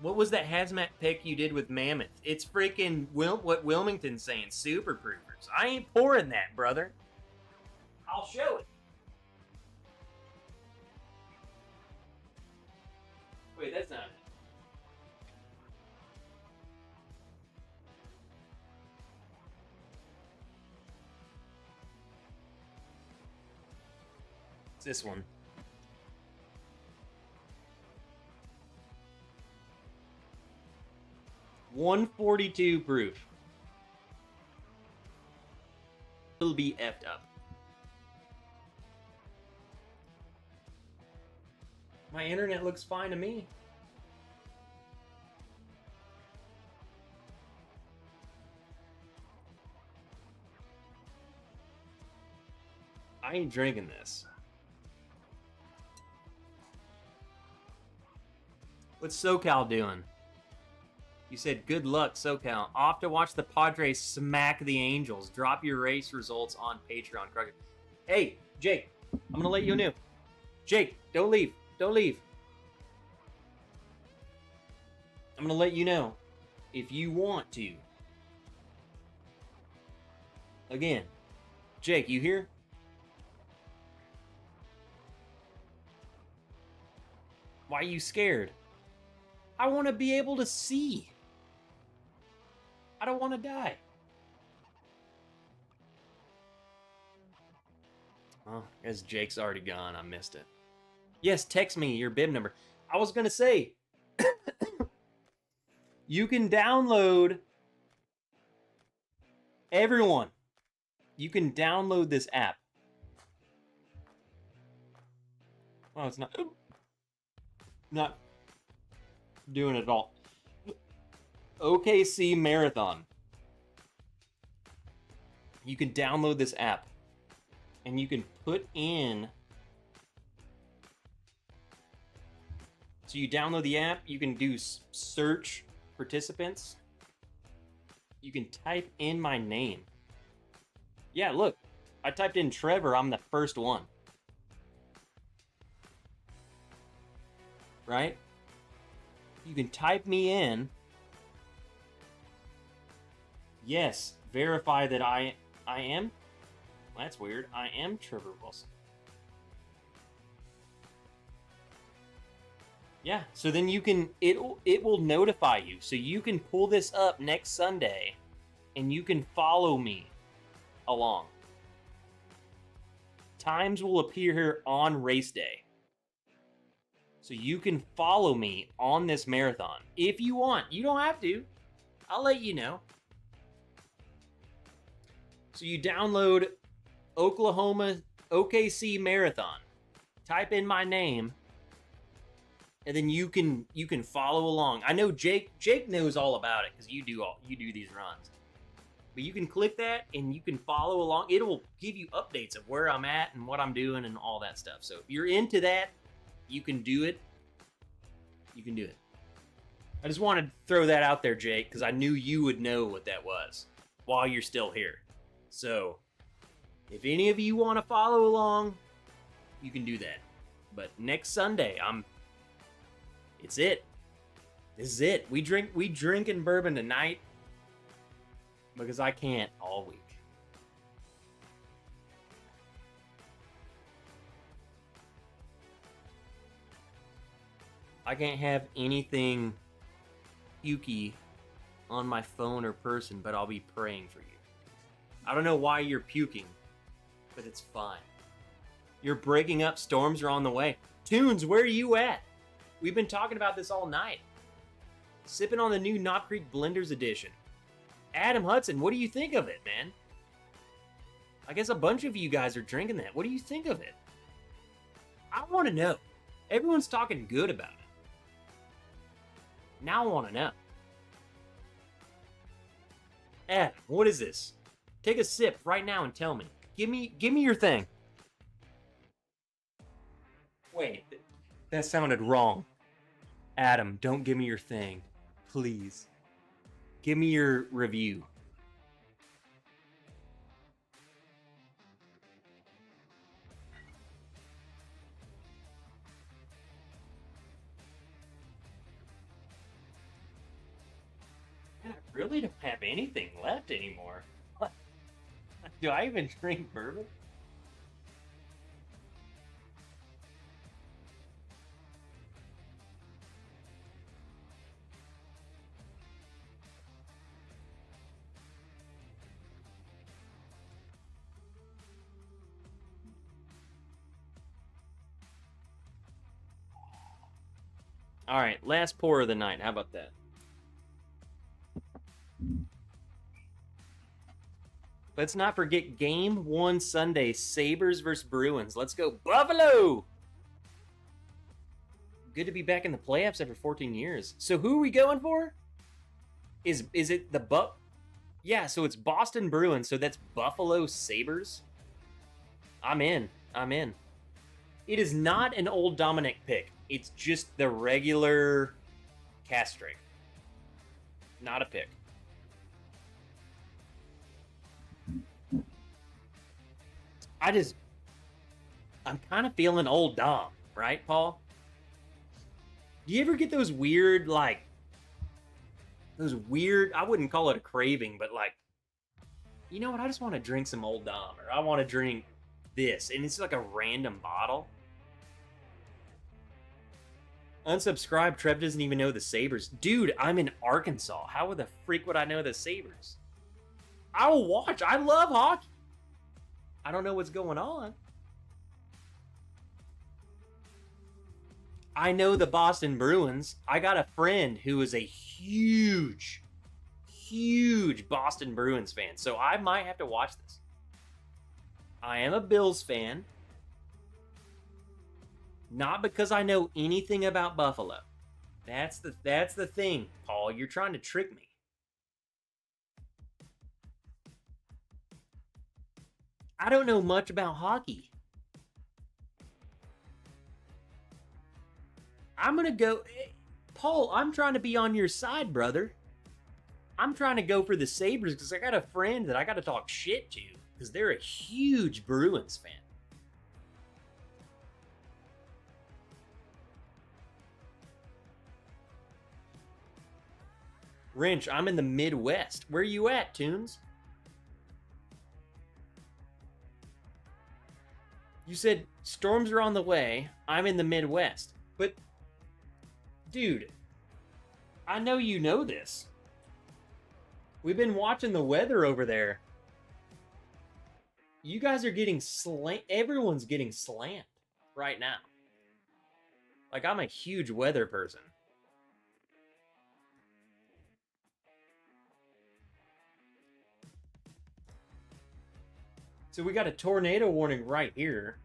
What was that hazmat pick you did with Mammoth? It's freaking what Wilmington's saying, super proofers. I ain't pouring that, brother. I'll show it. Wait, that's not it. It's this one. .142 proof. It'll be effed up. My internet looks fine to me. I ain't drinking this. What's SoCal doing? You said good luck, SoCal. Off to watch the Padres smack the Angels. Drop your race results on Patreon. Hey, Jake, I'm going to let you know. Jake, don't leave. Don't leave. I'm going to let you know if you want to. Again, Jake, you here? Why are you scared? I want to be able to see. I don't want to die. Oh, as Jake's already gone, I missed it. Yes, text me your bib number. I was going to say, you can download, everyone, you can download this app. Oh, it's not doing it at all. OKC Marathon. You can download this app and you can put in. So you download the app, you can do search participants. You can type in my name. Yeah, look, I typed in Trevor, I'm the first one. Right? You can type me in. Yes, verify that I am. Well, that's weird. I am Trevor Wilson. Yeah, so then you can, it will notify you. So you can pull this up next Sunday and you can follow me along. Times will appear here on race day. So you can follow me on this marathon if you want. You don't have to. I'll let you know. So you download Oklahoma OKC Marathon. Type in my name. And then you can follow along. I know Jake knows all about it because you do these runs. But you can click that and you can follow along. It'll give you updates of where I'm at and what I'm doing and all that stuff. So if you're into that, you can do it. You can do it. I just wanted to throw that out there, Jake, because I knew you would know what that was while you're still here. So if any of you want to follow along, you can do that. But next Sunday, it's it. This is it. We drinking bourbon tonight because I can't all week. I can't have anything pukey on my phone or person, but I'll be praying for you. I don't know why you're puking, but it's fine. You're breaking up. Storms are on the way. Tunes, where are you at? We've been talking about this all night. Sipping on the new Knob Creek Blenders edition. Adam Hudson, what do you think of it, man? I guess a bunch of you guys are drinking that. What do you think of it? I want to know. Everyone's talking good about it. Now I want to know. Adam, what is this? Take a sip right now and tell me. Give me your thing. Wait, that sounded wrong. Adam, don't give me your thing. Please. Give me your review. Man, I really don't have anything left anymore. What? Do I even drink bourbon? All right, last pour of the night. How about that? Let's not forget Game 1 Sunday, Sabres versus Bruins. Let's go Buffalo! Good to be back in the playoffs after 14 years. So who are we going for? Is it the Yeah, so it's Boston Bruins, so that's Buffalo Sabres. I'm in. It is not an Old Dominic pick. It's just the regular Castrate. Not a pick. I'm kind of feeling old Dom, right, Paul? Do you ever get those weird, I wouldn't call it a craving, but like, you know what? I just want to drink some old Dom, or I want to drink this, and it's like a random bottle. Unsubscribe. Trev doesn't even know the Sabres. Dude, I'm in Arkansas. How the freak would I know the Sabres? I will watch. I love hockey. I don't know what's going on. I know the Boston Bruins. I got a friend who is a huge Boston Bruins fan, so I might have to watch this. I am a Bills fan. Not because I know anything about Buffalo. That's the thing, Paul. You're trying to trick me. I don't know much about hockey. I'm going to go... Paul, I'm trying to be on your side, brother. I'm trying to go for the Sabres because I got a friend that I got to talk shit to because they're a huge Bruins fan. Wrench, I'm in the Midwest. Where are you at, Tunes? You said storms are on the way. I'm in the Midwest. But, dude, I know you know this. We've been watching the weather over there. You guys are getting slammed. Everyone's getting slammed right now. Like, I'm a huge weather person. So we got a tornado warning right here.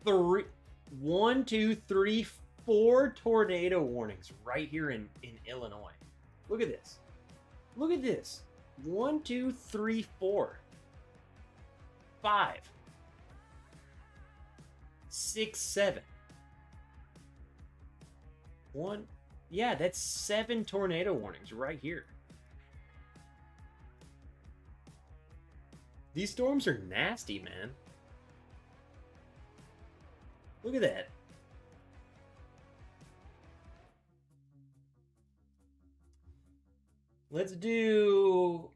1, 2, 3, 4 tornado warnings right here in Illinois. Look at this. Look at this. 1, 2, 3, 4. 5. 6, 7. 1. Yeah, that's 7 tornado warnings right here. These storms are nasty, man. Look at that. Let's do...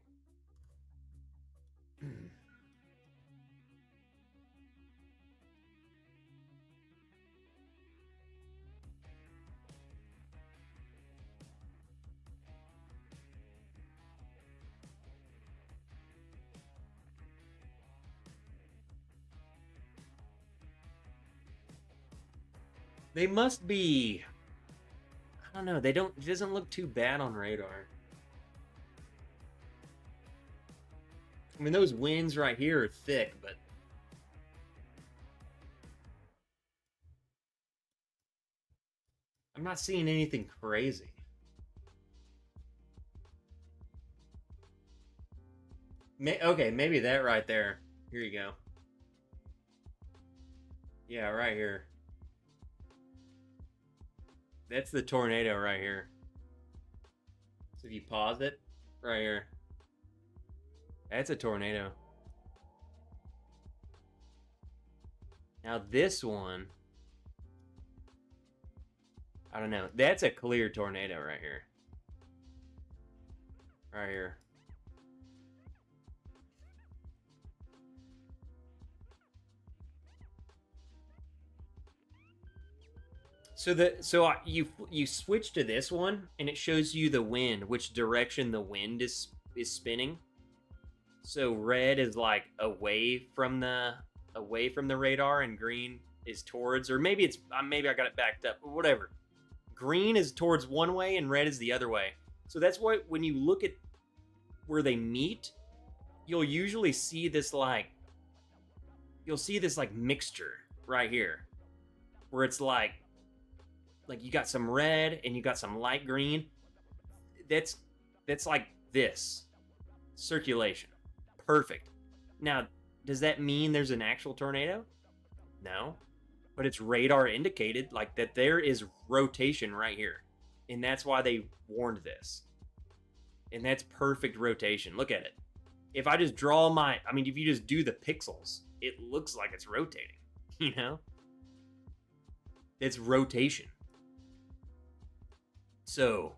They must be... I don't know. It doesn't look too bad on radar. I mean, those winds right here are thick, but... I'm not seeing anything crazy. Okay, maybe that right there. Here you go. Yeah, right here. That's the tornado right here. So if you pause it, right here. That's a tornado. Now this one, I don't know. That's a clear tornado right here. Right here. So you switch to this one, and it shows you the wind, which direction the wind is spinning. So red is like away from the radar, and green is towards, or maybe I got it backed up, but whatever. Green is towards one way, and red is the other way. So that's why when you look at where they meet, you'll usually see this mixture right here, where it's like you got some red and you got some light green. That's like this circulation. Perfect. Now, does that mean there's an actual tornado? No. but it's radar indicated, like that there is rotation right here. And that's why they warned this. And that's perfect rotation. Look at it. If I just draw if you just do the pixels, it looks like it's rotating, you know? It's rotation. So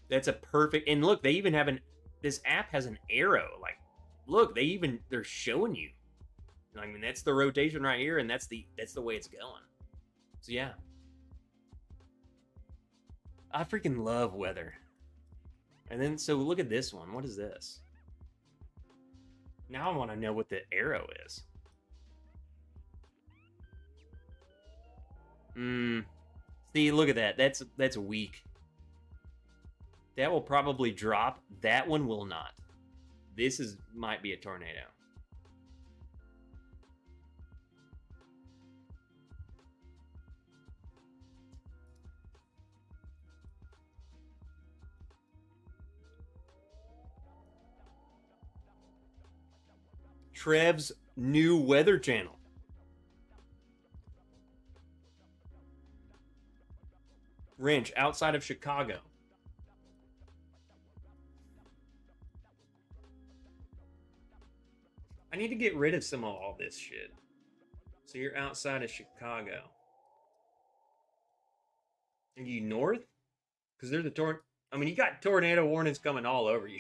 that's a perfect, and look, they even have this app has an arrow. Like, look, they're showing you. I mean, that's the rotation right here, and that's the way it's going. So yeah. I freaking love weather. And then, so look at this one. What is this? Now I want to know what the arrow is. See, look at that. That's weak. That will probably drop. That one will not. This might be a tornado. Trev's new weather channel. Wrench outside of Chicago. I need to get rid of some of all this shit. So you're outside of Chicago. Are you north? Because there's a you got tornado warnings coming all over you.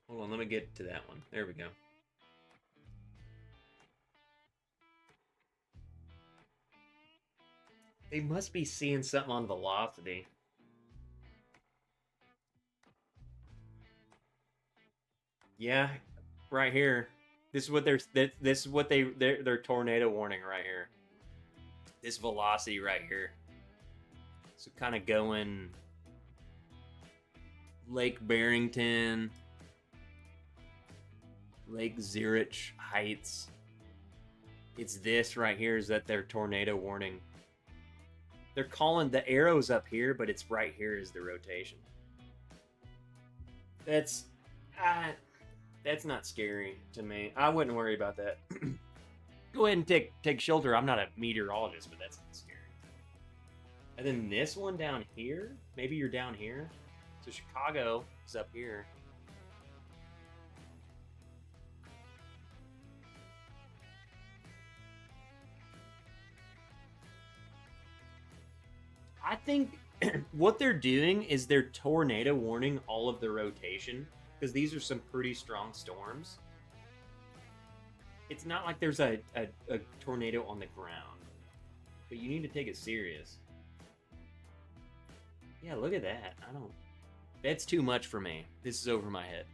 Hold on, let me get to that one. There we go. They must be seeing something on velocity. Yeah, right here. This is what their tornado warning right here. This velocity right here. So kind of going Lake Barrington, Lake Zurich Heights. It's this right here is that their tornado warning. They're calling the arrows up here, but it's right here is the rotation. That's not scary to me. I wouldn't worry about that. Go ahead and take shelter. I'm not a meteorologist, but that's not scary. And then this one down here, maybe you're down here. So Chicago is up here. I think what they're doing is they're tornado warning all of the rotation because these are some pretty strong storms. It's not like there's a tornado on the ground, but you need to take it serious. Yeah, look at that. That's too much for me. This is over my head.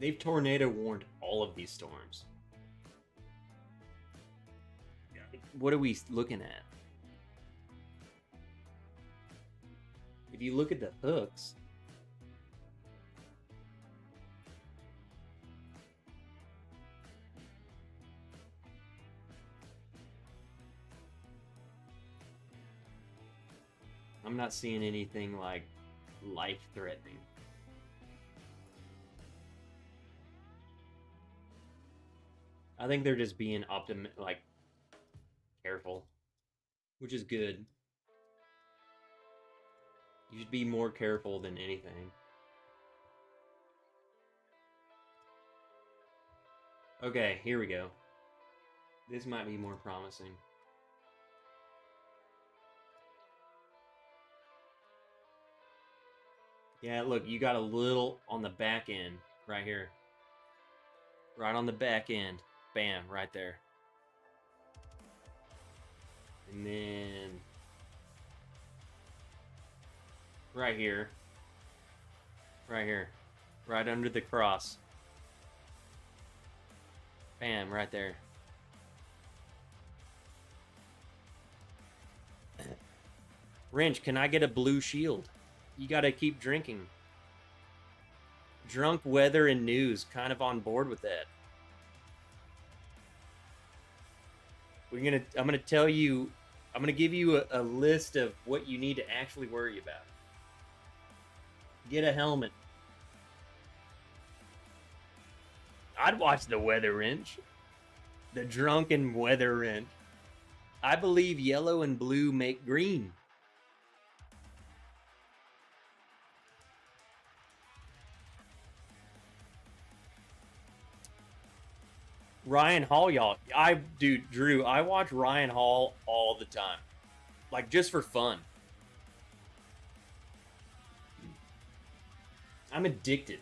They've tornado warned all of these storms. What are we looking at? If you look at the hooks, I'm not seeing anything like life-threatening. I think they're just being careful, which is good. You should be more careful than anything. Okay, here we go. This might be more promising. Yeah, look, you got a little on the back end right here. Right on the back end. Bam, right there. And then right here. Right here. Right under the cross. Bam, right there. Wrench, can I get a blue shield? You gotta keep drinking. Drunk weather and news. Kind of on board with that. I'm gonna tell you. I'm gonna give you a list of what you need to actually worry about. Get a helmet. I'd watch the weather wrench. The drunken weather wrench. I believe yellow and blue make green. Ryan Hall, y'all. Dude, Drew, I watch Ryan Hall all the time. Like, just for fun. I'm addicted.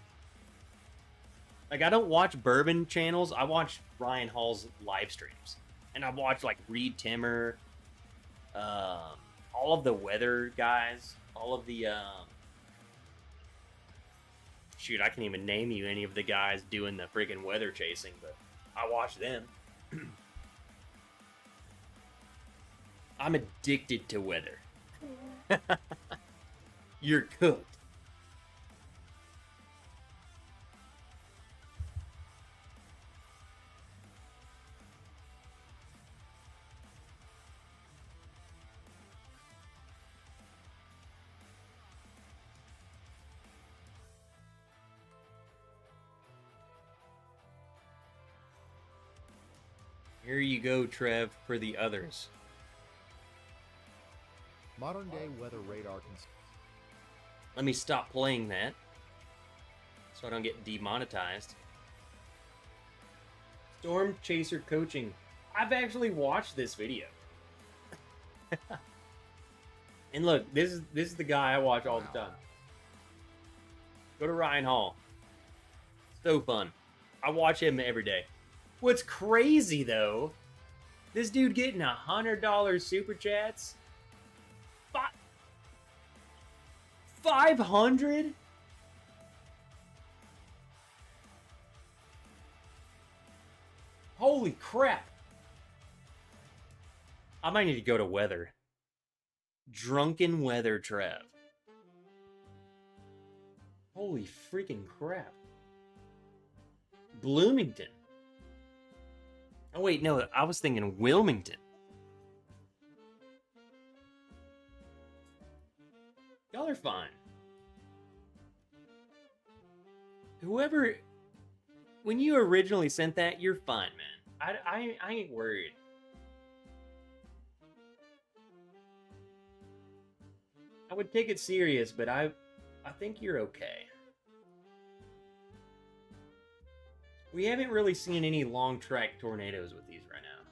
Like, I don't watch bourbon channels. I watch Ryan Hall's live streams. And I watch, like, Reed Timmer, all of the weather guys, all of the, shoot, I can't even name you any of the guys doing the freaking weather chasing, but I watch them. I'm addicted to weather. You're cooked. Here you go, Trev, for the others. Modern day weather radar can... Let me stop playing that so I don't get demonetized. Storm Chaser Coaching. I've actually watched this video. And look, this is the guy I watch all the time. Go to Ryan Hall. So fun. I watch him every day. What's crazy though, this dude getting $100 super chats. 500? Holy crap. I might need to go to weather. Drunken weather Trev. Holy freaking crap. Bloomington. Oh wait, no, I was thinking Wilmington. Y'all are fine. Whoever, when you originally sent that, you're fine, man. I ain't worried. I would take it serious, but I think you're okay. We haven't really seen any long track tornadoes with these right now.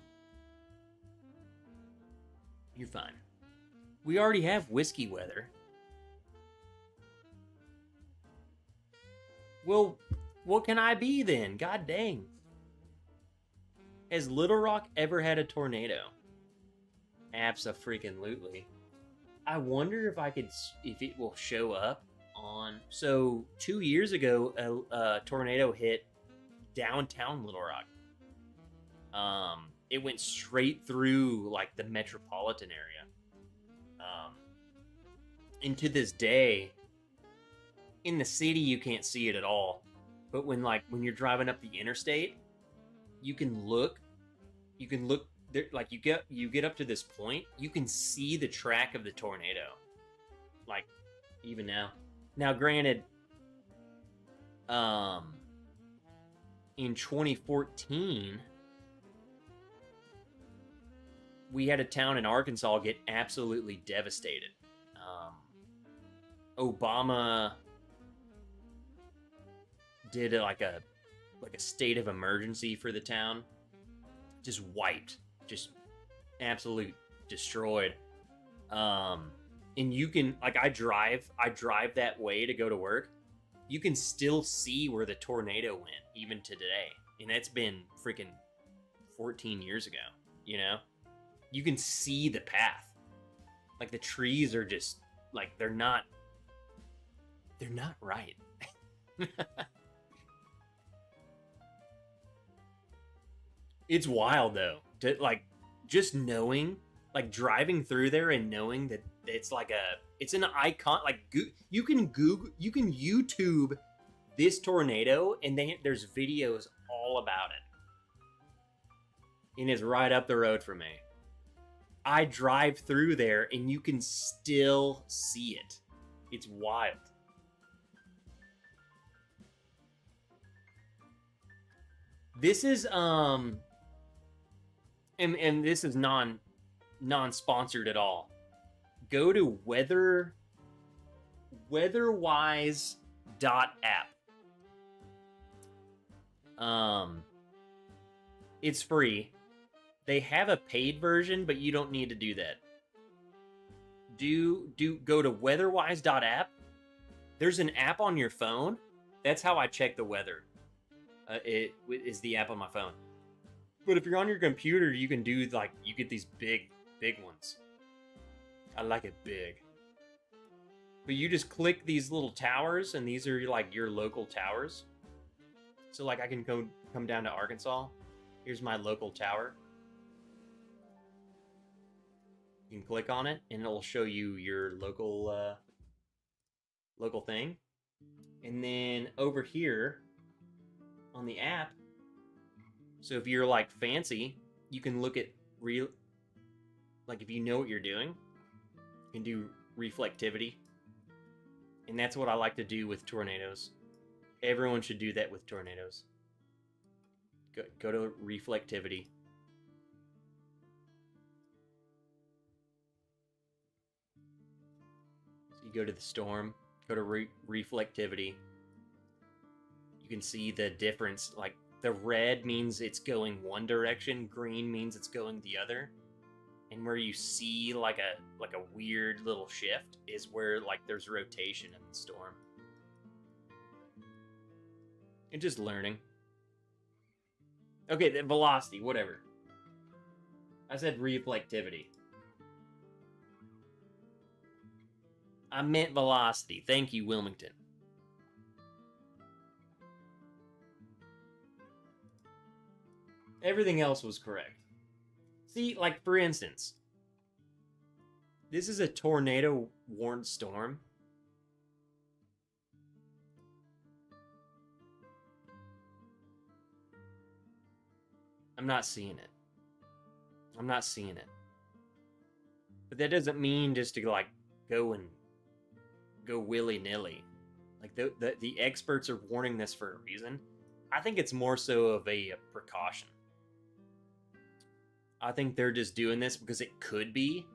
You're fine. We already have whiskey weather. Well, what can I be then? God dang. Has Little Rock ever had a tornado? Abso-freaking-lutely. I wonder if it will show up on... So, 2 years ago, a tornado hit downtown Little Rock. It went straight through, like, the metropolitan area. And to this day... In the city, you can't see it at all. But when you're driving up the interstate, you can look there, like you get up to this point, you can see the track of the tornado. Like, even now. Now, granted, in 2014, we had a town in Arkansas get absolutely devastated. Obama did like a state of emergency for the town. Just wiped. Just absolute destroyed. And you can, like, I drive that way to go to work. You can still see where the tornado went, even to today. And that's been freaking 14 years ago, you know? You can see the path. Like, the trees are just, like, they're not right. It's wild though, to like just knowing, like driving through there and knowing that it's like it's an icon. Like you can YouTube this tornado, and there's videos all about it. And it's right up the road from me. I drive through there, and you can still see it. It's wild. This is and this is non-sponsored at all. Go to weatherwise.app. It's free. They have a paid version, but you don't need to do that. Go to weatherwise.app. There's an app on your phone. That's how I check the weather. It is the app on my phone. But if you're on your computer, you can do like, you get these big ones. I like it big. But you just click these little towers, and these are like your local towers. So like I can come down to Arkansas. Here's my local tower. You can click on it, and it'll show you your local thing. And then over here on the app, so if you're like fancy, you can look at like if you know what you're doing, you can do reflectivity. And that's what I like to do with tornadoes. Everyone should do that with tornadoes. Go to reflectivity. So you go to the storm, go to reflectivity. You can see the difference. Like the red means it's going one direction, green means it's going the other. And where you see like a weird little shift is where like there's rotation in the storm. And just learning. Okay, the velocity, whatever. I said reflectivity. I meant velocity. Thank you, Wilmington. Everything else was correct. See, like for instance, this is a tornado-warned storm. I'm not seeing it. I'm not seeing it. But that doesn't mean just to like go willy-nilly. Like the experts are warning this for a reason. I think it's more so of a precaution. I think they're just doing this because it could be,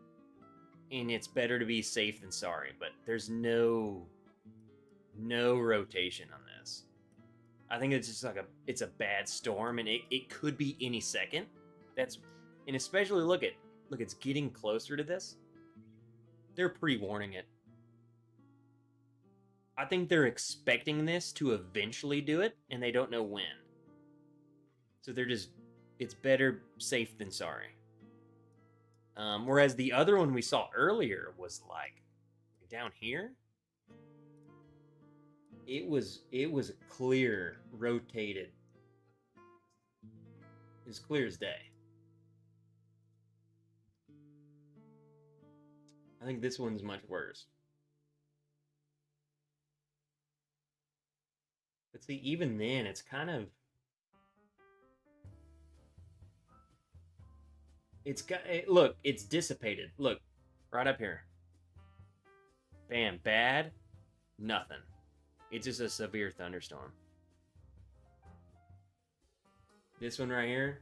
and it's better to be safe than sorry. But there's no rotation on this. I think it's just like it's a bad storm, and it could be any second. And especially look, it's getting closer to this. They're pre-warning it. I think they're expecting this to eventually do it, and they don't know when. So it's better safe than sorry. Whereas the other one we saw earlier was like down here. It was clear, rotated. It was clear as day. I think this one's much worse. But see, even then, it's kind of... Look, it's dissipated. Look, right up here. Bam, bad, nothing. It's just a severe thunderstorm. This one right here.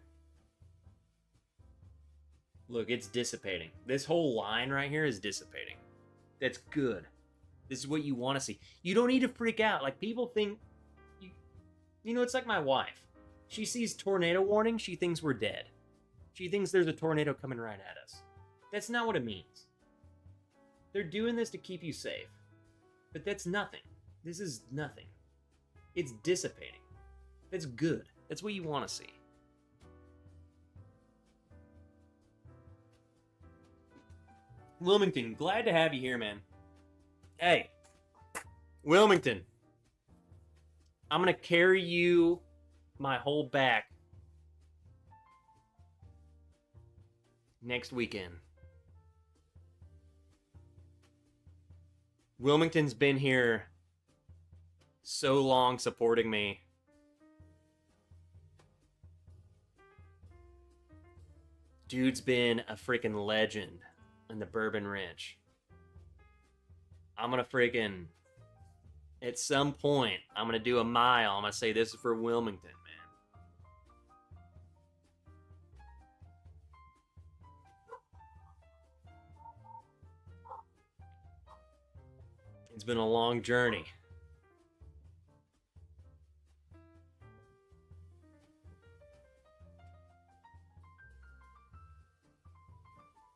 Look, it's dissipating. This whole line right here is dissipating. That's good. This is what you want to see. You don't need to freak out. Like, people think... You know, it's like my wife. She sees tornado warning, she thinks we're dead. She thinks there's a tornado coming right at us. That's not what it means. They're doing this to keep you safe. But that's nothing. This is nothing. It's dissipating. That's good. That's what you want to see. Wilmington, glad to have you here, man. Hey, Wilmington. I'm going to carry you my whole back next weekend. Wilmington's been here so long supporting me. Dude's been a freaking legend in the Bourbon Wrench. I'm gonna freaking, at some point, I'm gonna do a mile. I'm gonna say this is for Wilmington, man. It's been a long journey.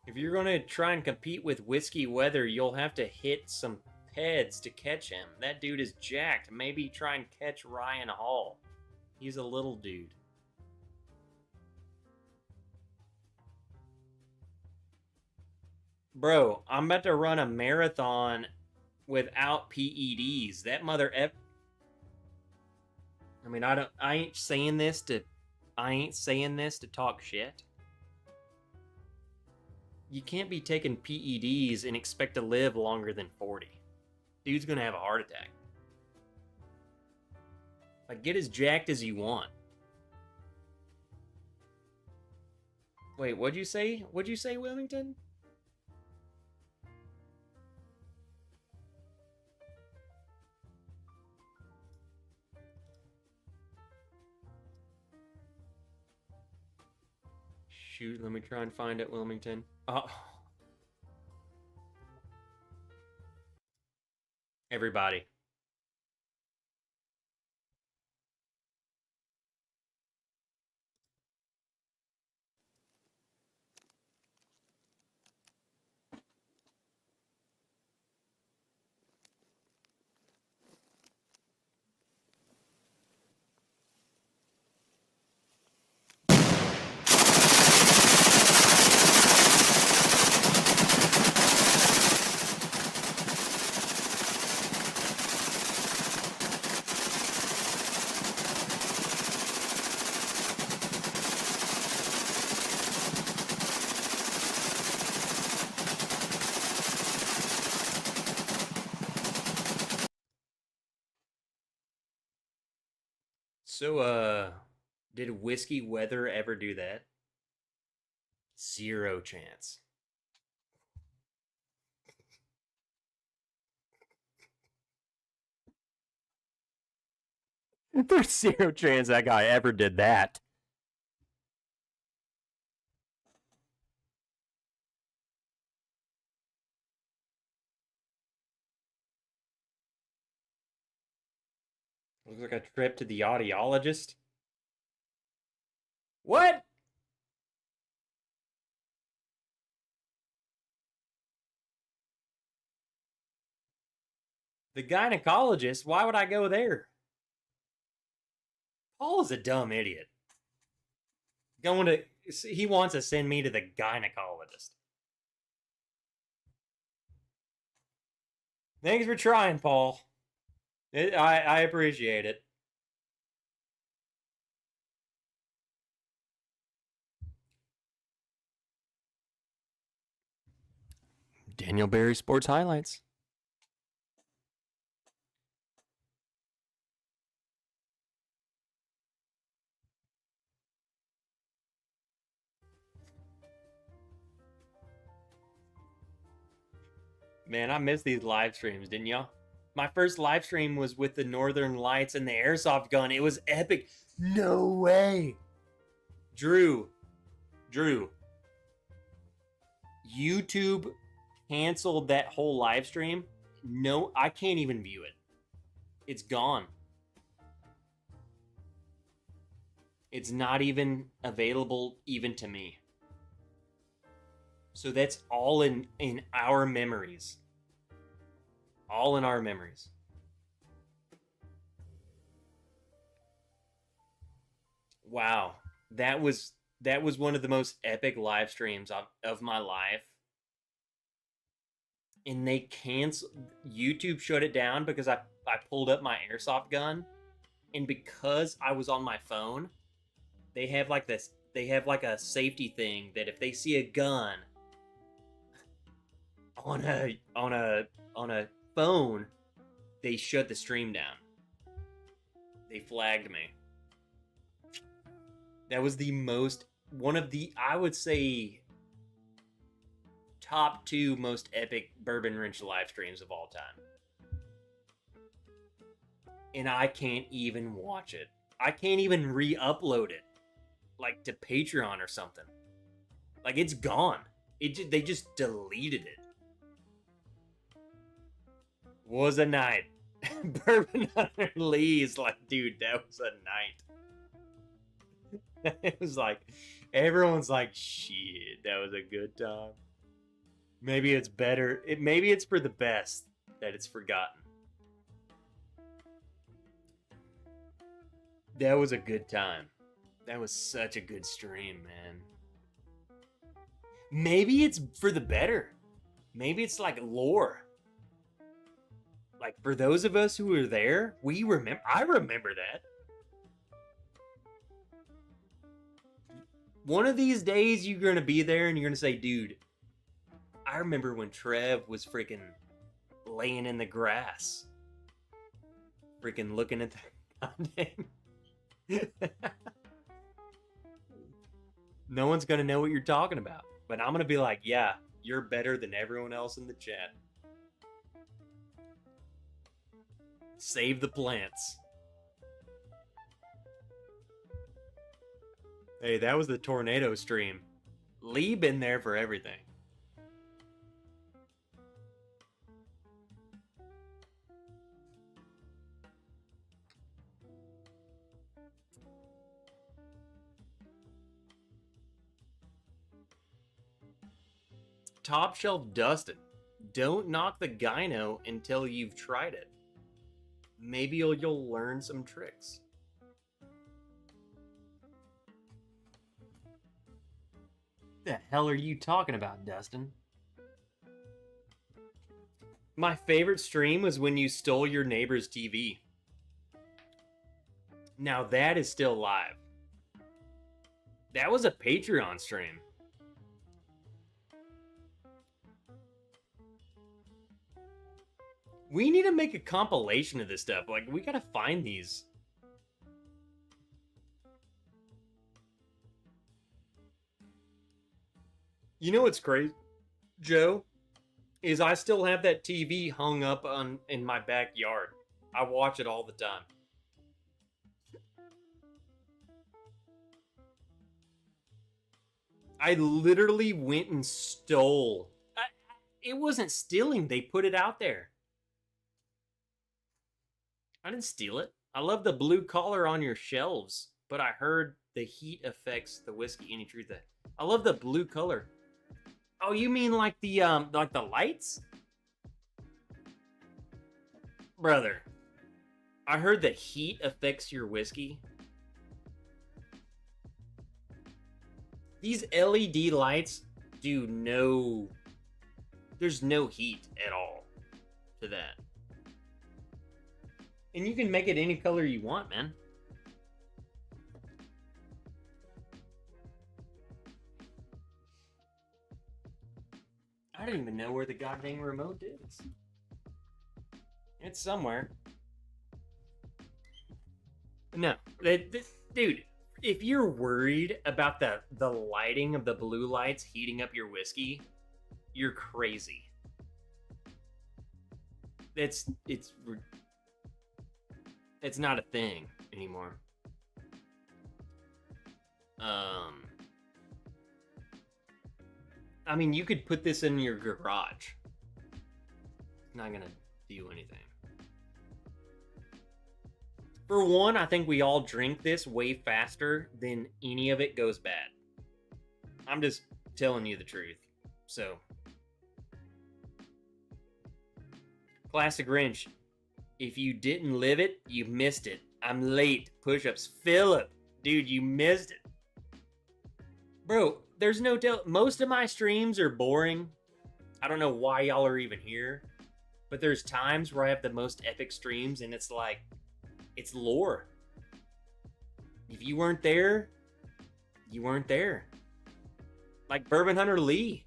If you're gonna try and compete with Whiskey Weather, you'll have to hit some heads to catch him. That dude is jacked. Maybe try and catch Ryan Hall. He's a little dude. Bro, I'm about to run a marathon without PEDs. That mother F. I mean, I ain't saying this to talk shit. You can't be taking PEDs and expect to live longer than 40. Dude's gonna have a heart attack. Like, get as jacked as you want. Wait, what'd you say? What'd you say, Wilmington? Shoot, let me try and find it, Wilmington. Oh. Everybody. So, did Whiskey Weather ever do that? Zero chance. There's zero chance that guy ever did that. Looks like a trip to the audiologist. What? The gynecologist? Why would I go there? Paul is a dumb idiot. He wants to send me to the gynecologist. Thanks for trying, Paul. I appreciate it. Daniel Barry Sports Highlights. Man, I miss these live streams, didn't y'all? My first live stream was with the Northern Lights and the Airsoft gun. It was epic. No way. Drew. YouTube canceled that whole live stream. No, I can't even view it. It's gone. It's not even available even to me. So that's all in our memories. All in our memories. Wow. That was one of the most epic live streams of my life. And they YouTube shut it down because I pulled up my airsoft gun. And because I was on my phone, they have like a safety thing that if they see a gun on a phone, they shut the stream down. They flagged me. That was one of the, I would say, top 2 most epic Bourbon Wrench live streams of all time. And I can't even watch it. I can't even re-upload it, like to Patreon or something. Like, it's gone. They just deleted it. Was a night. Bourbon Hunter Lee is like, dude, that was a night. It was like, everyone's like, shit, that was a good time. Maybe it's better. Maybe it's for the best that it's forgotten. That was a good time. That was such a good stream, man. Maybe it's for the better. Maybe it's like lore. Like, for those of us who were there, I remember that. One of these days, you're going to be there and you're going to say, dude, I remember when Trev was freaking laying in the grass. Freaking looking at the goddamn... No one's going to know what you're talking about. But I'm going to be like, yeah, you're better than everyone else in the chat. Save the plants. Hey, that was the tornado stream. Lee been there for everything. Top Shelf Dustin. Don't knock the gyno until you've tried it. Maybe you'll learn some tricks. The hell are you talking about, Dustin? My favorite stream was when you stole your neighbor's TV. Now that is still live. That was a Patreon stream. We need to make a compilation of this stuff. Like, we gotta find these. You know what's crazy, Joe? Is I still have that TV hung up in my backyard. I watch it all the time. I literally went and stole. It wasn't stealing. They put it out there. I didn't steal it. I love the blue collar on your shelves, but I heard the heat affects the whiskey. Any truth that I love the blue color. Oh, you mean like the lights? Brother, I heard that heat affects your whiskey. These LED lights do no... There's no heat at all to that. And you can make it any color you want, man. I don't even know where the goddamn remote is. It's somewhere. No, dude, if you're worried about the lighting of the blue lights heating up your whiskey, you're crazy. It's not a thing anymore. I mean, you could put this in your garage. It's not gonna do anything. For one, I think we all drink this way faster than any of it goes bad. I'm just telling you the truth. So, Classic Wrench. If you didn't live it, you missed it. I'm late. Push-ups. Philip. Dude, you missed it. Bro, there's no tell. Most of my streams are boring. I don't know why y'all are even here. But there's times where I have the most epic streams and it's like, it's lore. If you weren't there, you weren't there. Like Bourbon Hunter Lee.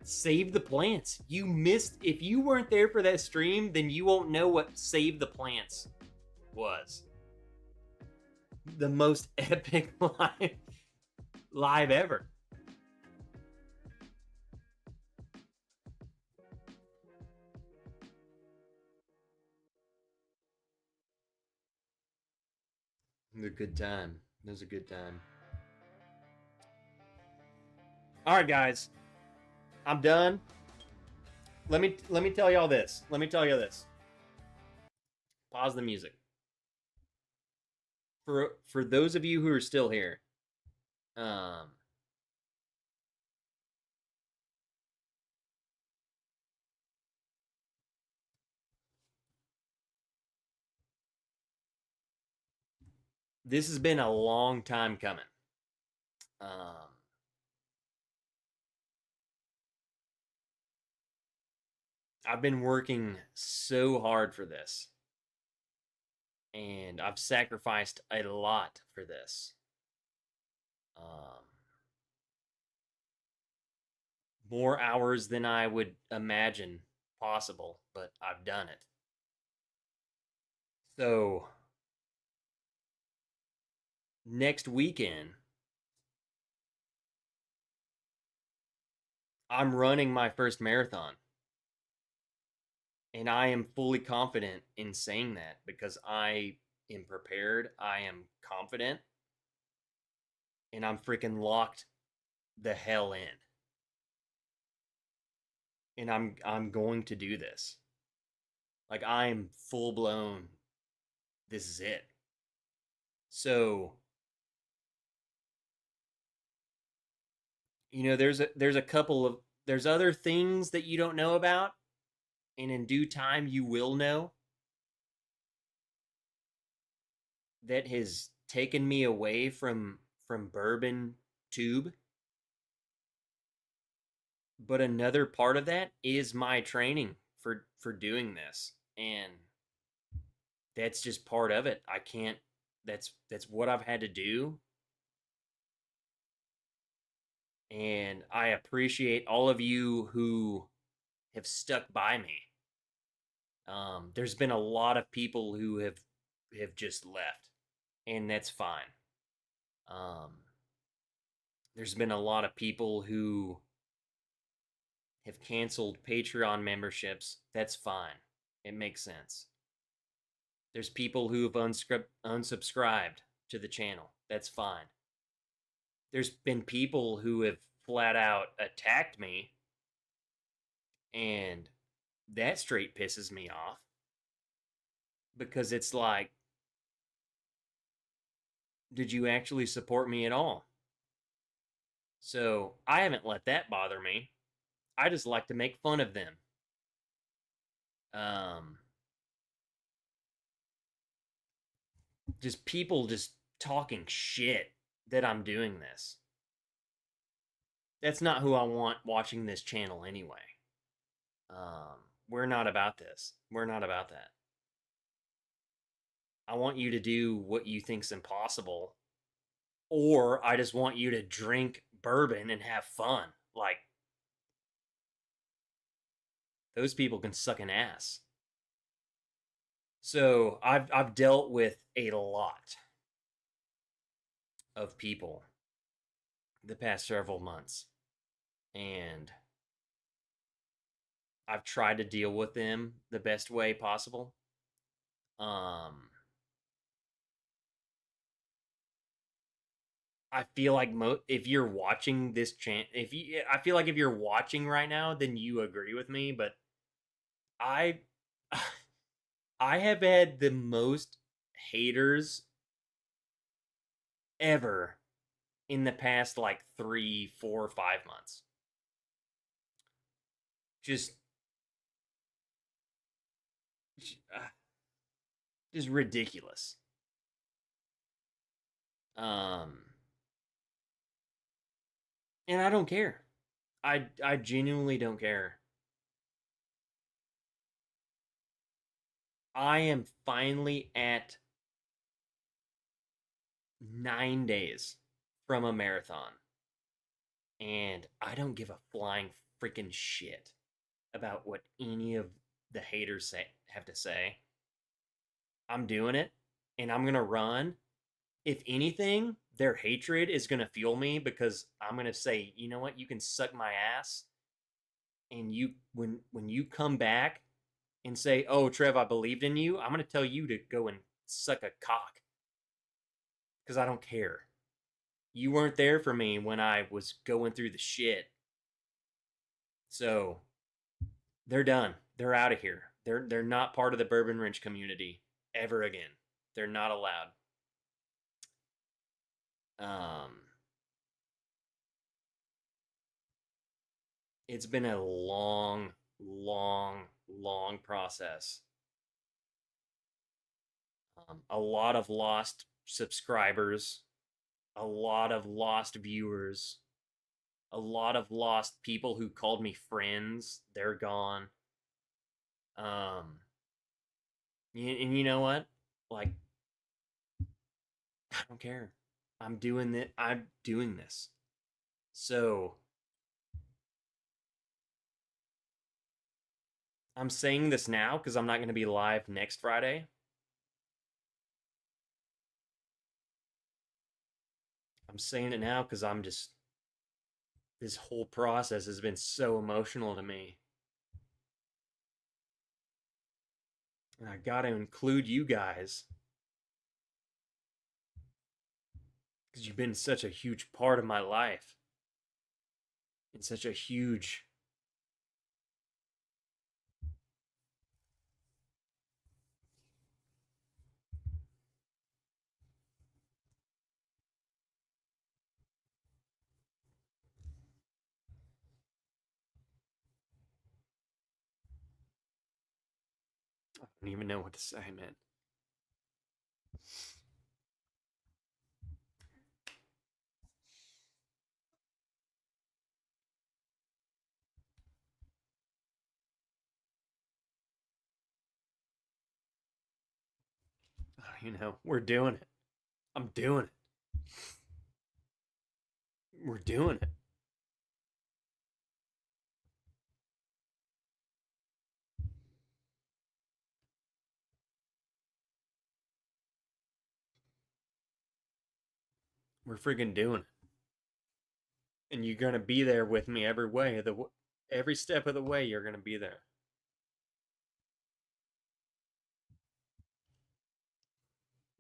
Save the plants. You missed. If you weren't there for that stream, then you won't know what Save the Plants was. the most epic live ever. It was a good time. It was a good time. All right, guys, I'm done. Let me tell y'all this. Let me tell you this. Pause the music. For those of you who are still here, this has been a long time coming. I've been working so hard for this, and I've sacrificed a lot for this. More hours than I would imagine possible, but I've done it. So, next weekend, I'm running my first marathon. And I am fully confident in saying that because I am prepared, I am confident, and I'm freaking locked the hell in. And I'm going to do this. Like, I'm full blown, this is it. So, you know, there's a couple of there's other things that you don't know about, and in due time you will know, that has taken me away from bourbon tube. But another part of that is my training for doing this, and that's just part of it. I can't. That's what I've had to do, and I appreciate all of you who have stuck by me. There's been a lot of people who have just left, and that's fine. There's been a lot of people who have canceled Patreon memberships. That's fine. It makes sense. There's people who have unsubscribed to the channel. That's fine. There's been people who have flat out attacked me, and that straight pisses me off because it's like, did you actually support me at all? So I haven't let that bother me. I just like to make fun of them. Just people just talking shit that I'm doing this. That's not who I want watching this channel anyway. We're not about this. We're not about that. I want you to do what you think's impossible, or I just want you to drink bourbon and have fun. Like, those people can suck an ass. So I've dealt with a lot of people the past several months, and I've tried to deal with them the best way possible. I feel like if you're watching this I feel like if you're watching right now, then you agree with me. But I, I have had the most haters ever in the past like 3, 4, 5 months. Just ridiculous. And I don't care. I genuinely don't care. I am finally at 9 days from a marathon, and I don't give a flying freaking shit about what any of the haters have to say. I'm doing it, and I'm gonna run. if anything, their hatred is going to fuel me because I'm going to say, you know what, you can suck my ass. And when you come back and say, oh, Trev, I believed in you, I'm going to tell you to go and suck a cock. Because I don't care. You weren't there for me when I was going through the shit. So they're done. They're out of here. They're not part of the Bourbon Wrench community ever again. They're not allowed. It's been a long, long, long process. A lot of lost subscribers, a lot of lost viewers, a lot of lost people who called me friends. They're gone. And you know what? Like, I don't care. I'm doing this. So I'm saying this now because I'm not going to be live next Friday. I'm saying it now because this whole process has been so emotional to me. And I got to include you guys because you've been such a huge part of my life and such a huge I don't even know what to say, man. You know, we're doing it. I'm doing it. We're doing it. We're freaking doing it. And you're going to be there with me every step of the way. You're going to be there.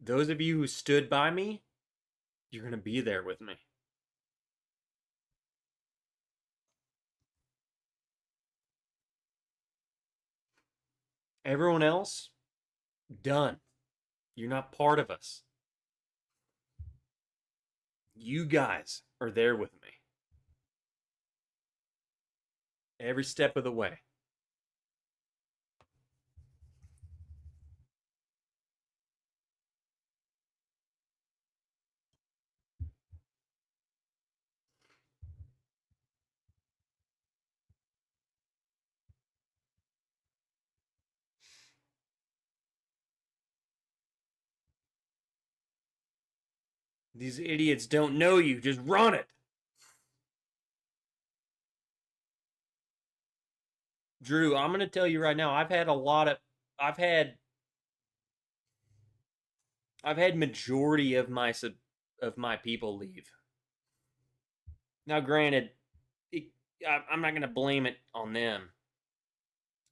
Those of you who stood by me, you're going to be there with me. Everyone else, done. You're not part of us. You guys are there with me. Every step of the way. These idiots don't know you. Just run it. Drew, I'm going to tell you right now, I've had majority of my people leave. Now, granted, I'm not going to blame it on them,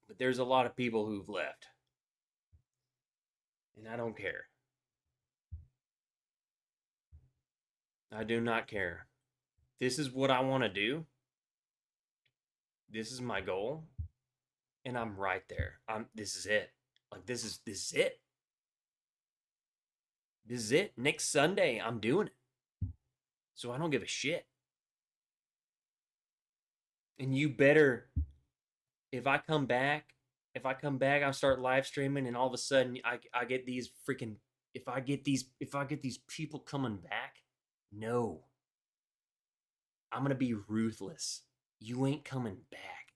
but there's a lot of people who've left, and I don't care. I do not care. This is what I want to do. This is my goal, and I'm right there. This is it. Like this is it. This is it. Next Sunday, I'm doing it. So I don't give a shit. And you better, if I come back, I start live streaming, and all of a sudden I get these freaking, if I get these people coming back, no, I'm gonna be ruthless. You ain't coming back.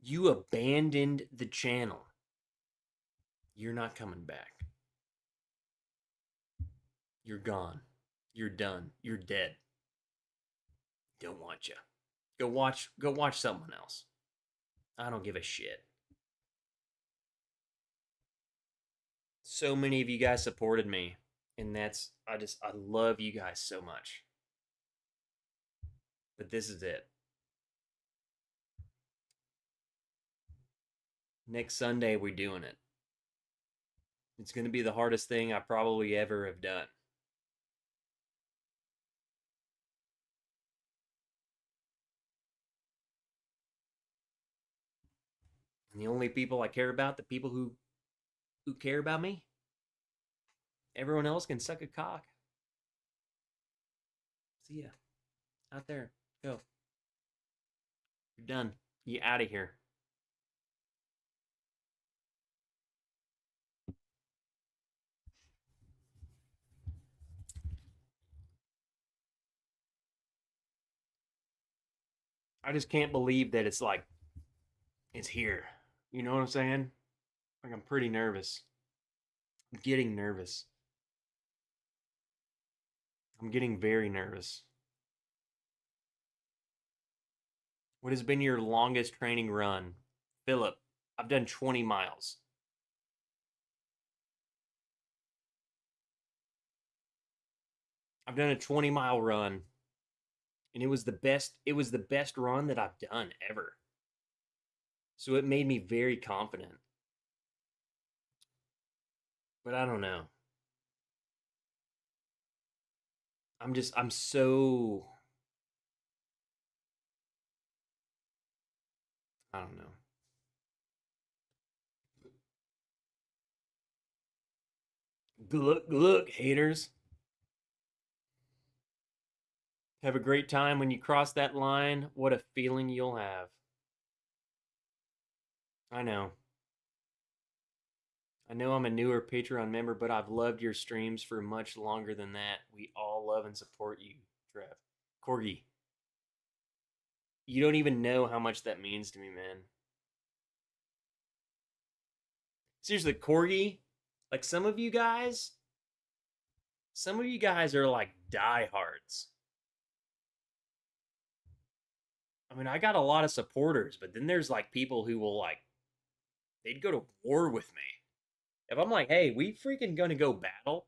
You abandoned the channel. You're not coming back. You're gone. You're done. You're dead. Don't want you. Go watch someone else. I don't give a shit. So many of you guys supported me, and I love you guys so much. But this is it. Next Sunday, we're doing it. It's going to be the hardest thing I probably ever have done. And the only people I care about, the people who care about me, everyone else can suck a cock. See ya. Out there. Go. You're done. You out of here. I just can't believe that it's here. You know what I'm saying? Like, I'm pretty nervous. I'm getting nervous. I'm getting very nervous. What has been your longest training run? Philip, I've done 20 miles. I've done a 20-mile run, and it was the best run that I've done ever. So it made me very confident. But I don't know. I'm so, I don't know. Good look, haters. Have a great time when you cross that line. What a feeling you'll have. I know. I know I'm a newer Patreon member, but I've loved your streams for much longer than that. We all love and support you, Trev. Corgi, you don't even know how much that means to me, man. Seriously, Corgi, like some of you guys are like diehards. I mean, I got a lot of supporters, but then there's like people who will like, they'd go to war with me. If I'm like, hey, we freaking gonna go battle,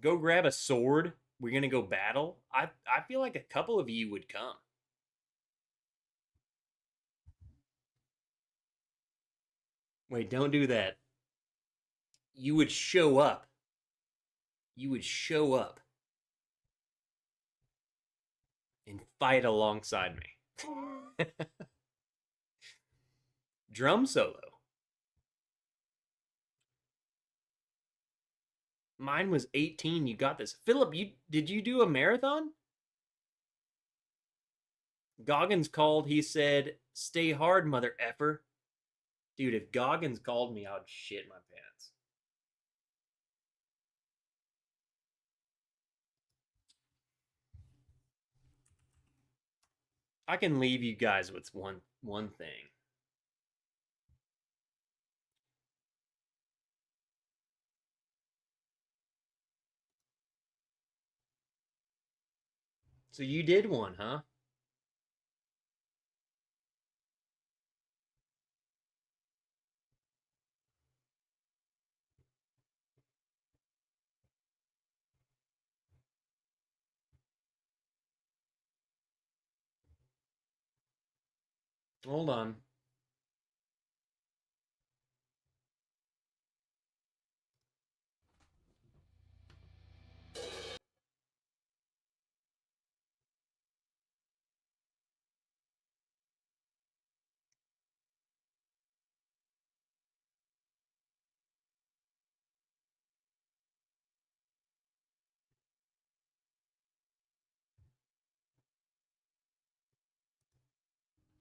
go grab a sword, we're gonna go battle, I feel like a couple of you would come. Wait, don't do that. You would show up. You would show up and fight alongside me. Drum solo. Mine was 18. You got this. Philip, did you do a marathon? Goggins called. He said, "Stay hard, mother effer." Dude, if Goggins called me, I would shit my pants. I can leave you guys with one thing. So you did one, huh? Hold on.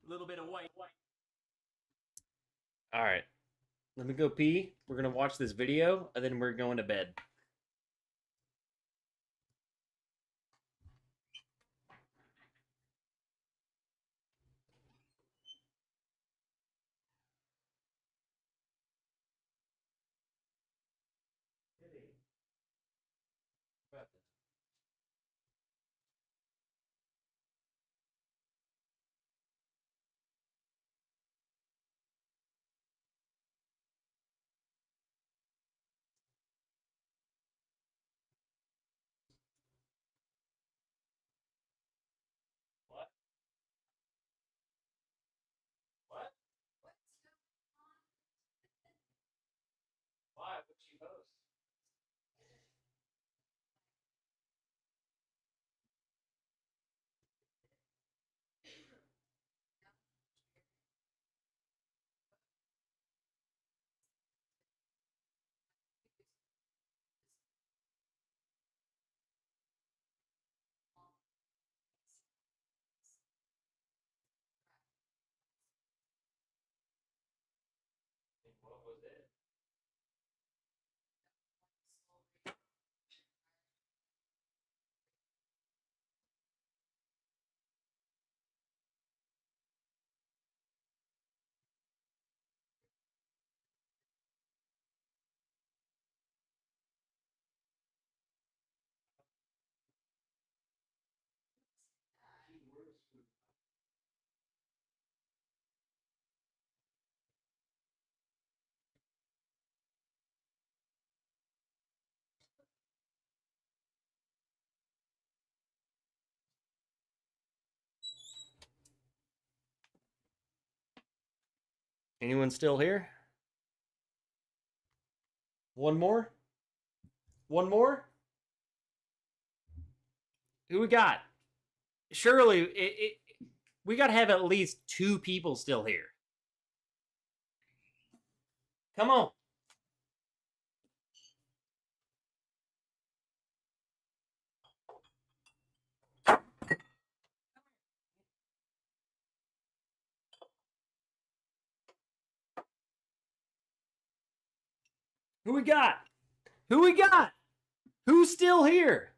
A little bit of white. All right. Let me go pee. We're going to watch this video, and then we're going to bed. Anyone still here? One more? One more? Who we got? Surely, we got to have at least 2 people still here. Come on. Who we got? Who we got? Who's still here?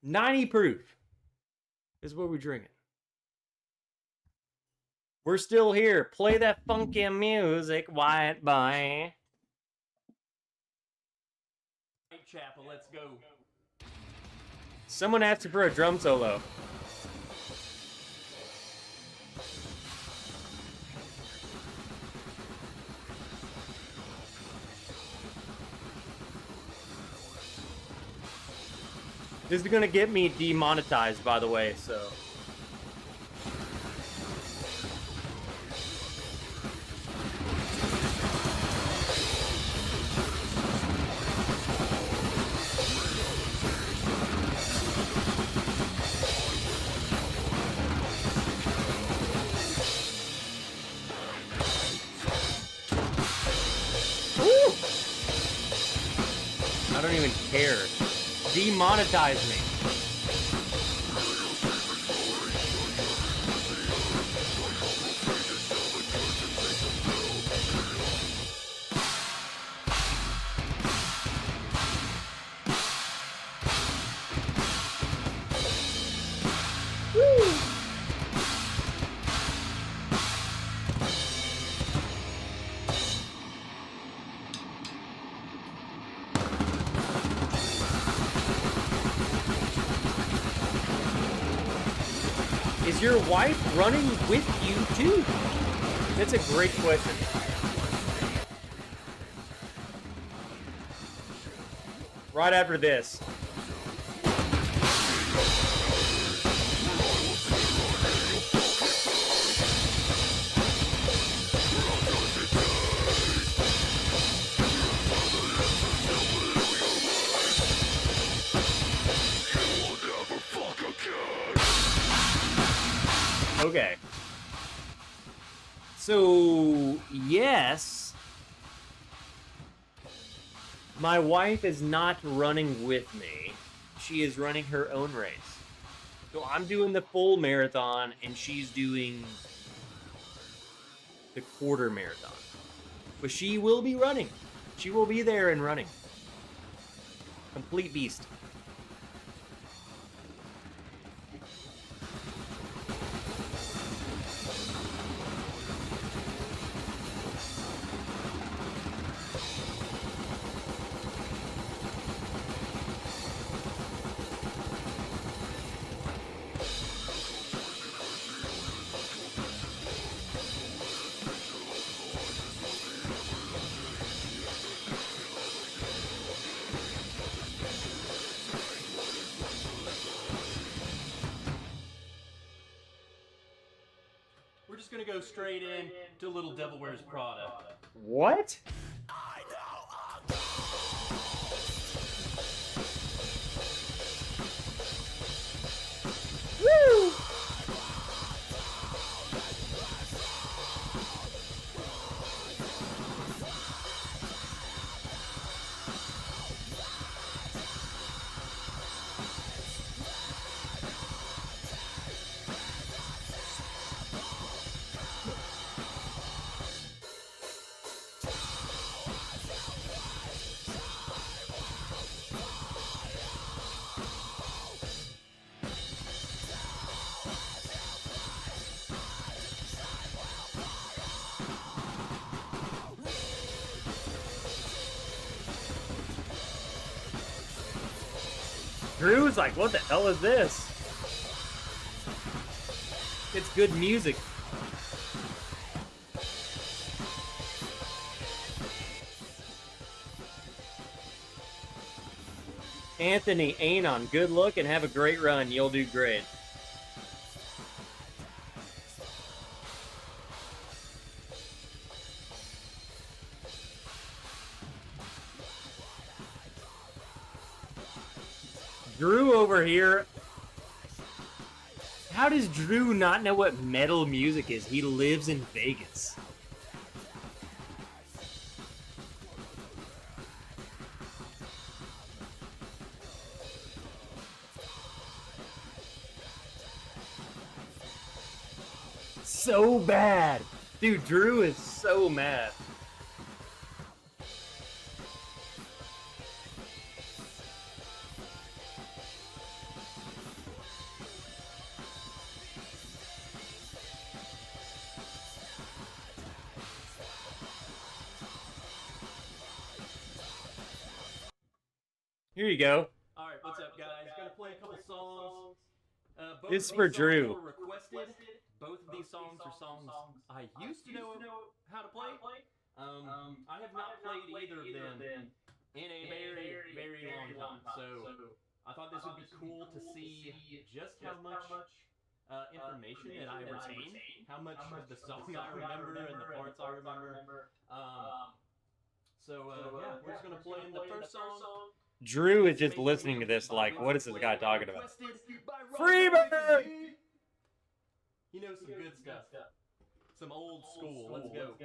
$90 proof is what we're drinking. We're still here. Play that funky music, white boy. Whitechapel, let's go. Someone asked for a drum solo. This is gonna get me demonetized, by the way, so. Woo! I don't even care. Demonetize me. Woo! Is your wife running with you too? That's a great question. Right after this. Okay. So, yes, my wife is not running with me. She is running her own race. So I'm doing the full marathon and she's doing the quarter marathon. But she will be running. She will be there and running. Complete beast. We're just gonna go straight in to Little Devil Wears Prada. What? Woo! Drew's like, what the hell is this? It's good music. Anthony Anon, good luck and have a great run. You'll do great. Drew over here. How does Drew not know what metal music is? He lives in Vegas. So bad. Dude, Drew is so mad. Here you go. All right, what's up, guys? Gonna play a couple songs. Both This is of for these Drew. songs were requested. Both of these songs are songs I used to know how to play. I have not played either of them in a very, very long time. So I thought this would be cool to see just how much information that I retain, how much of the song I remember and the parts I remember. Yeah, we're just gonna play in the first song. Drew is just listening to this like, what is this guy talking about? Freebird! He knows some good stuff. Some old school. Let's go.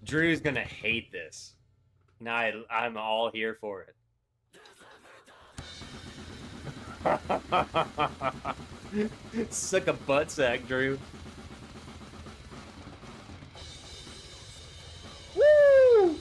Drew's gonna hate this. And I'm all here for it. Suck a butt sack, Drew. Woo!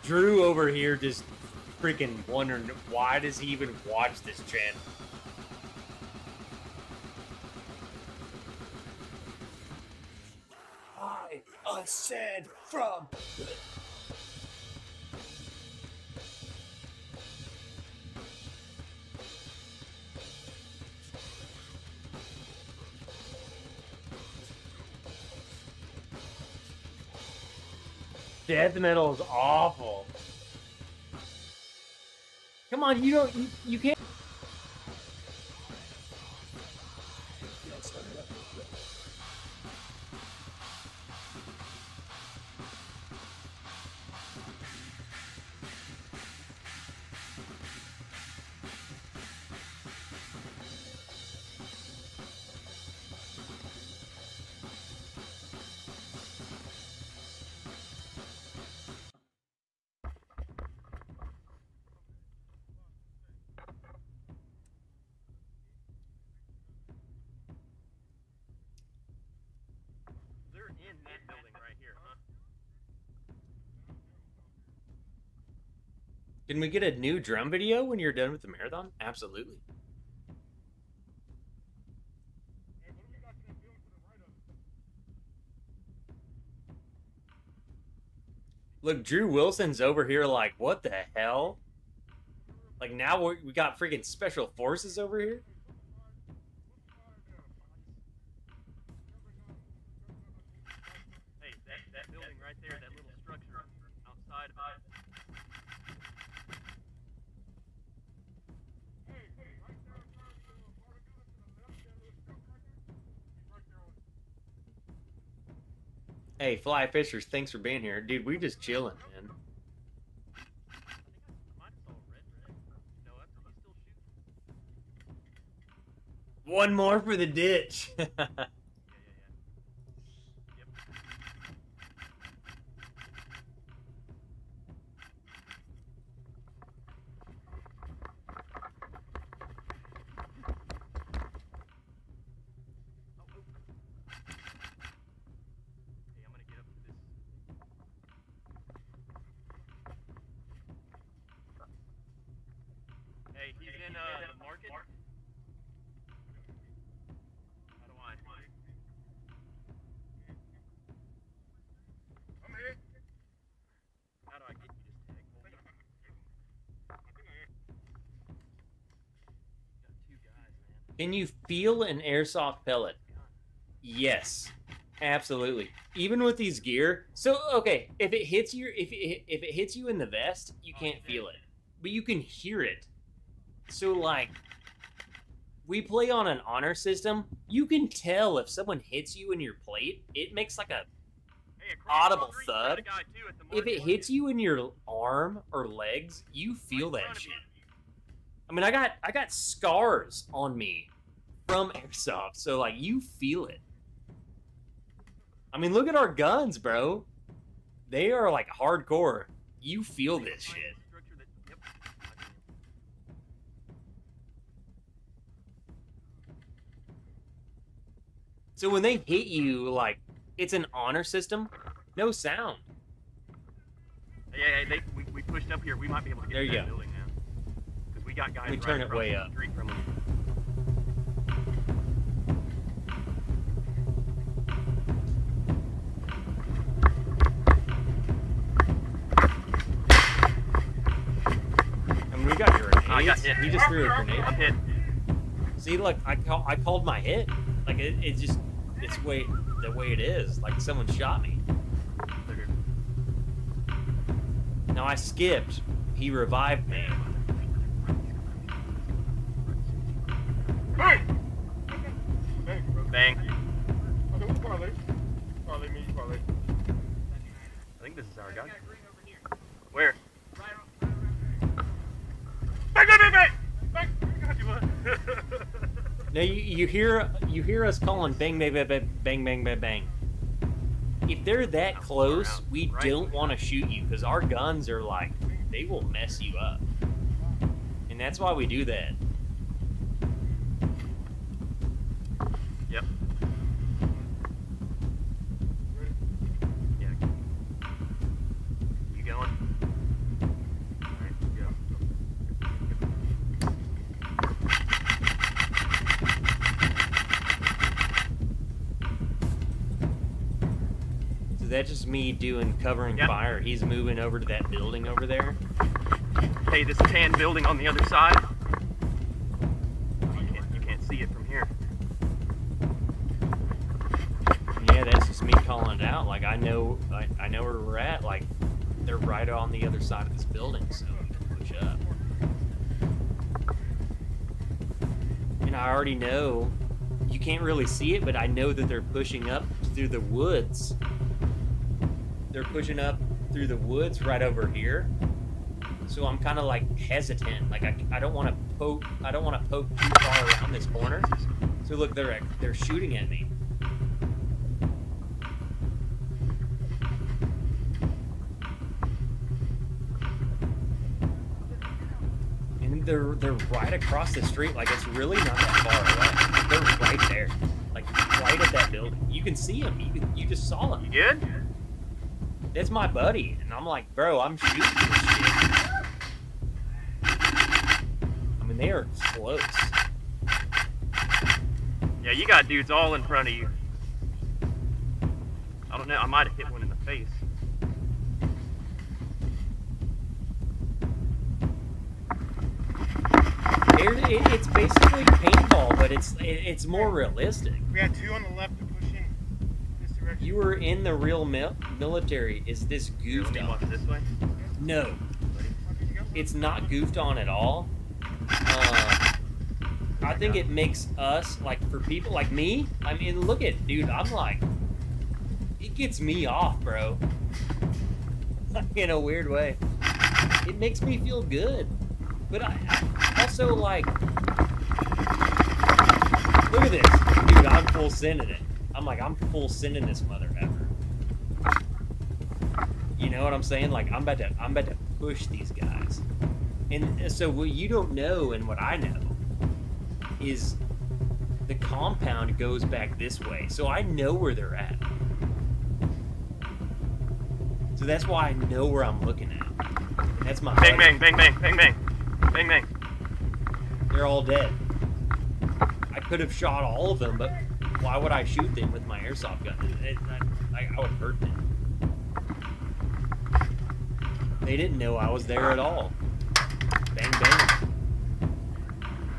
Drew over here just freaking wondering why does he even watch this channel? I ascend from... Death metal is awful. Come on, you can't. In that building right here, huh? Can we get a new drum video when you're done with the marathon? Absolutely. Look, Drew Wilson's over here like, what the hell? Like now we got freaking special forces over here? Hey, that building right there, that little structure outside of it. Hey, Fly Fishers, thanks for being here. Dude, we just chilling, man. One more for the ditch. Hey, he's in the market. How do I? I'm here. How do I get you this tag? Got two guys, man. Can you feel an airsoft pellet? Yes, absolutely. Even with these gear, so okay, if it hits you, if it hits you in the vest, you can't feel it, but you can hear it. So like, we play on an honor system. You can tell if someone hits you in your plate. It makes like a audible thud. If it hits you in your arm or legs, you feel that shit. I mean, I got scars on me from Airsoft, so like you feel it. I mean, look at our guns, bro. They are like hardcore. You feel this shit. So when they hit you, like, it's an honor system, no sound. Yeah, we pushed up here. We might be able to get there to you that go. building now. Because we got guys We right turn it across way the up. street from them. I mean, we got grenades. I got hit. He just threw a grenade. I'm hit. See, look, I called my hit. Like, it just, it's the way it is. Like, someone shot me. Now, I skipped. He revived me. Bang! I think this is our guy. Where? Now, you hear us calling bang, bang, bang, bang, bang, bang, bang, bang. If they're that close, we don't want to shoot you because our guns are like, they will mess you up. And that's why we do that. Yep. Yeah. You going? Alright, go. So that's just me doing covering fire. He's moving over to that building over there. Hey, this tan building on the other side. You can't see it from here. Yeah, that's just me calling it out. Like, I know where we're at. Like, they're right on the other side of this building, so we can push up. And I already know, you can't really see it, but I know that they're pushing up through the woods. They're pushing up through the woods right over here. So I'm kind of like hesitant. Like I don't want to poke. I don't want to poke too far around this corner. So look, they're shooting at me. And they're right across the street. Like it's really not that far away. They're right there, like right at that building. You can see them. You just saw them. You good? That's my buddy, and I'm like, bro, I'm shooting this shit. I mean, they are close. Yeah, you got dudes all in front of you. I don't know, I might have hit one in the face. It's basically paintball, but it's more realistic. We had two on the left to push in this direction. You were in the real military. Is this goofed Let me on? walk this way. No, it's not goofed on at all. I think it makes us, like, for people like me, I mean, look at, dude, I'm like, it gets me off, bro. In a weird way. It makes me feel good. But I also, like, look at this. Dude, I'm full sending it. I'm like, I'm full sending this mother effer. You know what I'm saying? Like, I'm about to push these guys. And so what you don't know and what I know is the compound goes back this way. So I know where they're at. So that's why I know where I'm looking at. And that's my Bang, buddy. bang, bang, bang, bang, bang. Bang, bang. They're all dead. I could have shot all of them, but why would I shoot them with my airsoft gun? I would hurt them. They didn't know I was there at all. Bang, bang.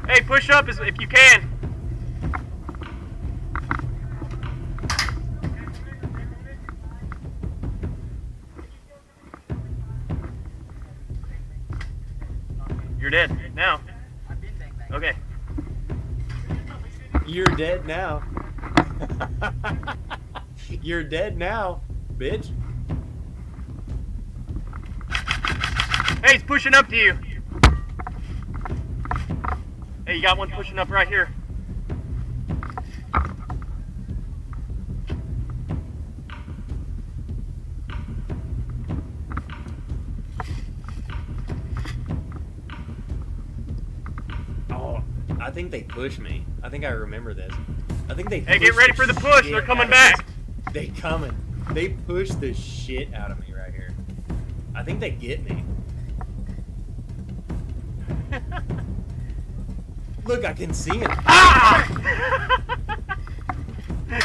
Hey, push up if you can. You're dead now. Okay. You're dead now. You're dead now, bitch. Hey, he's pushing up to you. Hey, you got one pushing up right here. Oh, I think they pushed me. I think I remember this. I think they. Hey, get ready for the push. They're coming back. They coming. They push the shit out of me right here. I think they get me. Look, I can see him. Ah! They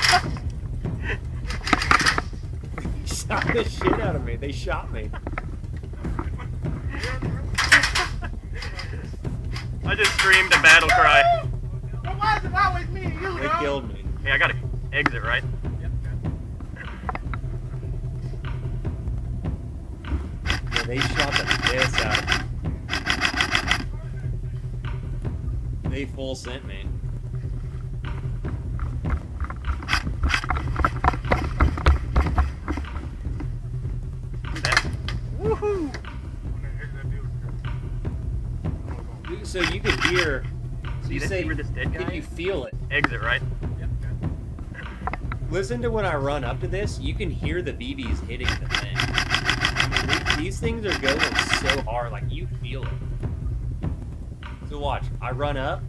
shot the shit out of me. They shot me. I just screamed a battle cry. Why is it always me and you, They dog? killed me. Hey, I gotta exit, right? Yeah, they shot the piss out of me. They full sent me. Woohoo! So you could hear. See You this? say, See where this dead guy can you is? feel it? Exit, right? Listen to when I run up to this. You can hear the BBs hitting the thing. I mean, these things are going so hard, like you feel it. So watch. I run up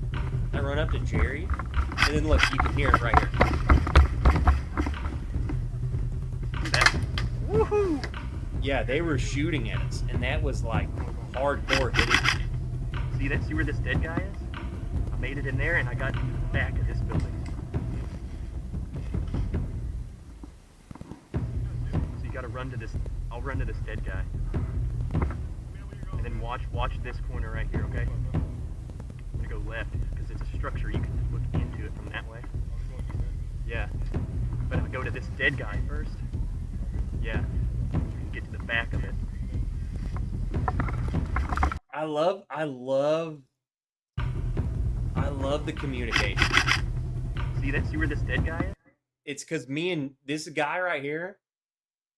to Jerry, and then look, you can hear it right here. See that? Woohoo! Yeah, they were shooting at us, and that was like hardcore hitting. See that? See where this dead guy is? I made it in there and I got to the back of this building. So you gotta run to this. I'll run to this dead guy. And then watch this corner right here, okay? I'm gonna go left because it's a structure. You can look into it from that way. Yeah. But I'll go to this dead guy first. Yeah. You can get to the back of it. I love the communication. See that? See where this dead guy is? It's because me and this guy right here,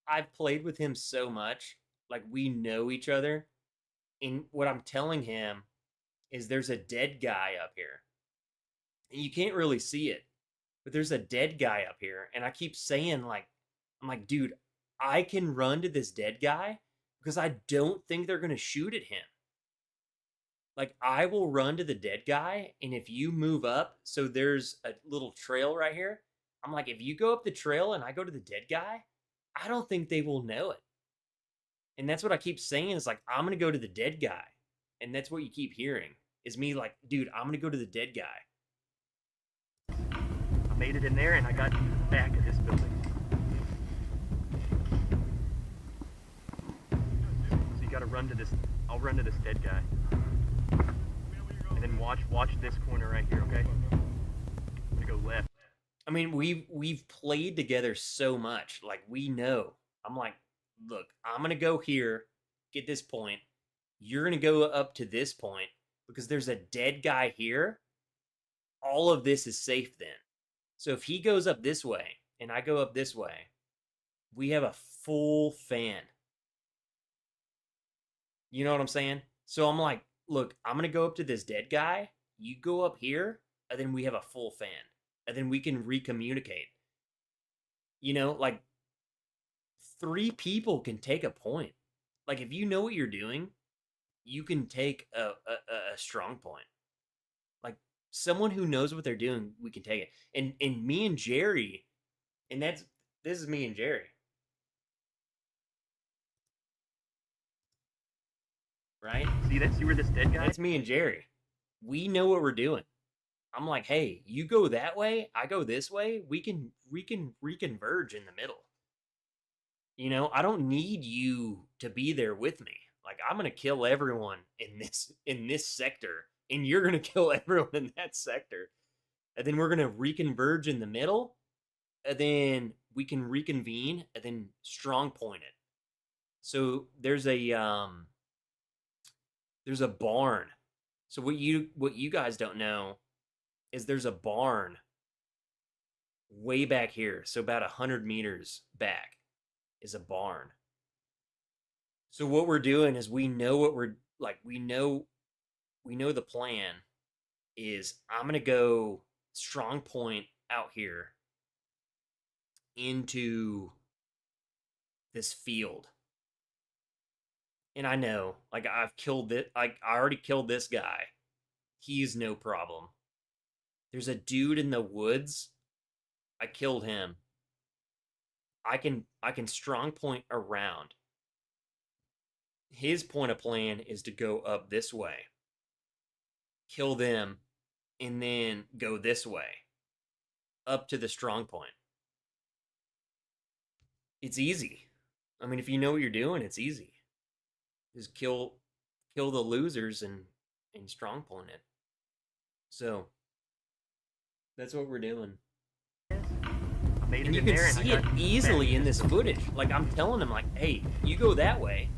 I've played with him so much. Like, we know each other. And what I'm telling him is there's a dead guy up here. And you can't really see it. But there's a dead guy up here. And I keep saying, like, I'm like, dude, I can run to this dead guy because I don't think they're going to shoot at him. Like, I will run to the dead guy, and if you move up, so there's a little trail right here. I'm like, if you go up the trail and I go to the dead guy, I don't think they will know it. And that's what I keep saying is like, I'm going to go to the dead guy. And that's what you keep hearing is me like, dude, I'm going to go to the dead guy. I made it in there and I got to the back of this building. So you gotta run to this. I'll run to this dead guy. And then watch this corner right here, okay? I'm gonna go left. I mean, we've played together so much. Like, we know. I'm like, look, I'm going to go here, get this point. You're going to go up to this point because there's a dead guy here. All of this is safe then. So if he goes up this way and I go up this way, we have a full fan. You know what I'm saying? So I'm like, look, I'm going to go up to this dead guy. You go up here, and then we have a full fan. And then we can recommunicate. You know, like, 3 people can take a point. Like, if you know what you're doing, you can take a strong point. Like, someone who knows what they're doing, we can take it. And me and Jerry, and this is me and Jerry. Right? See that? See where this dead guy? That's me and Jerry. We know what we're doing. I'm like, hey, you go that way, I go this way. We can reconverge in the middle. You know, I don't need you to be there with me. Like, I'm gonna kill everyone in this sector, and you're gonna kill everyone in that sector, and then we're gonna reconverge in the middle, and then we can reconvene, and then strong point it. So there's a barn So what you guys don't know is there's a barn way back here. So about 100 meters back is a barn. So what we're doing is we know what we're like. We know the plan is I'm going to go strong point out here into this field. And I know, like, I've killed it. I already killed this guy. He's no problem. There's a dude in the woods. I killed him. I can strong point around. His point of plan is to go up this way, kill them, and then go this way, up to the strong point. It's easy. I mean, if you know what you're doing, it's easy. Just kill the losers and strong point it. So that's what we're doing. And you can see it easily in this footage. Like, I'm telling him, like, hey, you go that way.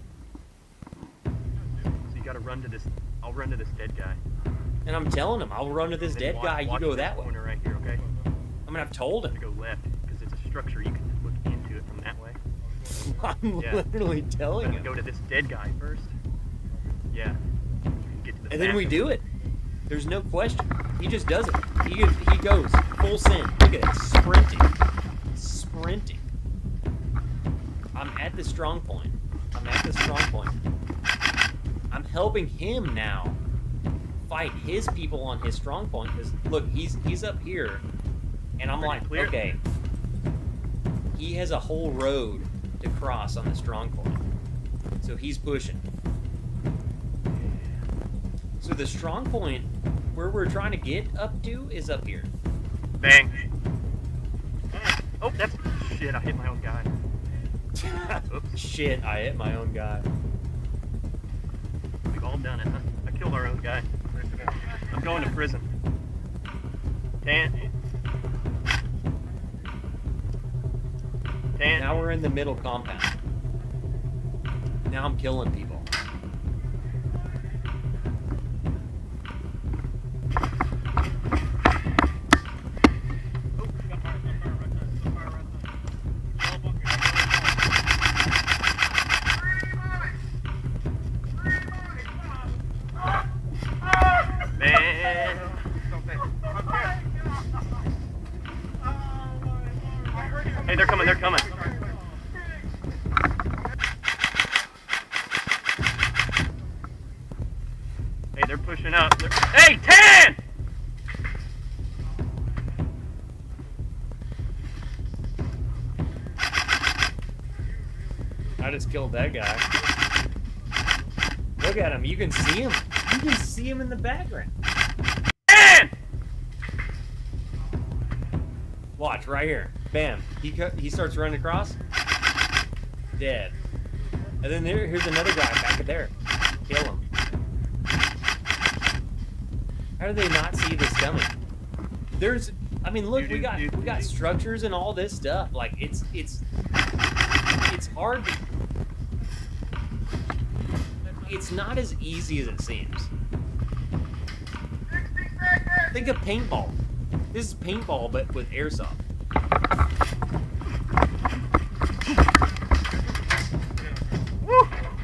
So you gotta run to this. I'll run to this dead guy. And I'm telling him, I'll run to this dead guy, you go that way. Corner right here, okay? I mean, I've told him. To go left, because it's a structure. You can look into it from that way. I'm literally telling him. Go to this dead guy first. Yeah. Get to the and then we do it. There's no question. He just does it. He goes full send. Look at it, sprinting. I'm at the strong point. I'm helping him now fight his people on his strong point. Because look, he's up here, and I'm like, okay, he has a whole road to cross on the strong point, so he's pushing. So the strong point where we're trying to get up to is up here. Bang. Oh, that's shit. I hit my own guy. Oops. Shit, I hit my own guy. We've all done it, huh? I killed our own guy. I'm going to prison. Dan. Now we're in the middle compound. Now I'm killing people. Hey, they're coming. Hey, they're pushing up. Hey, Tan! I just killed that guy. Look at him. You can see him. You can see him in the background. Tan! Watch, right here. Bam. He starts running across. Dead. And then here's another guy back there. Kill him. How do they not see this coming? I mean, look, we got structures and all this stuff. Like, it's hard to... It's not as easy as it seems. Think of paintball. This is paintball, but with airsoft.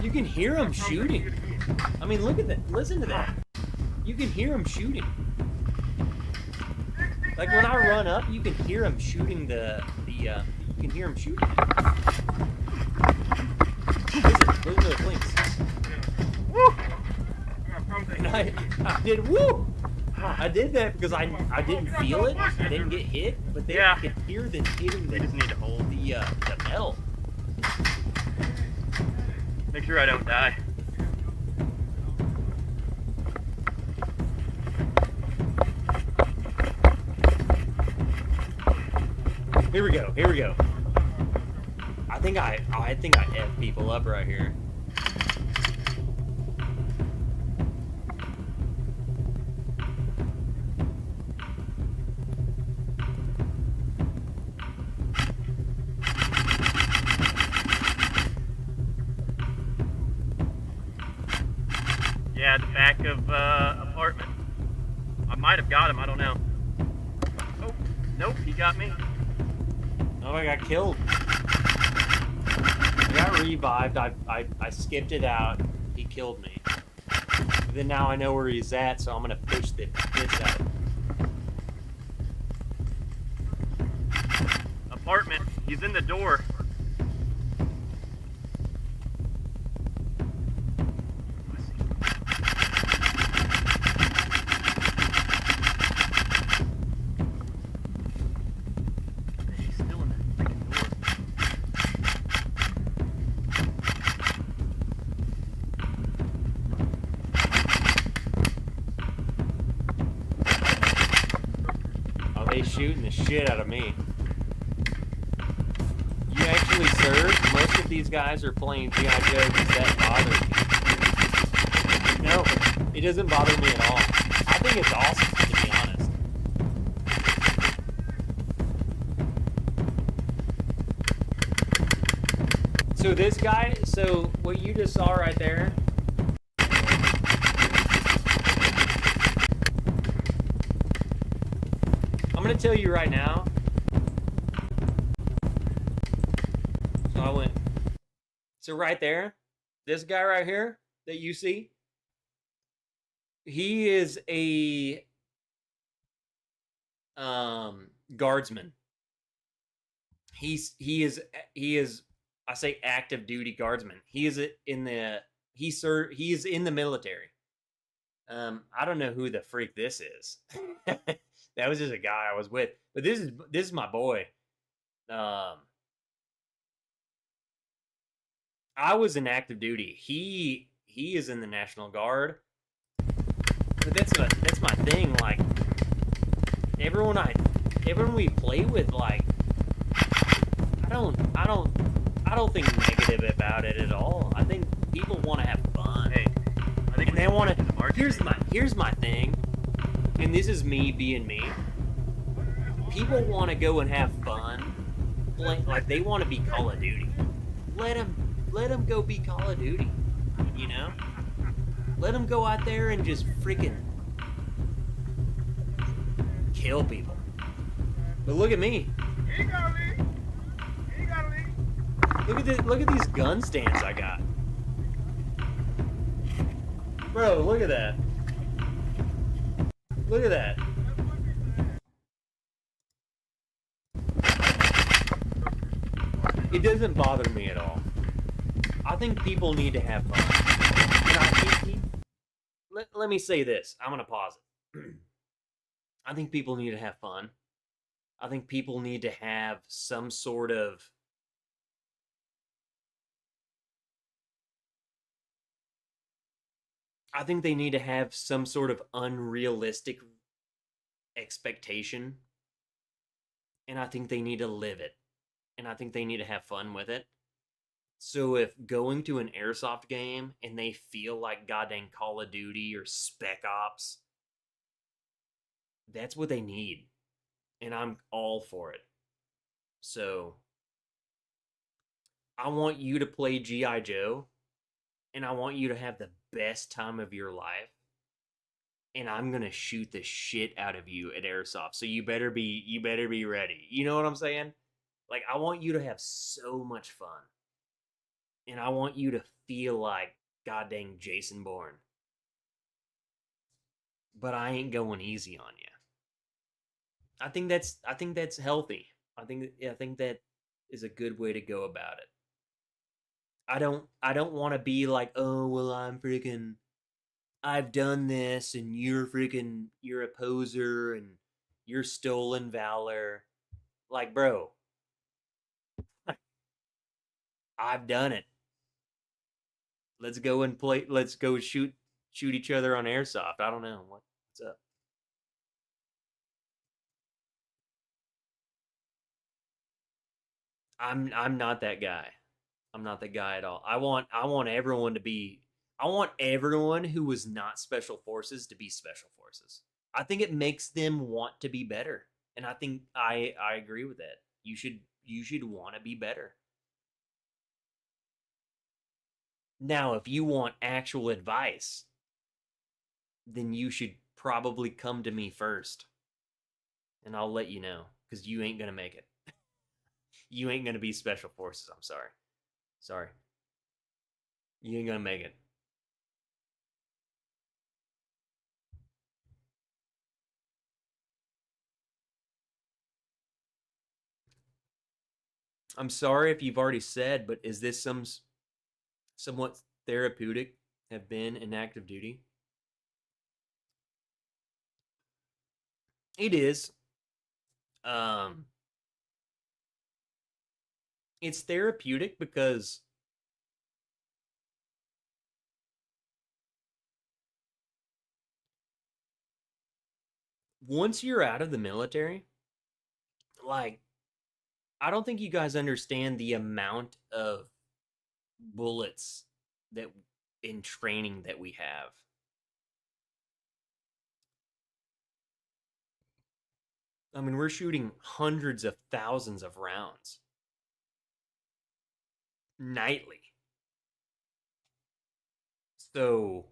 You can hear them shooting. I mean, look at that. Listen to that. You can hear them shooting. Like, when I run up, you can hear them shooting you can hear them shooting it. Listen to the blinks. Woo! And I did woo! I did that because I didn't feel it. I didn't get hit, but they could hear them hitting They just need to hold the metal. Make sure I don't die. Here we go. I think I F people up right here. Yeah, the back of a apartment. I might have got him, I don't know. Oh, nope, he got me. Oh, I got killed. I got revived. I skipped it out. He killed me. Then now I know where he's at, so I'm gonna push this out. Apartment, he's in the door. He's still in that freaking door. Oh, they shooting the shit out of me. You actually serve? Most of these guys are playing G.I. Joe. Does that bother you? No, it doesn't bother me at all. I think it's awesome, to be honest. So this guy, so what you just saw right there, I'm gonna tell you right now. So I went. So right there, this guy right here that you see, he is a guardsman. He is I say active duty guardsman. He is in the he is in the military. I don't know who the freak this is. That was just a guy I was with. But this is my boy. I was in active duty. He is in the National Guard. But that's my thing. Like everyone we play with, like I don't think negative about it at all. I think people want to have fun. Hey, I think And they want to. Here's my thing, and this is me being me. People want to go and have fun, like they want to be Call of Duty. Let them go be Call of Duty. You know, let them go out there and just freaking kill people. But look at me. He ain't gotta leave. He ain't gotta leave. Look at these gun stands I got. Bro, look at that. Look at that. It doesn't bother me at all. I think people need to have fun. Let me say this. I'm going to pause it. I think people need to have fun. I think people need to have some sort of I think they need to have some sort of unrealistic expectation. And I think they need to live it. And I think they need to have fun with it. So if going to an Airsoft game and they feel like goddamn Call of Duty or Spec Ops, that's what they need. And I'm all for it. So I want you to play G.I. Joe. And I want you to have the best time of your life. And I'm gonna shoot the shit out of you at Airsoft. So you better be ready. You know what I'm saying? Like, I want you to have so much fun. And I want you to feel like goddamn Jason Bourne. But I ain't going easy on you. I think that's healthy. I think that is a good way to go about it. I don't want to be like, oh, well, I've done this and you're a poser and you're stolen valor. Like, bro, I've done it. Let's go and play. Let's go shoot each other on Airsoft. I don't know what's up. I'm not that guy. I'm not that guy at all. I want everyone to be. I want everyone who was not special forces to be special forces. I think it makes them want to be better, and I think I agree with that. You should want to be better. Now, if you want actual advice, then you should probably come to me first. And I'll let you know, because you ain't going to make it. You ain't going to be Special Forces. I'm sorry. Sorry. You ain't going to make it. I'm sorry if you've already said, but is this somewhat therapeutic, have been in active duty? It is. It's therapeutic because once you're out of the military, like, I don't think you guys understand the amount of bullets that in training that we have. I mean, we're shooting hundreds of thousands of rounds nightly. So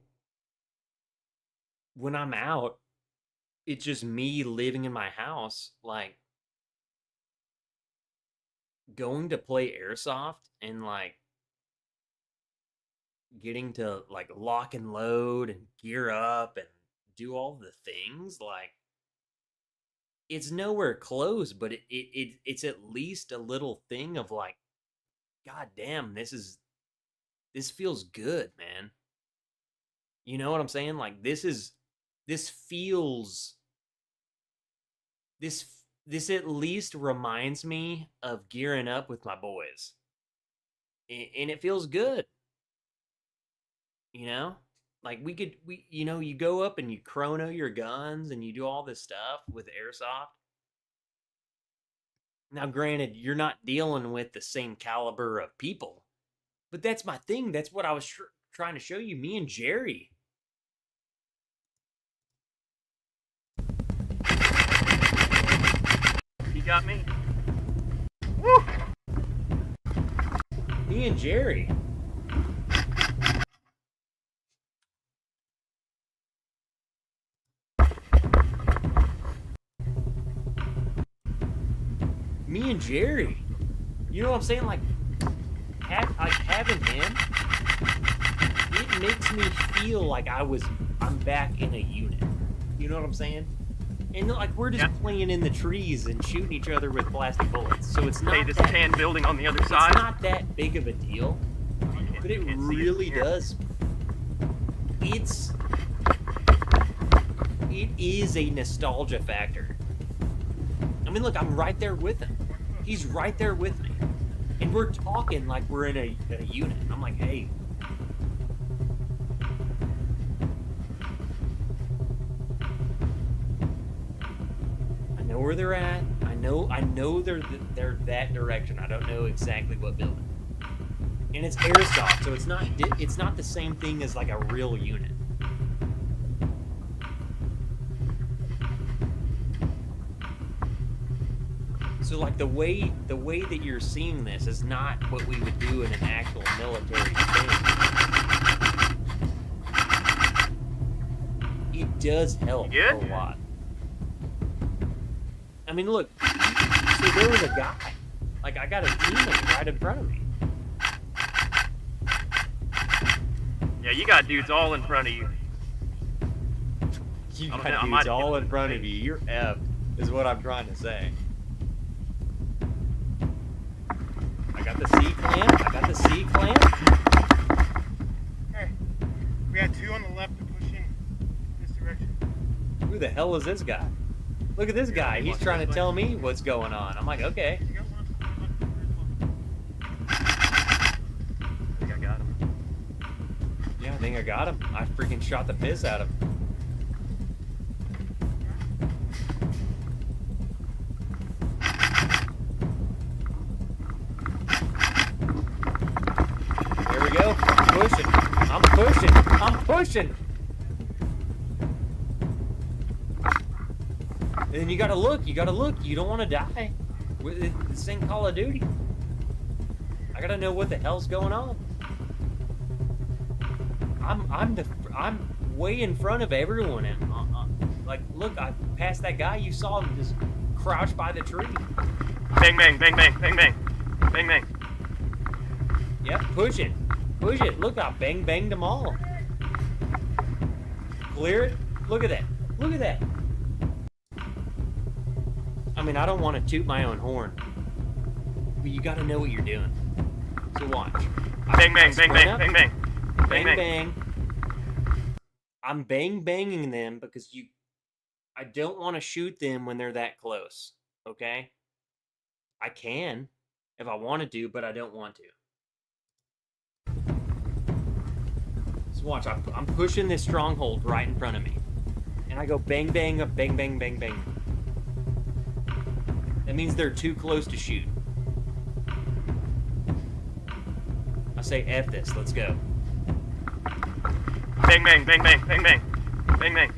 when I'm out, it's just me living in my house, like going to play Airsoft and like getting to like lock and load and gear up and do all the things. Like, it's nowhere close, but it's at least a little thing of like, God damn, this feels good, man. You know what I'm saying? Like, this at least reminds me of gearing up with my boys. And it feels good. You know? Like, you go up and you chrono your guns and you do all this stuff with Airsoft. Now, granted, you're not dealing with the same caliber of people. But that's my thing. That's what I was trying to show you. Me and Jerry. He got me. Woo! Me and Jerry. Me and Jerry. You know what I'm saying? Like having him, it makes me feel like I'm back in a unit. You know what I'm saying? And like, we're just playing in the trees and shooting each other with plastic bullets. So it's not this tan building on the other side. It's not that big of a deal. But it really does. It is a nostalgia factor. I mean, look, I'm right there with him. He's right there with me. And we're talking like we're in a unit. I'm like, hey. I know where they're at. I know they're that direction. I don't know exactly what building. And it's Airsoft, so it's not the same thing as like a real unit. So like the way that you're seeing this is not what we would do in an actual military thing. It does help a lot. I mean, look, so there was a guy. Like, I got a teammate right in front of me. Yeah, you got dudes all in front of you. You got dudes all in front of you. You're F, is what I'm trying to say. I got the C clamp. Hey, we had two on the left to push in this direction. Who the hell is this guy? Look at this guy. He's trying to tell me what's going on. I'm like, okay. You got one? I think I got him. Yeah, I think I got him. I freaking shot the piss out of him. There we go. I'm pushing. And then you gotta look. You don't want to die. This ain't Call of Duty. I gotta know what the hell's going on. I'm way in front of everyone. And like, look, I passed that guy. You saw him just crouched by the tree. Bang, bang, bang, bang, bang, bang. Bang, bang. Yep, push it. Push it. Look, I banged them all. Clear it. Look at that. Look at that. I mean, I don't want to toot my own horn, but you got to know what you're doing. So watch. Bang, bang, bang, bang, bang, bang. Bang, bang. I'm banging them because I don't want to shoot them when they're that close. Okay? I can if I wanted to, but I don't want to. So watch, I'm pushing this stronghold right in front of me. And I go bang, bang, up, bang, bang, bang, bang. That means they're too close to shoot. I say, F this, let's go. Bang, bang, bang, bang, bang, bang. Bang, bang.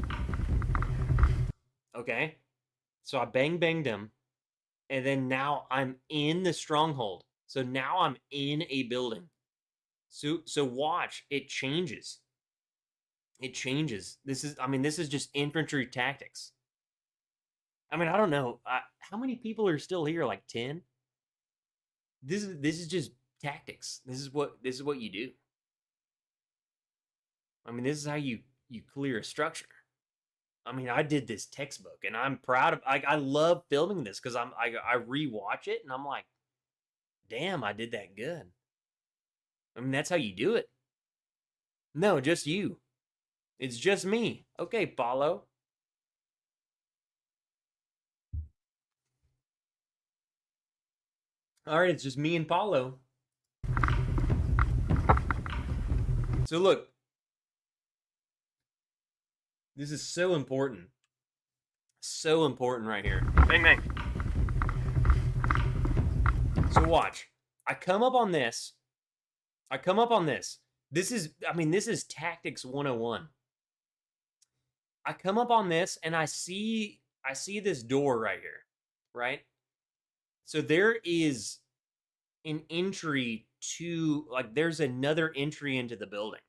Okay. So I banged them. And then now I'm in the stronghold. So now I'm in a building. So watch, it changes. It changes. This is just infantry tactics. I mean, I don't know. How many people are still here? Like 10? This is just tactics. This is what you do. I mean, this is how you clear a structure. I mean, I did this textbook, and I'm proud of. I love filming this because I rewatch it, and I'm like, damn, I did that good. I mean, that's how you do it. No, just you. It's just me. Okay, Paulo. All right, it's just me and Paulo. So look. This is so important. So important right here. Bang, bang. So watch. I come up on this. This is tactics 101. I come up on this and I see this door right here, right? So there is an entry to, like, there's another entry into the building.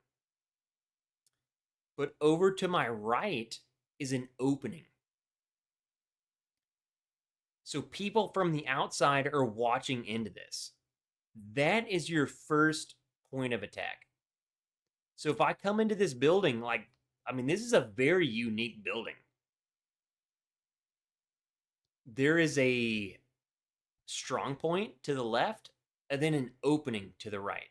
But over to my right is an opening. So people from the outside are watching into this. That is your first point of attack. So if I come into this building, this is a very unique building. There is a strong point to the left and then an opening to the right.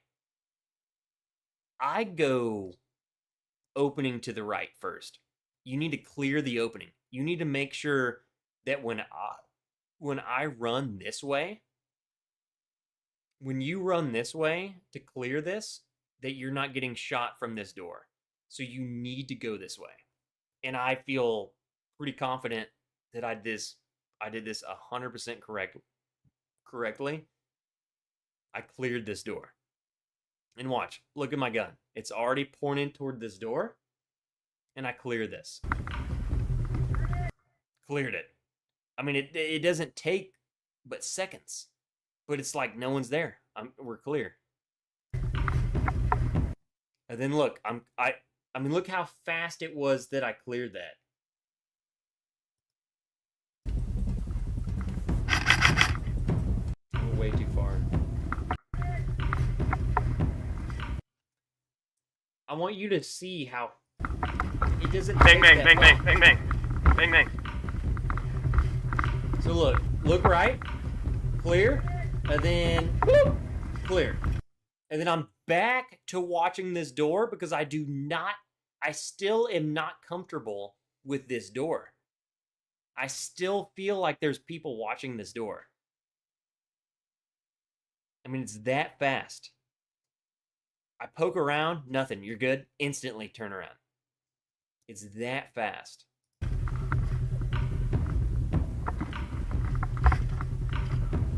I go opening to the right first. You need to clear the opening. You need to make sure that when I run this way, when you run this way to clear this, that you're not getting shot from this door. So you need to go this way. And I feel pretty confident that I did this 100% correctly. I cleared this door. And watch, look at my gun. It's already pointed toward this door. And I clear this. Cleared it. I mean, it doesn't take but seconds. But it's like no one's there. We're clear. And then look, look how fast it was that I cleared that. We're way too far. I want you to see how it doesn't bang, take bang, that bang, long. bang, bang, bang, bang, bang. So look right, clear, and then whoop, clear. And then I'm back to watching this door because I still am not comfortable with this door. I still feel like there's people watching this door. I mean, it's that fast. I poke around, nothing, you're good, instantly turn around. It's that fast.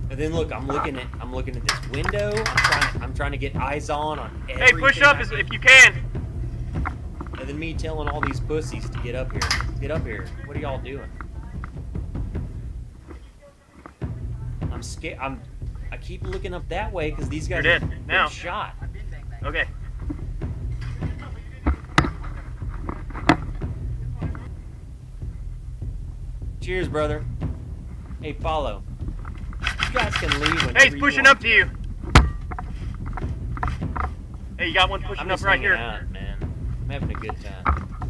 And then look, I'm looking at this window. I'm trying to get eyes on everything. Hey, push up if you can. And then me telling all these pussies to get up here. Get up here. What are y'all doing? I'm scared. I keep looking up that way because these guys are now shot. Okay. Cheers, brother. Hey, follow. You guys can leave whenever Hey, he's pushing up to you. Hey, you got one I'm pushing just up right hanging here. out, man. I'm having a good time.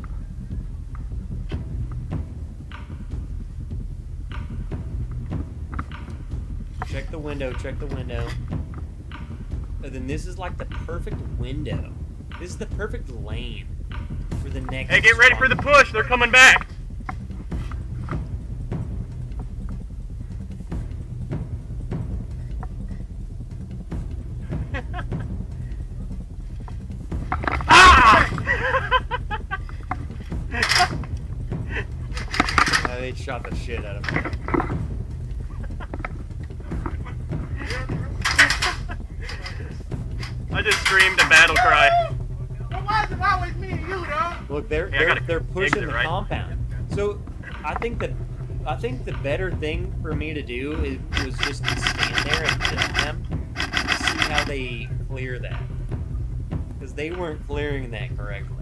Check the window, check the window. And then this is like the perfect window. This is the perfect lane for the next. Hey, get ready for the push. They're coming back. They shot the shit out of me. I just screamed a battle cry. Well, why is it always me and you, dog? Look, I gotta they're pushing exit, the right? compound. So I think the better thing for me to do was just to stand there and film them to see how they clear that, because they weren't clearing that correctly.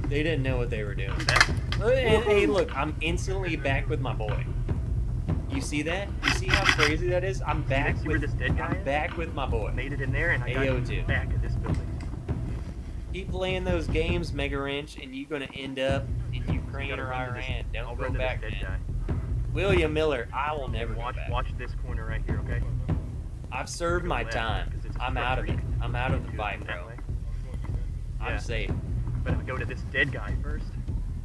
They didn't know what they were doing. And hey, look, I'm instantly back with my boy. You see that? You see how crazy that is? I'm back See where with this dead guy I'm is? back with my boy. Made it in there, and I got AO2. you back at this building. Keep playing those games, Mega Wrench, and you're gonna end up in Ukraine Gotta or run to this- Iran. I'll Don't run go to this back, dead man. guy. William Miller, I will never go Watch, back. watch this corner right here, okay? I've served Go my left, time. 'cause it's I'm out of it. frustrating. I'm out of the Do it fight, that bro. way. I'm Yeah. safe. But I go to this dead guy first.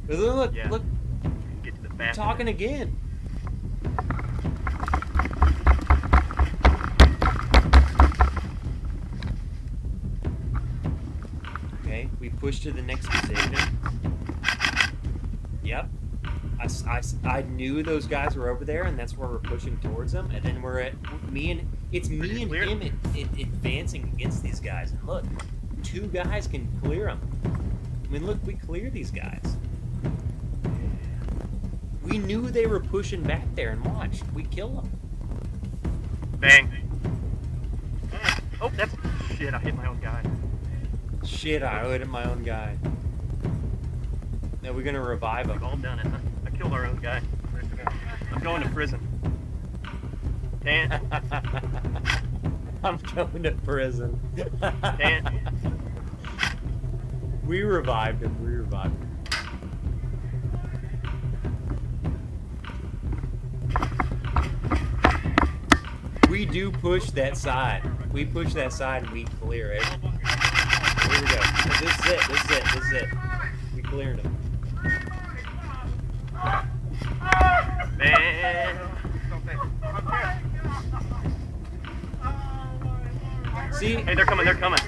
But look, Yeah. look, Get to the you're back. talking again. Okay, we push to the next position. Yep. I knew those guys were over there, and that's where we're pushing towards them. And then we're at it's me and clear? him advancing against these guys. And look, 2 guys can clear them. I mean, look, we clear these guys. We knew they were pushing back there, and watch, we kill them. Bang. Oh, that's shit. I hit my own guy. Shit, I hit my own guy. Now we're gonna revive him. We've all done it. Huh? I killed our own guy. I'm going to prison. Can't. I'm going to prison. Can't. We revived him. We revived him. We do push that side. We push that side and we clear it. Here we go. This is it. This is it. This is it. We cleared him. Man. See? Hey, they're coming. They're coming.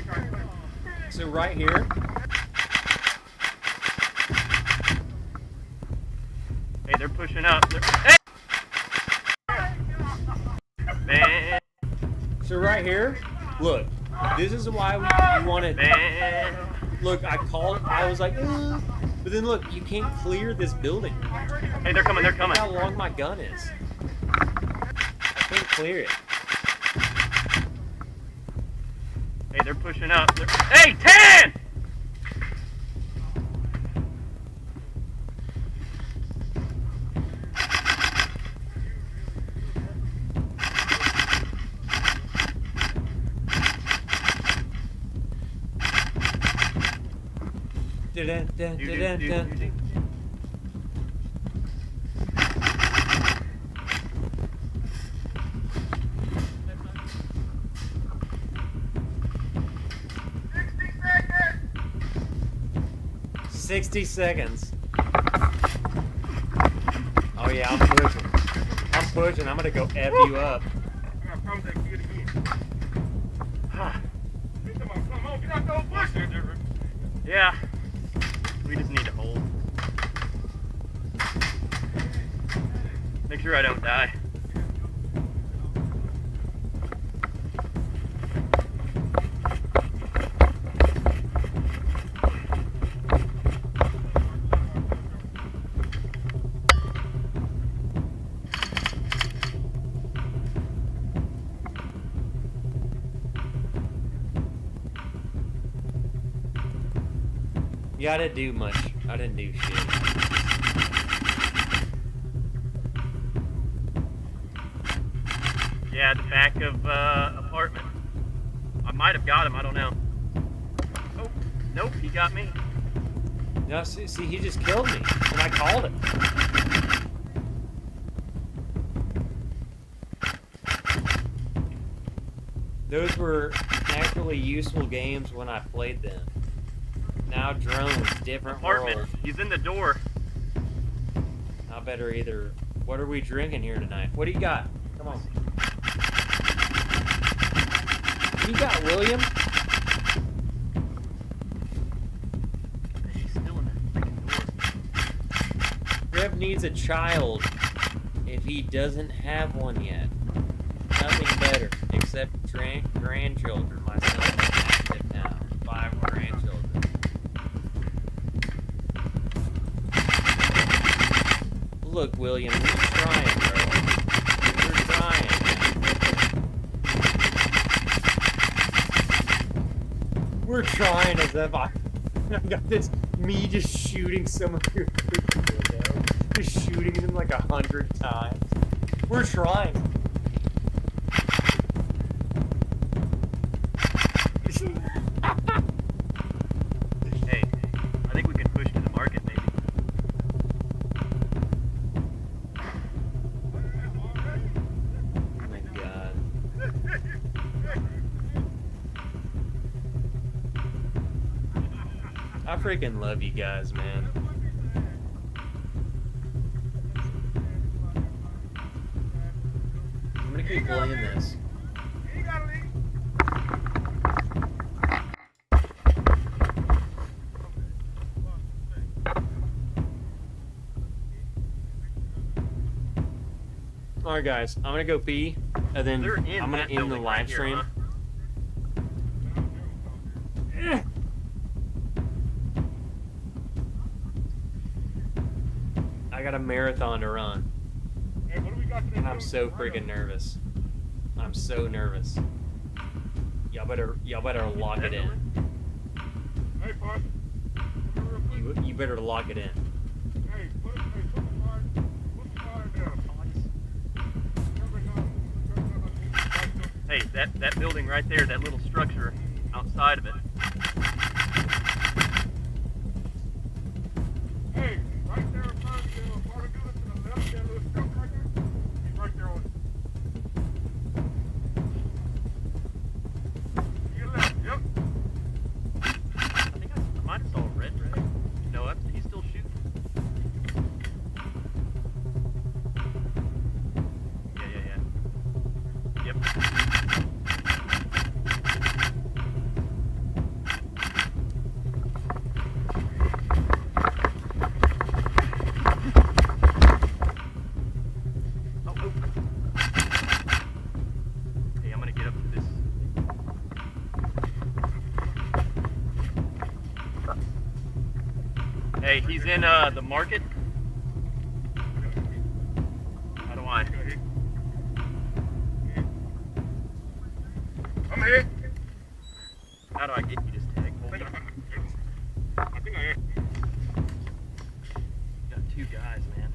So right here. Hey, they're pushing up. Hey! Man. So right here. Look. This is why we wanted. Man. Look, I called. I was like, but then look, you can't clear this building. Hey, they're coming. They're Look coming. how long my gun is. I can't clear it. Hey, they're pushing up. Hey, 10! Dun, dun, dun, dun, dun. 60 seconds. Oh yeah, I'm pushing. I'm pushing. I'm gonna go F you up. I promise I can do it again. Come on, get out those bushes. Yeah. We just need to hold. Make sure I don't die. Yeah, I didn't do much. I didn't do shit. Yeah, the back of apartment. I might have got him. I don't know. Oh, nope, he got me. No, see, he just killed me, and I called it. Those were actually useful games when I played them. Now drones, different Apartment. world. He's in the door. I better either. What are we drinking here tonight? What do you got? Come on. What do you got, William? He's still in that freaking door. Trev needs a child if he doesn't have one yet. Nothing better except grandchildren. My son is active now. 5 grandchildren. Look, William, we're trying, bro. We're trying. We're trying as if I got this, me just shooting some of your window. Just shooting them like 100 times. We're trying. Hey, I think we can push to the market, maybe. Oh my god. I freaking love you guys, man. I'm gonna keep playing this. You ain't gotta leave. Alright guys, I'm gonna go pee, and then They're in I'm gonna that end the building live right here, stream. huh? I got a marathon to run, Hey, what do we got today? and I'm so freaking nervous. I'm so nervous. Y'all better lock it in. Hey, boss. You better lock it in. Hey, put the fire down. Hey, that building right there, that little structure outside of it. Hey, right there in front of the water dealer to the left, that little structure right there. He's right there on it. To your left, yep. I think I might have saw a red rag. No, he's still shooting. Yeah. Yep. Oh. Hey, I'm gonna get up to this. Hey, he's in the market. How do I? I'm here. How do I get you this tag? Hold on. I think I am. Got 2 guys, man.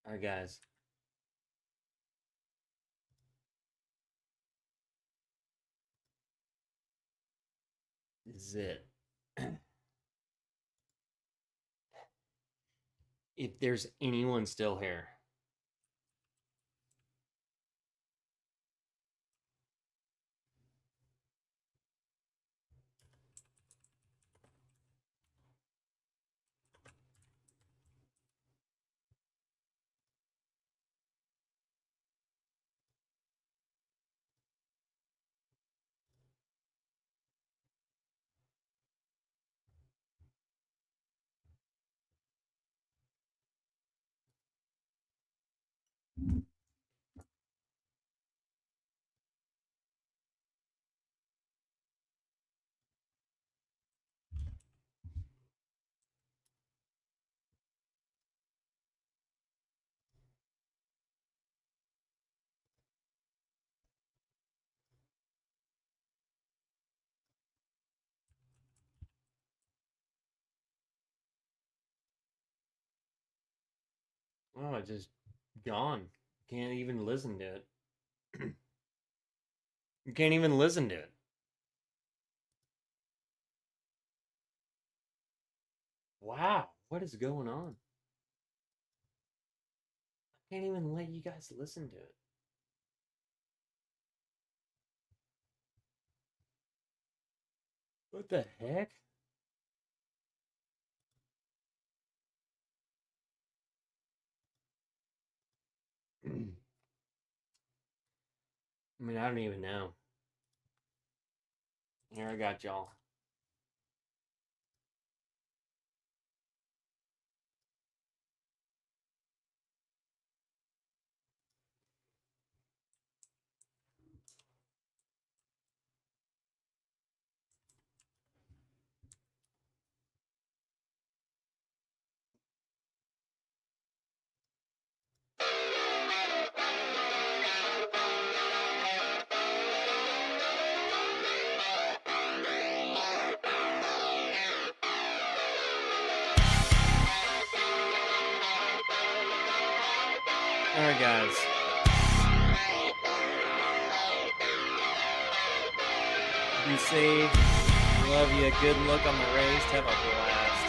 Alright guys. This is it. If there's anyone still here, Oh, it's just gone. Can't even listen to it. You can't even listen to it. Wow, what is going on? I can't even let you guys listen to it. What the heck? I mean, I don't even know. Here, I got y'all. Alright, guys. Be safe. Love you. Good luck on the race. Have a blast.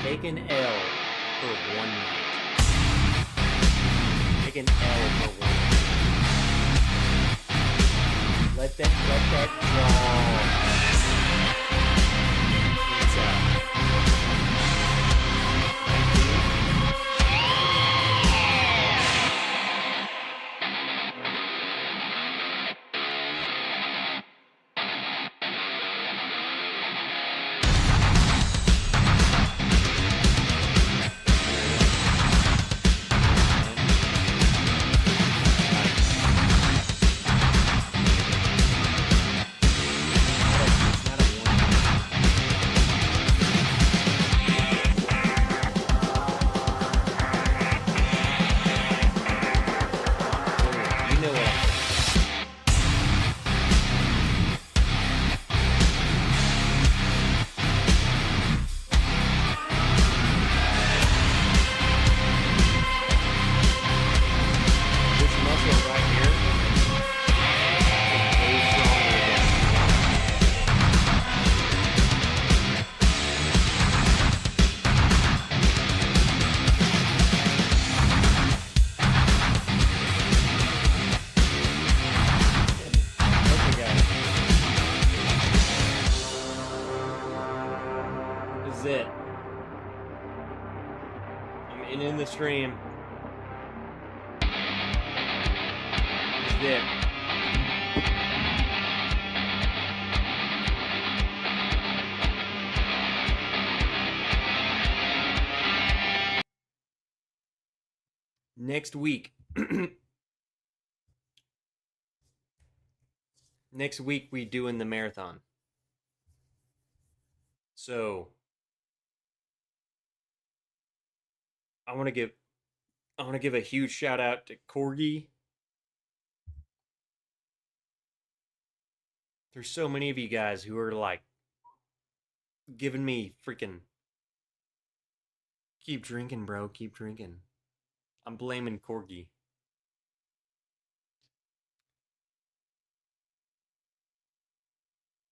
Take an L for one night. Take an L for one night. Let that draw. It's out. And in the stream. This is it. Next week. Next week we doing the marathon. So I want to give a huge shout out to Corgi. There's so many of you guys who are like giving me freaking keep drinking, bro, keep drinking. I'm blaming Corgi.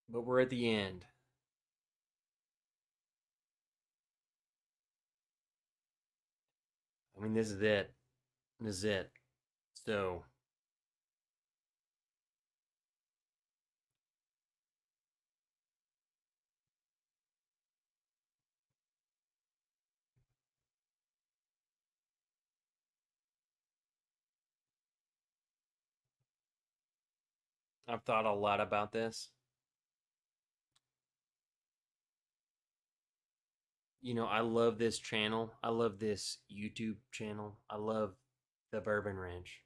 But we're at the end. I mean, this is it. This is it. So I've thought a lot about this. You know, I love this channel. I love this YouTube channel. I love the Bourbon Wrench.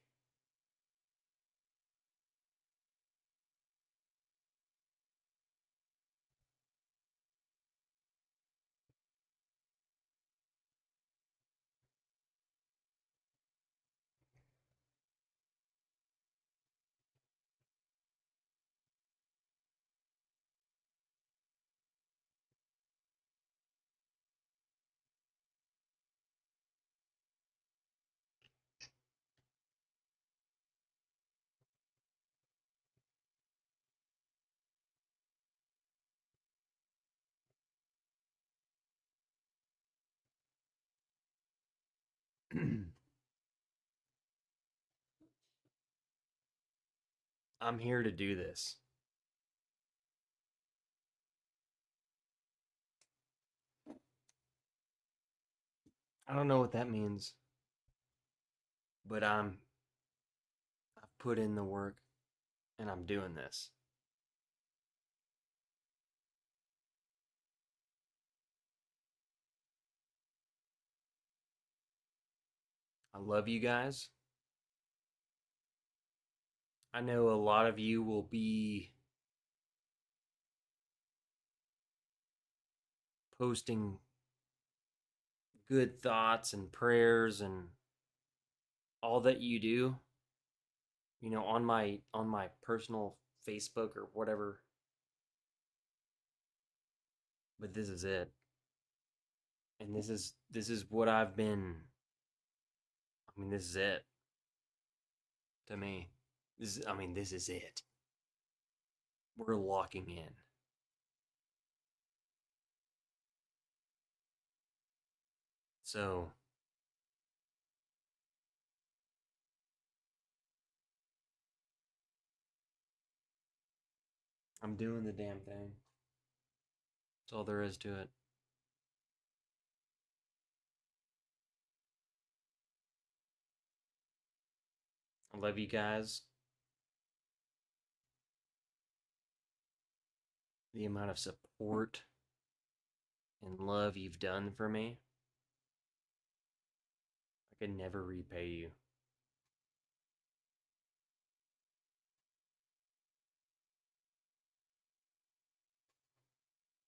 I'm here to do this. I don't know what that means, but I've put in the work and I'm doing this. I love you guys. I know a lot of you will be posting good thoughts and prayers and all that you do, you know, on my personal Facebook or whatever. But this is it. And this is what I've been, I mean, this is it. To me. This is it. We're locking in. So I'm doing the damn thing. That's all there is to it. I love you guys. The amount of support and love you've done for me, I could never repay you.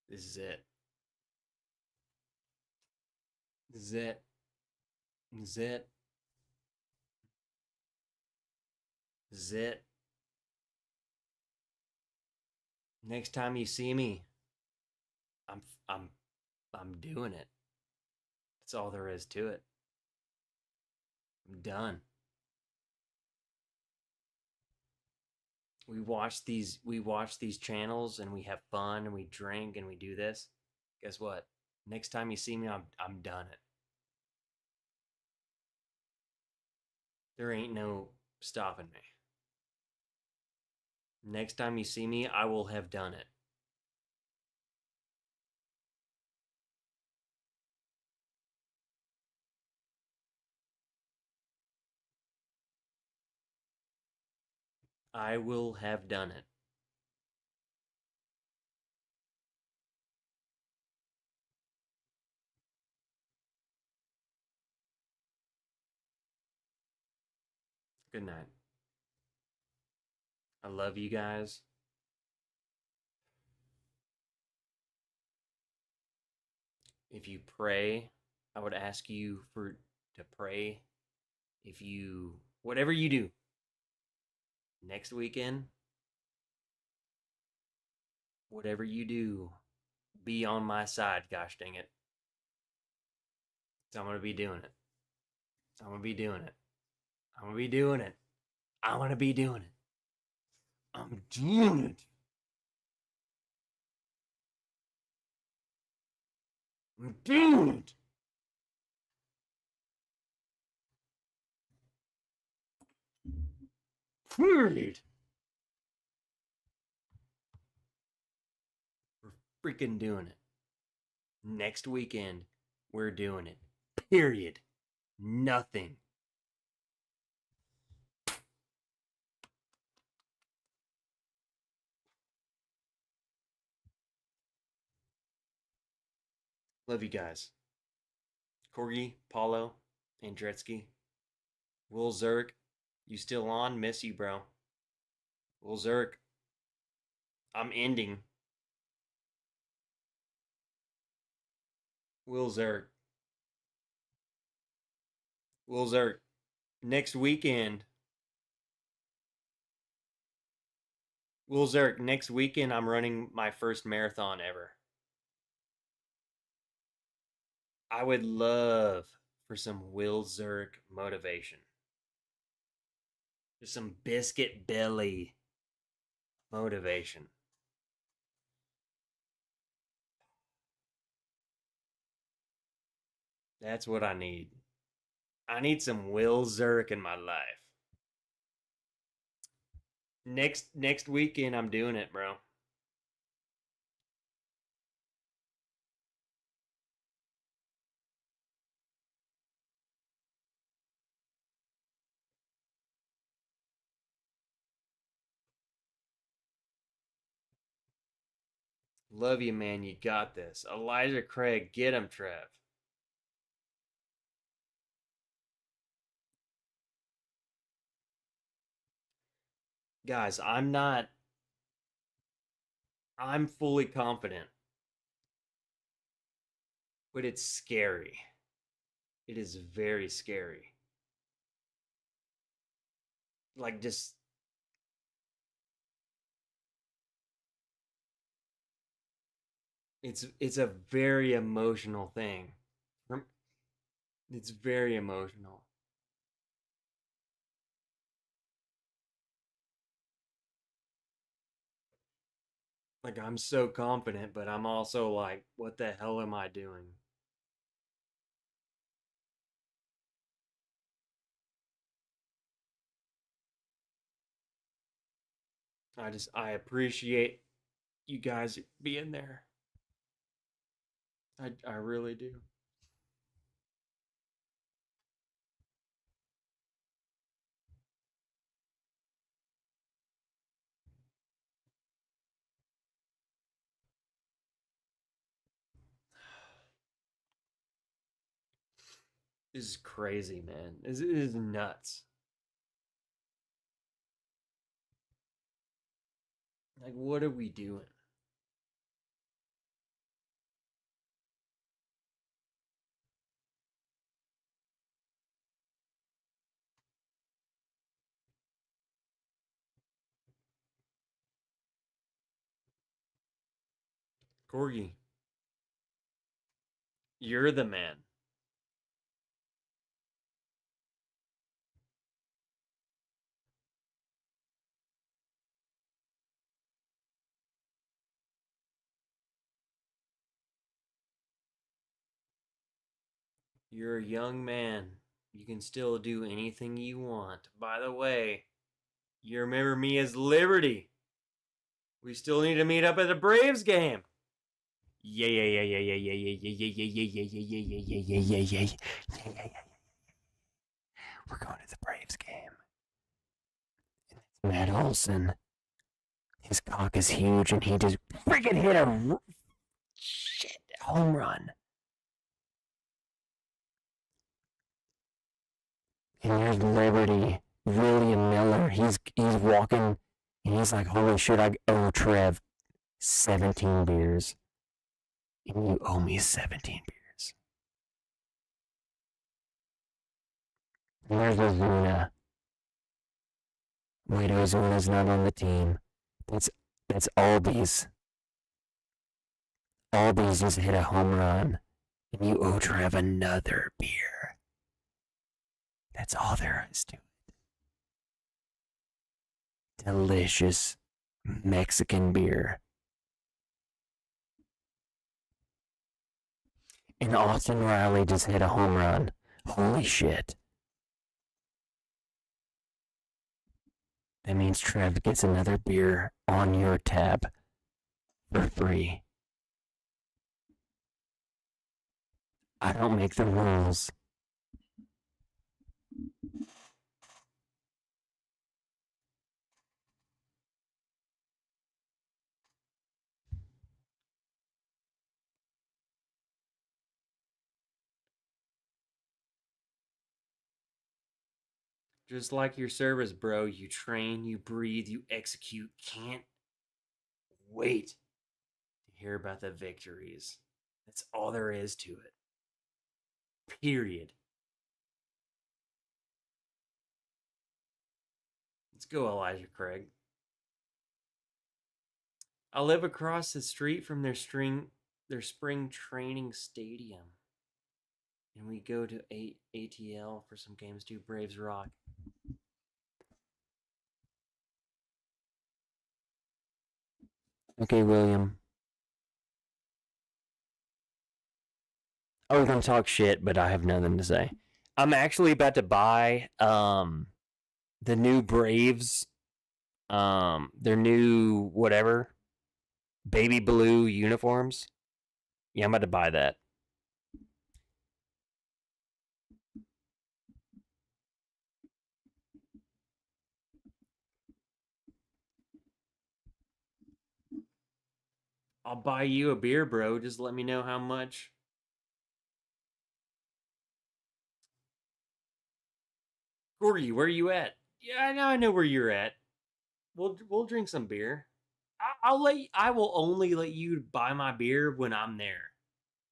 This is it. This is it. This is it. This is it. Next time you see me, I'm doing it. That's all there is to it. I'm done. We watch these channels and we have fun and we drink and we do this. Guess what? Next time you see me, I'm done it. There ain't no stopping me. Next time you see me, I will have done it. I will have done it. Good night. I love you guys. If you pray, I would ask you to pray. If you whatever you do next weekend, whatever you do, be on my side, gosh dang it. So I'm gonna be doing it. I'm gonna be doing it. I'm gonna be doing it. I'm gonna be doing it. I'm doing it. I'm doing it. Period. We're freaking doing it. Next weekend, we're doing it. Period. Nothing. Love you guys. Corgi, Paulo, Andretzky, Will Zerk, you still on? Miss you, bro. Will Zerk, I'm ending. Will Zerk. Will Zerk, next weekend. Will Zerk, next weekend I'm running my first marathon ever. I would love for some Will Zerk motivation. Just some biscuit belly motivation. That's what I need. I need some Will Zerk in my life. Next weekend I'm doing it, bro. Love you, man. You got this. Elijah Craig, get him, Trev. Guys, I'm fully confident. But it's scary. It is very scary. Like, just. It's a very emotional thing. It's very emotional. Like, I'm so confident, but I'm also like, what the hell am I doing? I appreciate you guys being there. I really do. This is crazy, man. This is nuts. Like, what are we doing? Corgi, you're the man. You're a young man. You can still do anything you want. By the way, you remember me as Liberty. We still need to meet up at the Braves game. Yeah, yeah, yeah, yeah, yeah, yeah, yeah, yeah, yeah, yeah, yeah, yeah, yeah, yeah, yeah, yeah, yeah, yeah, yeah. We're going to the Braves game. And it's Matt Olson. His cock is huge, and he just freaking hit a shit home run. And there's Liberty, William Miller. He's walking, and he's like, "Holy shit! I owe Trev 17 beers, and you owe me 17 beers." And there's Ozuna. Wait, Ozuna's not on the team. That's Albies. Albies just hit a home run, and you owe Trev another beer. That's all there is to it. Delicious Mexican beer. And Austin Riley just hit a home run. Holy shit. That means Trev gets another beer on your tab for free. I don't make the rules. Just like your service, bro. You train, you breathe, you execute. Can't wait to hear about the victories. That's all there is to it. Period. Let's go, Elijah Craig. I live across the street from their spring training stadium. And we go to ATL for some games too. Braves rock. Okay, William. I was gonna talk shit, but I have nothing to say. I'm actually about to buy the new Braves, their new whatever, baby blue uniforms. Yeah, I'm about to buy that. I'll buy you a beer, bro. Just let me know how much. Gordy, where you at? Yeah, now I know where you're at. We'll drink some beer. I will only let you buy my beer when I'm there.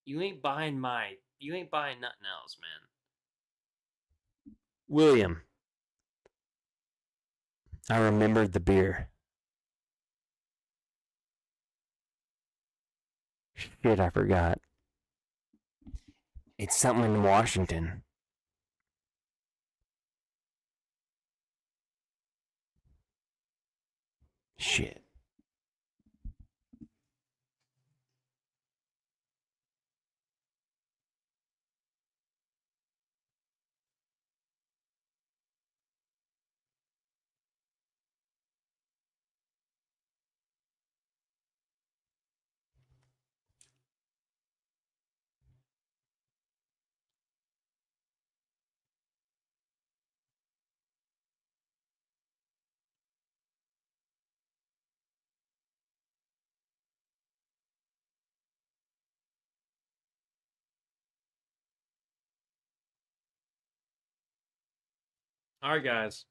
You ain't buying nothing else, man. William, I remembered the beer. Shit, I forgot. It's something in Washington. Shit. All right, guys.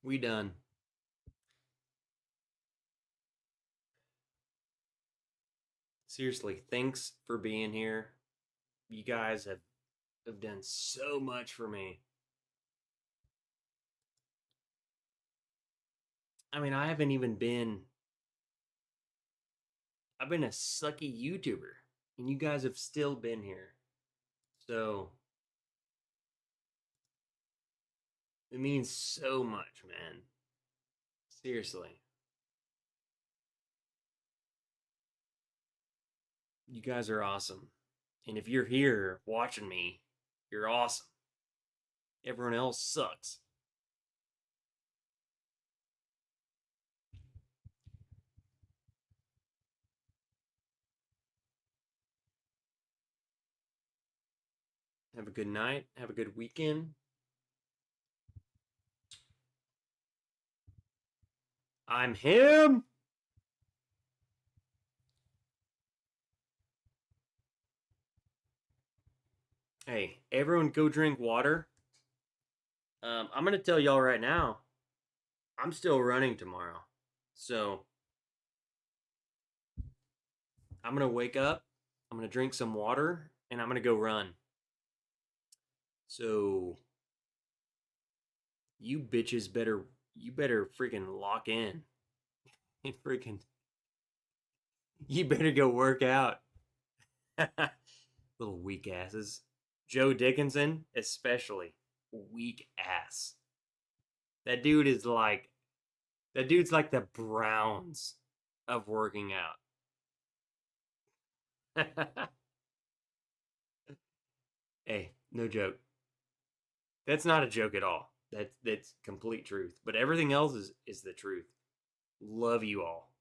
We done. Seriously, thanks for being here. You guys have done so much for me. I mean, I've been a sucky YouTuber, and you guys have still been here. So it means so much, man. Seriously. You guys are awesome. And if you're here watching me, you're awesome. Everyone else sucks. Have a good night. Have a good weekend. I'm him. Hey, everyone go drink water. I'm going to tell y'all right now, I'm still running tomorrow. So I'm going to wake up, I'm going to drink some water, and I'm going to go run. So you bitches you better freaking lock in. And freaking, you better go work out. Little weak asses. Joe Dickinson, especially. Weak ass. That dude's like the Browns of working out. Hey, no joke. That's not a joke at all. That's complete truth. But everything else is the truth. Love you all.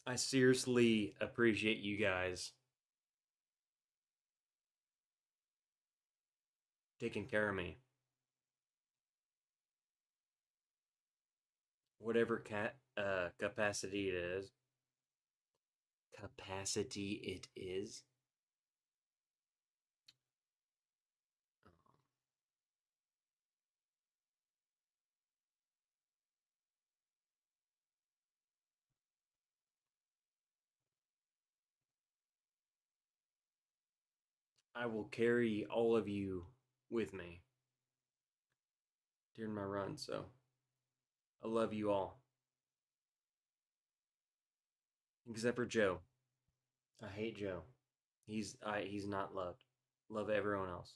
I seriously appreciate you guys taking care of me. Whatever capacity it is. Capacity it is. I will carry all of you with me during my run, so I love you all. Except for Joe. I hate Joe. He's not loved. Love everyone else.